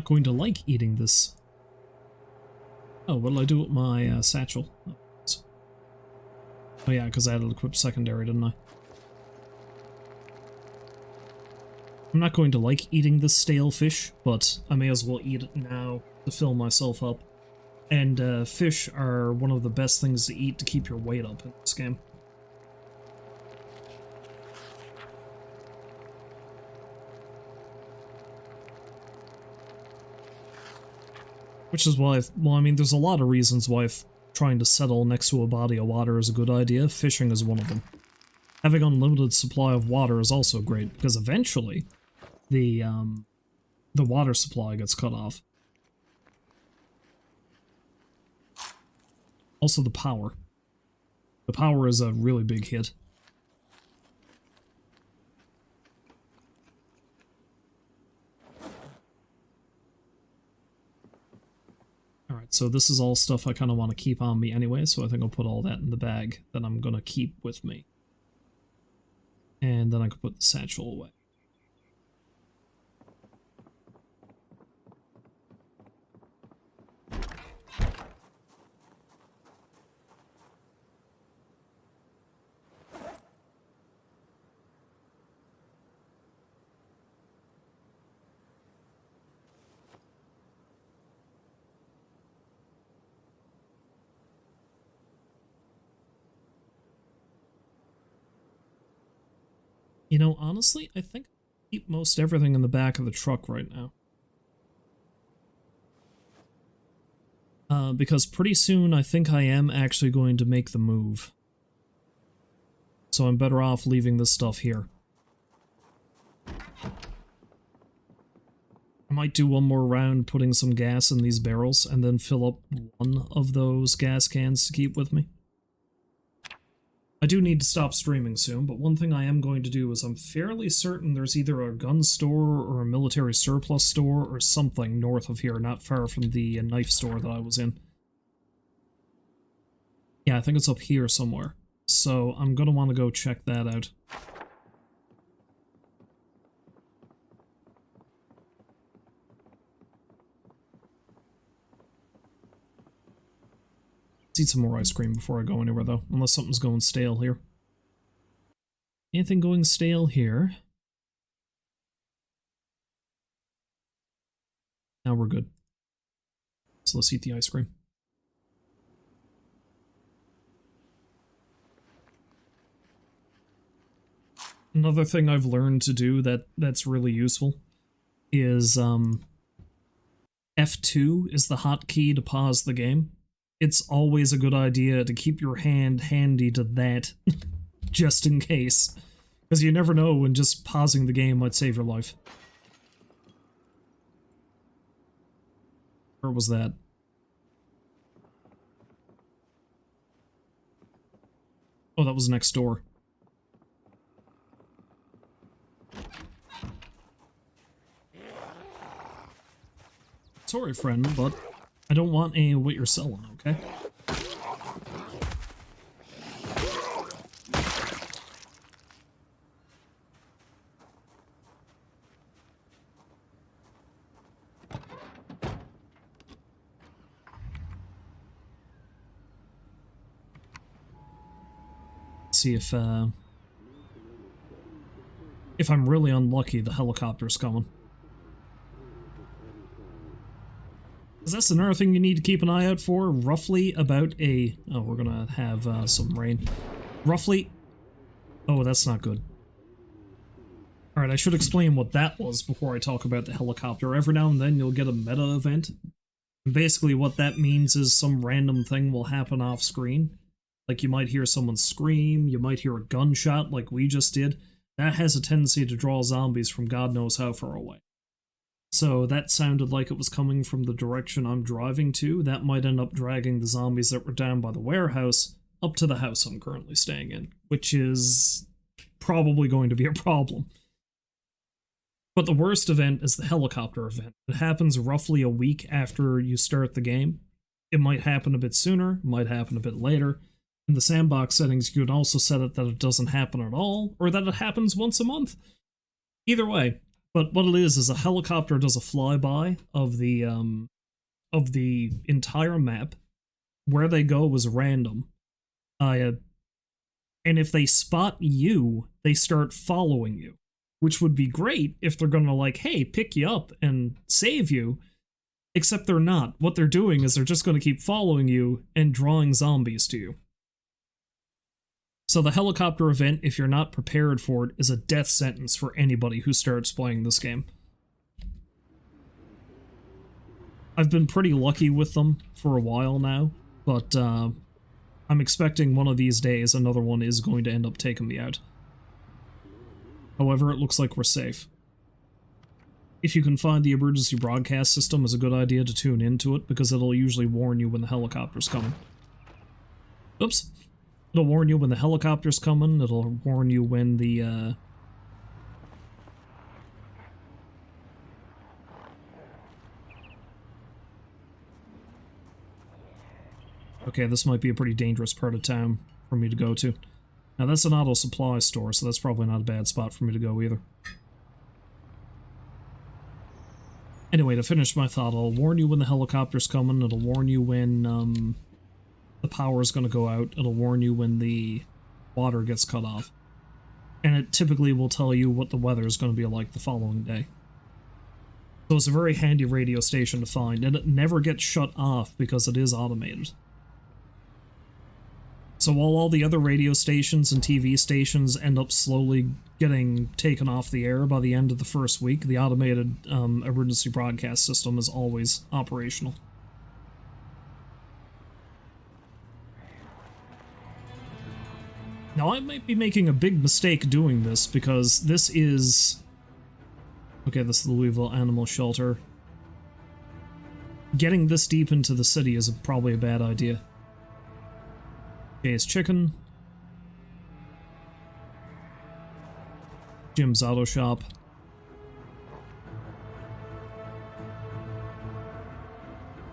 [SPEAKER 1] not going to like eating this. Oh, what'll I do with my satchel? Oh yeah, because I had it equipped secondary, didn't I? I'm not going to like eating this stale fish, but I may as well eat it now to fill myself up. And fish are one of the best things to eat to keep your weight up in this game. Which is why, well, I mean, there's a lot of reasons why trying to settle next to a body of water is a good idea. Fishing is one of them. Having unlimited supply of water is also great, because eventually the water supply gets cut off. Also the power. The power is a really big hit. Alright, so this is all stuff I kind of want to keep on me anyway, so I think I'll put all that in the bag that I'm going to keep with me. And then I can put the satchel away. You know, honestly, I think I keep most everything in the back of the truck right now. Because pretty soon I think I am actually going to make the move. So I'm better off leaving this stuff here. I might do one more round putting some gas in these barrels and then fill up one of those gas cans to keep with me. I do need to stop streaming soon, but one thing I am going to do is I'm fairly certain there's either a gun store or a military surplus store or something north of here, not far from the knife store that I was in. Yeah, I think it's up here somewhere. So I'm going to want to go check that out. Let's eat some more ice cream before I go anywhere, though, unless something's going stale here. Anything going stale here? Now we're good. So let's eat the ice cream. Another thing I've learned to do that's really useful is F2 is the hotkey to pause the game. It's always a good idea to keep your hand handy to that, just in case. Because you never know when just pausing the game might save your life. Where was that? Oh, that was next door. Sorry, friend, but I don't want any of what you're selling, okay? See if I'm really unlucky, the helicopter's coming. Because that's another thing you need to keep an eye out for. Roughly about a... Oh, we're gonna have some rain. Roughly... Oh, that's not good. Alright, I should explain what that was before I talk about the helicopter. Every now and then you'll get a meta event. And basically what that means is some random thing will happen off screen. Like you might hear someone scream, you might hear a gunshot like we just did. That has a tendency to draw zombies from God knows how far away. So that sounded like it was coming from the direction I'm driving to. That might end up dragging the zombies that were down by the warehouse up to the house I'm currently staying in, which is probably going to be a problem. But the worst event is the helicopter event. It happens roughly a week after you start the game. It might happen a bit sooner, it might happen a bit later. In the sandbox settings, you can also set it that it doesn't happen at all, or that it happens once a month. Either way, But what it is a helicopter does a flyby of the entire map. Where they go is random. And if they spot you, they start following you. Which would be great if they're gonna, like, hey, pick you up and save you. Except they're not. What they're doing is they're just gonna keep following you and drawing zombies to you. So the helicopter event, if you're not prepared for it, is a death sentence for anybody who starts playing this game. I've been pretty lucky with them for a while now, but I'm expecting one of these days another one is going to end up taking me out. However, it looks like we're safe. If you can find the emergency broadcast system, it's a good idea to tune into it, because it'll usually warn you when the helicopter's coming. Oops. It'll warn you when the helicopter's coming, it'll warn you when the, Okay, this might be a pretty dangerous part of town for me to go to. Now, that's an auto supply store, so that's probably not a bad spot for me to go either. Anyway, to finish my thought, I'll warn you when the helicopter's coming, it'll warn you when, the power's gonna go out, it'll warn you when the water gets cut off. And it typically will tell you what the weather is gonna be like the following day. So it's a very handy radio station to find, and it never gets shut off because it is automated. So while all the other radio stations and TV stations end up slowly getting taken off the air by the end of the first week, the automated emergency broadcast system is always operational. Now, I might be making a big mistake doing this, because this is... Okay, this is the Louisville Animal Shelter. Getting this deep into the city is probably a bad idea. Jay's Chicken. Jim's Auto Shop.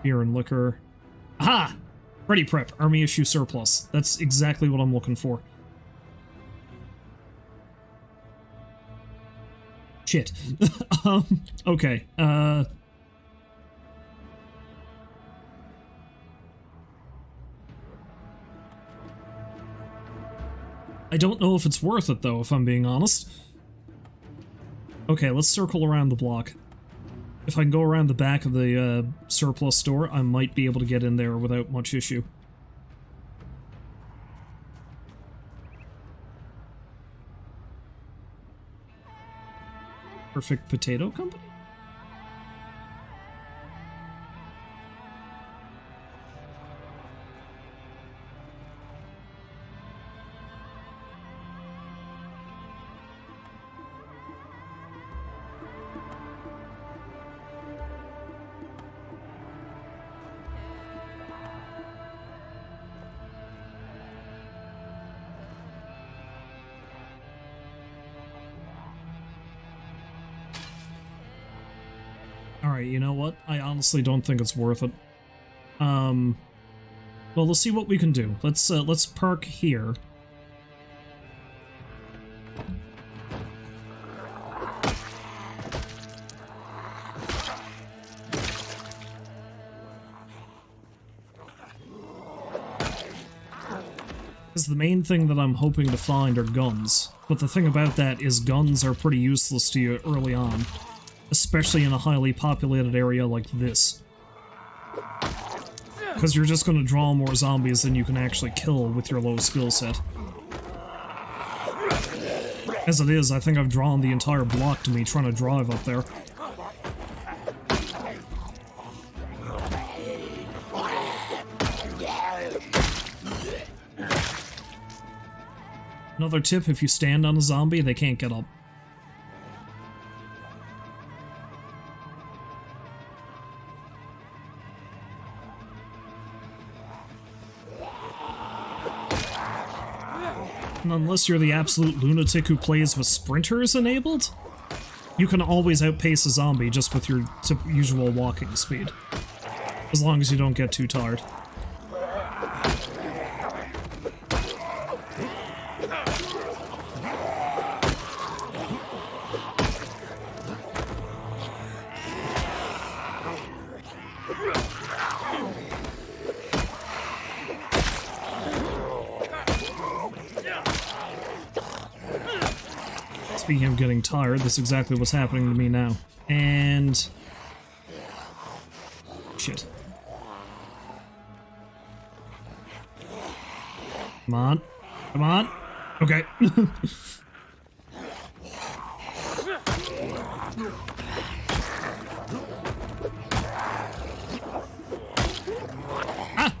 [SPEAKER 1] Beer and liquor. Aha! Ready Prep, Army Issue Surplus. That's exactly what I'm looking for. Shit. Okay, I don't know if it's worth it, though, if I'm being honest. Okay, let's circle around the block. If I can go around the back of the surplus store, I might be able to get in there without much issue. Perfect Potato Company? Alright, you know what? I honestly don't think it's worth it. Well, let's see what we can do. Let's park here. Because the main thing that I'm hoping to find are guns. But the thing about that is guns are pretty useless to you early on. Especially in a highly populated area like this. Because you're just going to draw more zombies than you can actually kill with your low skill set. As it is, I think I've drawn the entire block to me trying to drive up there. Another tip, if you stand on a zombie, they can't get up. And unless you're the absolute lunatic who plays with sprinters enabled, you can always outpace a zombie just with your usual walking speed. As long as you don't get too tired. Speaking of getting tired, that's exactly what's happening to me now. And... shit. Come on. Come on. Okay. Ah!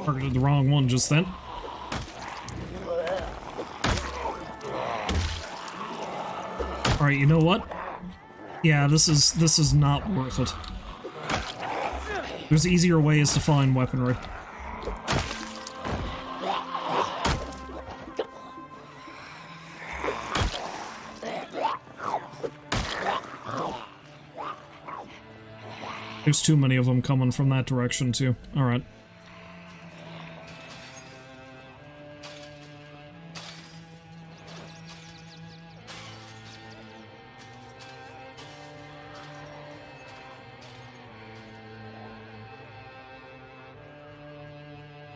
[SPEAKER 1] Targeted the wrong one just then. Alright, you know what? Yeah, this is not worth it. There's easier ways to find weaponry. There's too many of them coming from that direction, too. Alright.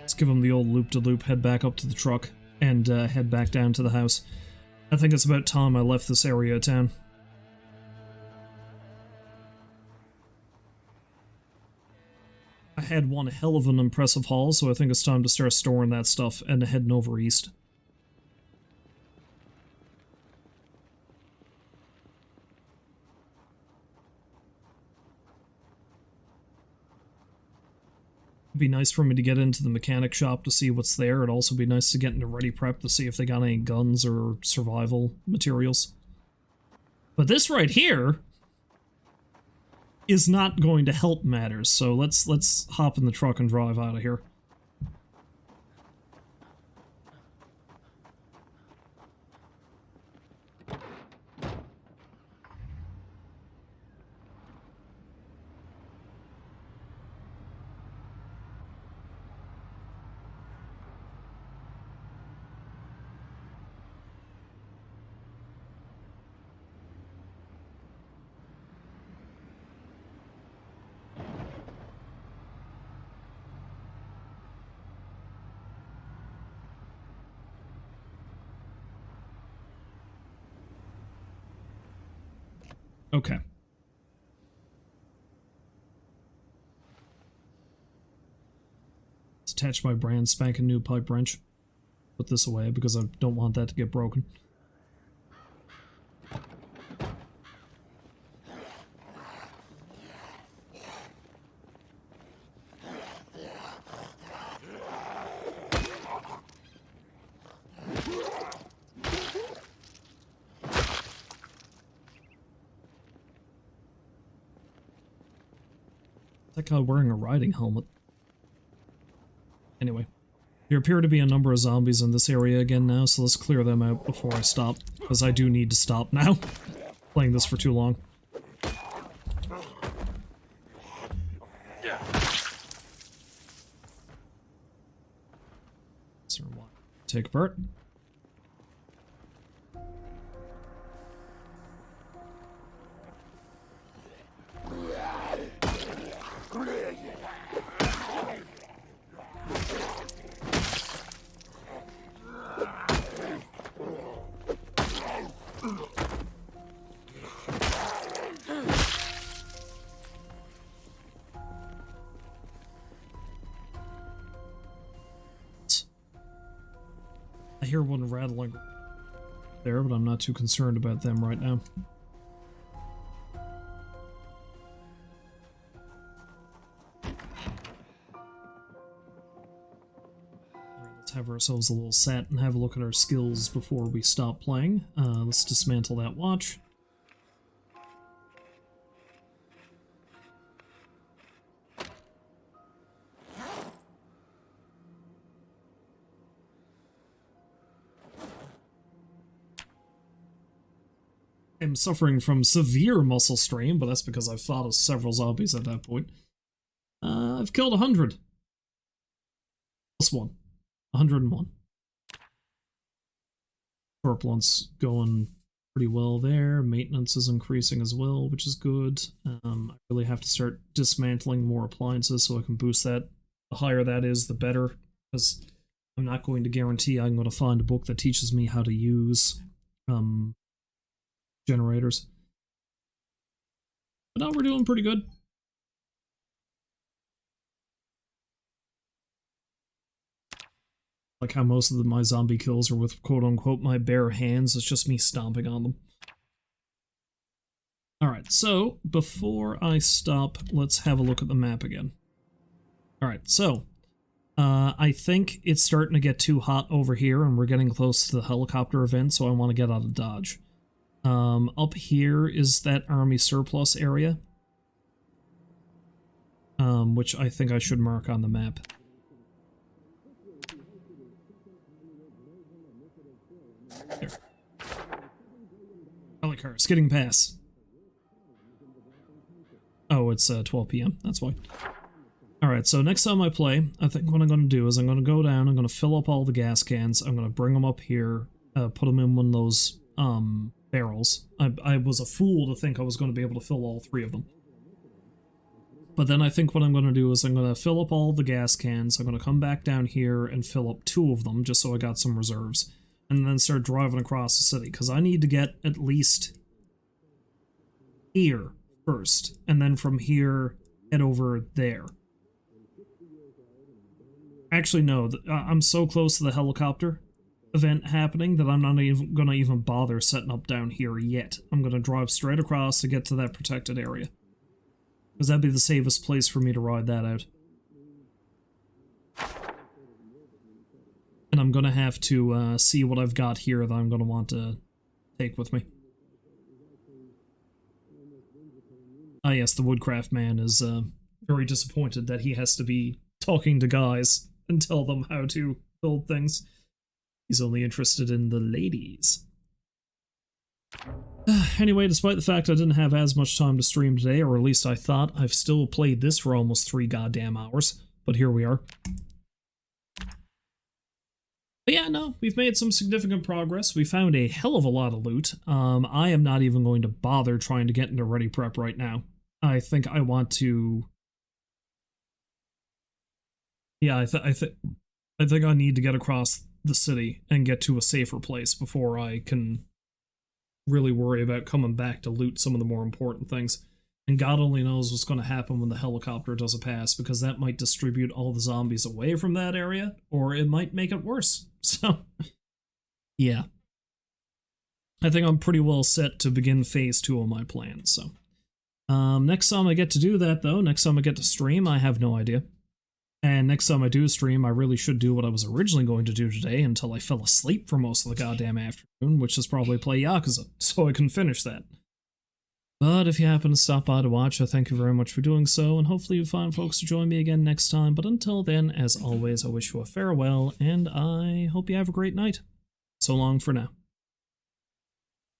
[SPEAKER 1] Let's give him the old loop-de-loop, head back up to the truck, and head back down to the house. I think it's about time I left this area of town. I had one hell of an impressive haul, so I think it's time to start storing that stuff and heading over east. It'd be nice for me to get into the mechanic shop to see what's there. It'd also be nice to get into Ready Prep to see if they got any guns or survival materials. But this right here is not going to help matters, so let's hop in the truck and drive out of here. Okay. Let's attach my brand spanking new pipe wrench. Put this away because I don't want that to get broken. That guy wearing a riding helmet. Anyway, there appear to be a number of zombies in this area again now, so let's clear them out before I stop, because I do need to stop now. Playing this for too long. So, take apart. I hear one rattling there, but I'm not too concerned about them right now. Let's have ourselves a little set and have a look at our skills before we stop playing. Let's dismantle that watch. I'm suffering from severe muscle strain, but that's because I've fought several zombies at that point. I've killed 100. Plus 1. 101. Corpulence going pretty well there. Maintenance is increasing as well, which is good. I really have to start dismantling more appliances so I can boost that. The higher that is, the better, because I'm not going to guarantee I'm going to find a book that teaches me how to use generators. But now we're doing pretty good. Like how most of my zombie kills are with quote-unquote my bare hands. It's just me stomping on them. Alright, so before I stop, let's have a look at the map again. Alright, so I think it's starting to get too hot over here, and we're getting close to the helicopter event, so I want to get out of Dodge. Up here is that army surplus area, which I think I should mark on the map. There. Helicar, skidding pass. Oh, it's 12 p.m. That's why. Alright, so next time I play, I think what I'm going to do is I'm going to go down, I'm going to fill up all the gas cans, I'm going to bring them up here, put them in one of those barrels. I was a fool to think I was going to be able to fill all 3 of them. But then I think what I'm going to do is I'm going to fill up all the gas cans, I'm going to come back down here and fill up 2 of them, just so I got some reserves, and then start driving across the city, because I need to get at least here first, and then from here, head over there. Actually, no, I'm so close to the helicopter event happening that I'm not even gonna even bother setting up down here yet. I'm gonna drive straight across to get to that protected area. Because that'd be the safest place for me to ride that out. And I'm gonna have to see what I've got here that I'm gonna want to take with me. Ah yes, the Woodcraft man is very disappointed that he has to be talking to guys and tell them how to build things. He's only interested in the ladies. Anyway, despite the fact I didn't have as much time to stream today, or at least I thought, I've still played this for almost 3 goddamn hours. But here we are. But yeah, no, we've made some significant progress. We found a hell of a lot of loot. I am not even going to bother trying to get into ready prep right now. I think I want to... Yeah, I think I need to get across the city and get to a safer place before I can really worry about coming back to loot some of the more important things. And God only knows what's going to happen when the helicopter does a pass, because that might distribute all the zombies away from that area, or it might make it worse. So, yeah. I think I'm pretty well set to begin phase 2 of my plan, so. Next time I get to do that, though, next time I get to stream, I have no idea. And next time I do stream, I really should do what I was originally going to do today until I fell asleep for most of the goddamn afternoon, which is probably play Yakuza, so I can finish that. But if you happen to stop by to watch, I thank you very much for doing so, and hopefully you find folks to join me again next time. But until then, as always, I wish you a farewell, and I hope you have a great night. So long for now.